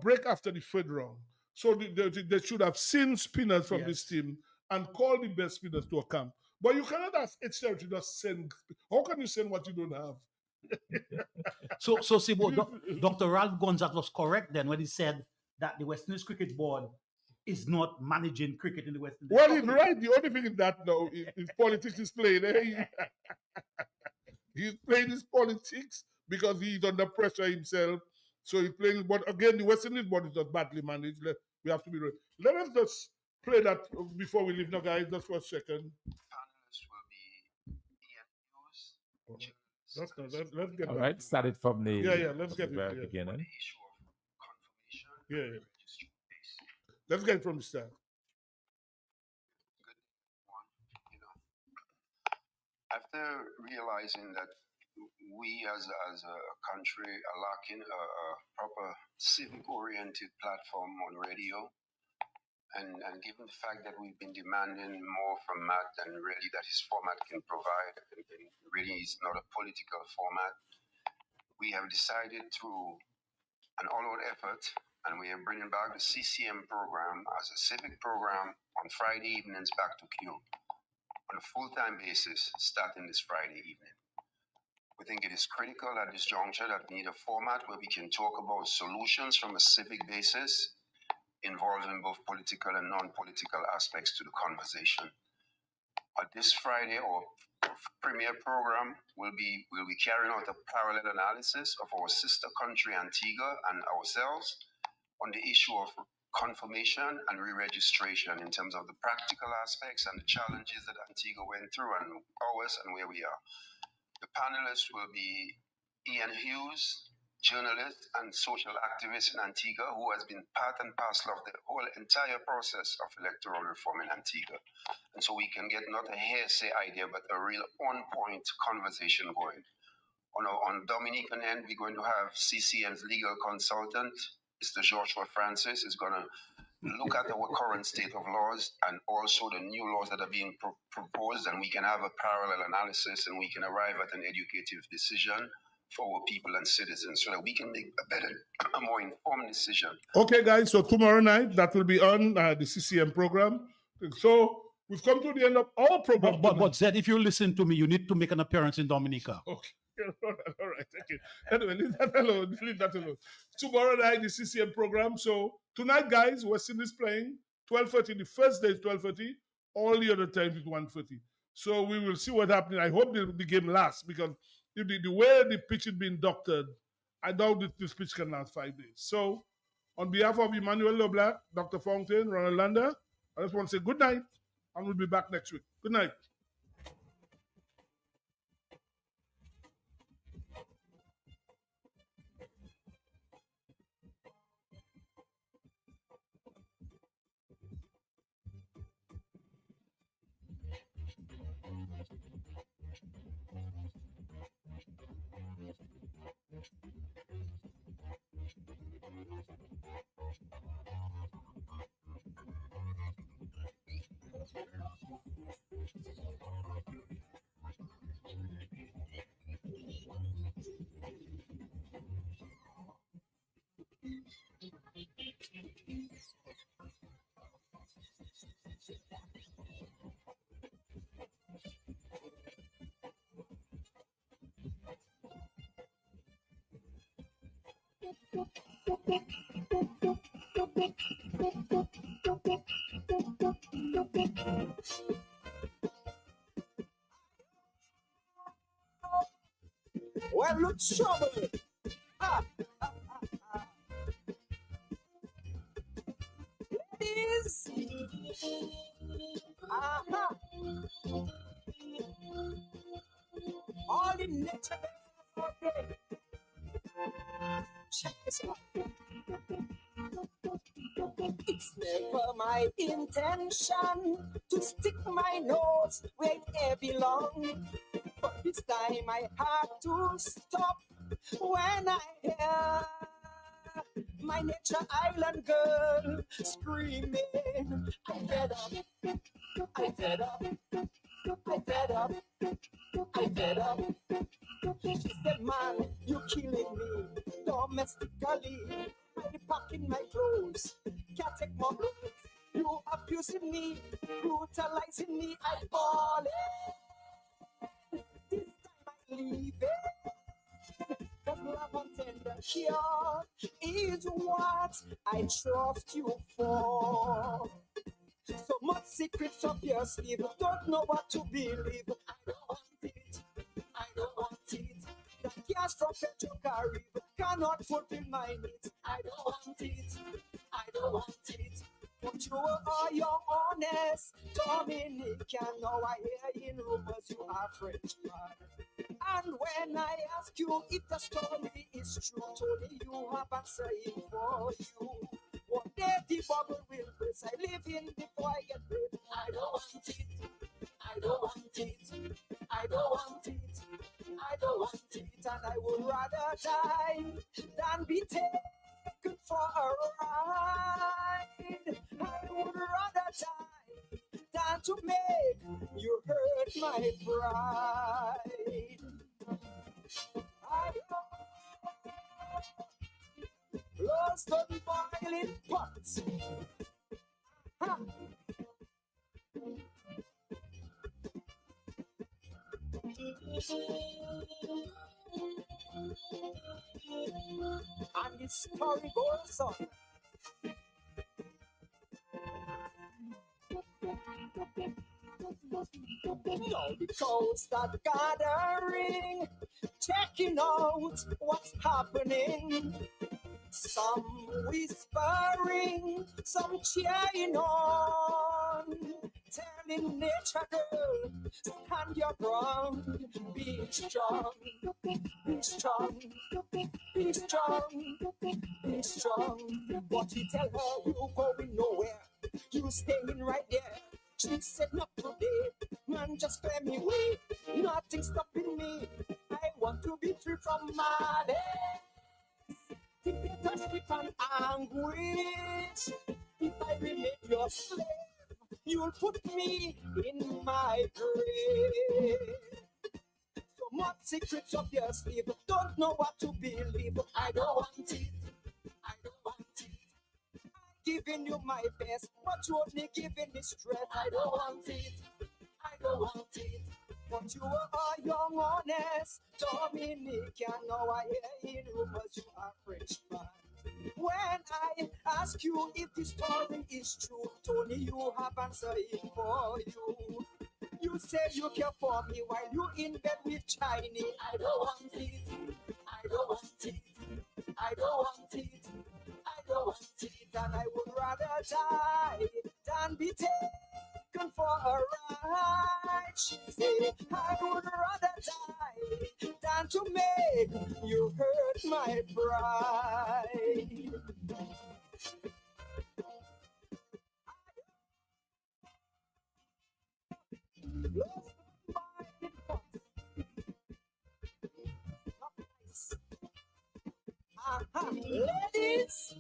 break after the 3rd round. So they should have seen spinners from this team and call the best spinners to a camp. But you cannot ask each territory to just send. How can you send what you don't have? So Sibo, Dr. Ralph Gonzalez was correct then when he said that the West Indies Cricket Board is not managing cricket in the West Indies. Well, he's right. The only thing is that now is politics is playing. He's playing his politics because he's under pressure himself. So he's playing. But again, the West Indies board is not badly managed. We have to be ready. Let us just play that before we leave now, guys, just for a second. Let's get all right. Started from the let's get very it beginning. Yeah. Let's get it from the start. After realizing that we as a country are lacking a proper civic-oriented platform on radio, and given the fact that we've been demanding more from Matt than really that his format can provide, and really is not a political format, we have decided through an all-out effort, and we are bringing back the CCM program as a civic program on Friday evenings back to Q on a full-time basis starting this Friday evening. We think it is critical at this juncture that we need a format where we can talk about solutions from a civic basis involving both political and non-political aspects to the conversation. This Friday, our premier program will be carrying out a parallel analysis of our sister country Antigua and ourselves on the issue of confirmation and re-registration in terms of the practical aspects and the challenges that Antigua went through and ours and where we are. The panelists will be Ian Hughes, journalist and social activist in Antigua, who has been part and parcel of the whole entire process of electoral reform in Antigua. And so we can get not a hearsay idea, but a real on-point conversation going. On Dominican end, we're going to have CCM's legal consultant, Mr. Joshua Francis, is going to look at our current state of laws and also the new laws that are being proposed, and we can have a parallel analysis and we can arrive at an educative decision for our people and citizens so that we can make a better, a more informed decision. Okay, guys, so tomorrow night, that will be on the CCM program. So we've come to the end of our program. But Zed, if you listen to me, you need to make an appearance in Dominica. Okay. All right, thank you. Anyway, leave that alone. Tomorrow night, the CCM program. So tonight, guys, West Indies playing 12:30. The first day is 12:30. All the other times is 1:30. So we will see what happens. I hope the game lasts because if the way the pitch is being doctored, I doubt that this pitch can last 5 days. So on behalf of Emmanuel LeBlanc, Dr. Fountain, Ronald Lander, I just want to say good night, and we'll be back next week. Good night. Well, look trouble. Ah, ah, ah, ah. Ladies. Aha. All in nature. Check this out. It's never my intention to stick my nose where it belongs. But this time I had to stop when I hear my nature island girl screaming. I'm fed up, I'm fed up, I'm fed up, I'm fed up. She said, man, you're killing me domestically. I'm packing my clothes, can't take more clothes. You abusing me, brutalizing me, I'm falling. This time I leave it. Cause love and tender cure is what I trust you for. So much secrets up your sleeve, don't know what to believe. I don't want it, I don't want it. The gas from Petrocaribe cannot fulfill my needs. I don't want it, I don't want it. But you are your honest Dominican. Now I hear in rumors you are French man. And when I ask you if the story is true, Tony, you have answering for you. One day the bubble will burst. I live in before I get rid. I don't want it, I don't want it, I don't want it, I don't want it. And I would rather die than be taken for a ride. I would rather die than to make you hurt my pride. I lost the boiling pot. Ha. And the story goes on. Now the cows start gathering, checking out what's happening. Some whispering, some cheering on, telling nature girl, stand your ground, be strong, be strong, be strong, be strong. But he tell her you going nowhere, you staying right there. She said not today, man just clear me away, nothing stopping me. I want to be free from my days. Dictatorship and anguish. If I remain your slave, you'll put me in my grave. So much secrets up your sleeve, don't know what to believe. I don't want it, I don't want it. I'm giving you my best, but you're only giving me stress. I don't want it, I don't want it. But you are young, honest Dominican. Now I hear in rumors you are French man. When I ask you if the story is true, Tony, you have answering for you. You say you care for me while you in bed with Chinese. I don't want it, I don't want it, I don't want it, I don't want it. And I would rather die than be taken for a ride. She said, I would rather die than to make you hurt my pride. Ladies,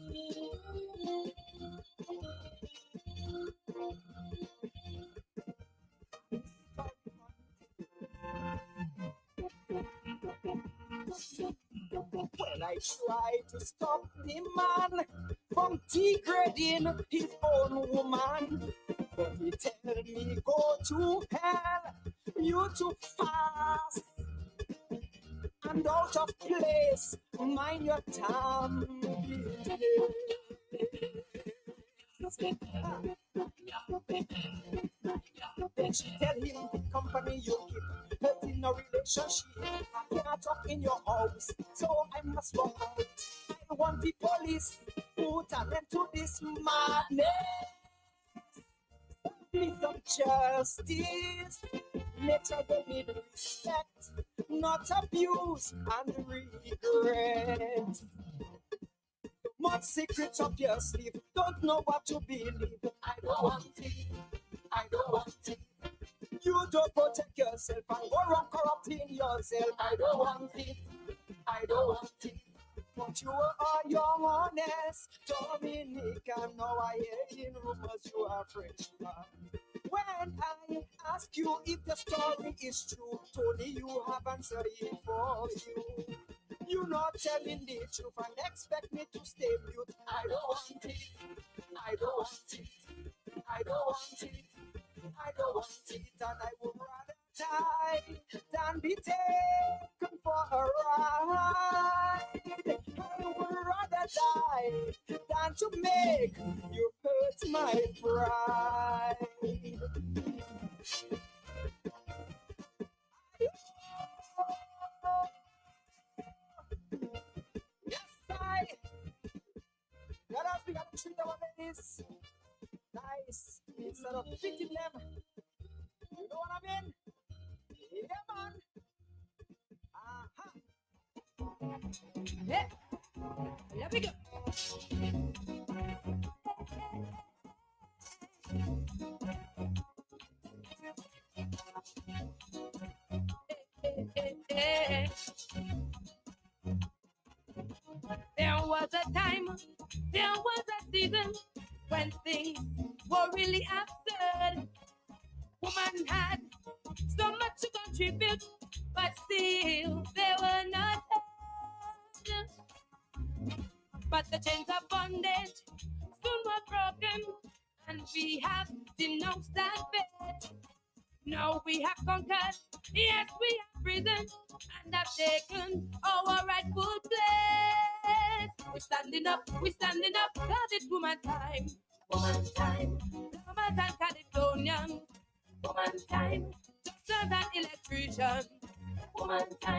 well, I try to stop the man from degrading his own woman, but he tell me go to hell, you too fast and out of place, mind your tongue. Then she tell him the company you keep hurt in a relationship. I cannot talk in your house, so I must walk out. I want the police put an end to this madness. Please some justice. Nature don't need respect, not abuse and regret. Much secrets up your sleeve, don't know what to believe. I don't want it, I don't want it. You don't protect yourself and go around corrupting yourself. I don't want it, I don't want it. But you are young, honest Dominican. Now I hear in rumors you are Frenchman. When I ask you if the story is true, Tony, you have answered it for you. You're not telling the truth and expect me to stay mute. I don't want it, I don't want it, I don't want it, I don't want it, and I would rather die than be taken for a ride. I would rather die than to make you hurt my pride. Yes, I. Let us be able to treat our ladies nice instead of beating them. You know what I mean? Yeah, man. Yeah. Here we go. There was a time, there was a season when things were really absurd. Woman had so much to contribute, but still they were not heard. But the chains of bondage soon were broken, and we have denounced that fate. Now we have conquered, yes, we have risen, and have taken our rightful place. We're standing up, cause it's woman time. Woman time, woman time, Caledonian. Woman time, just an electrician. Woman time.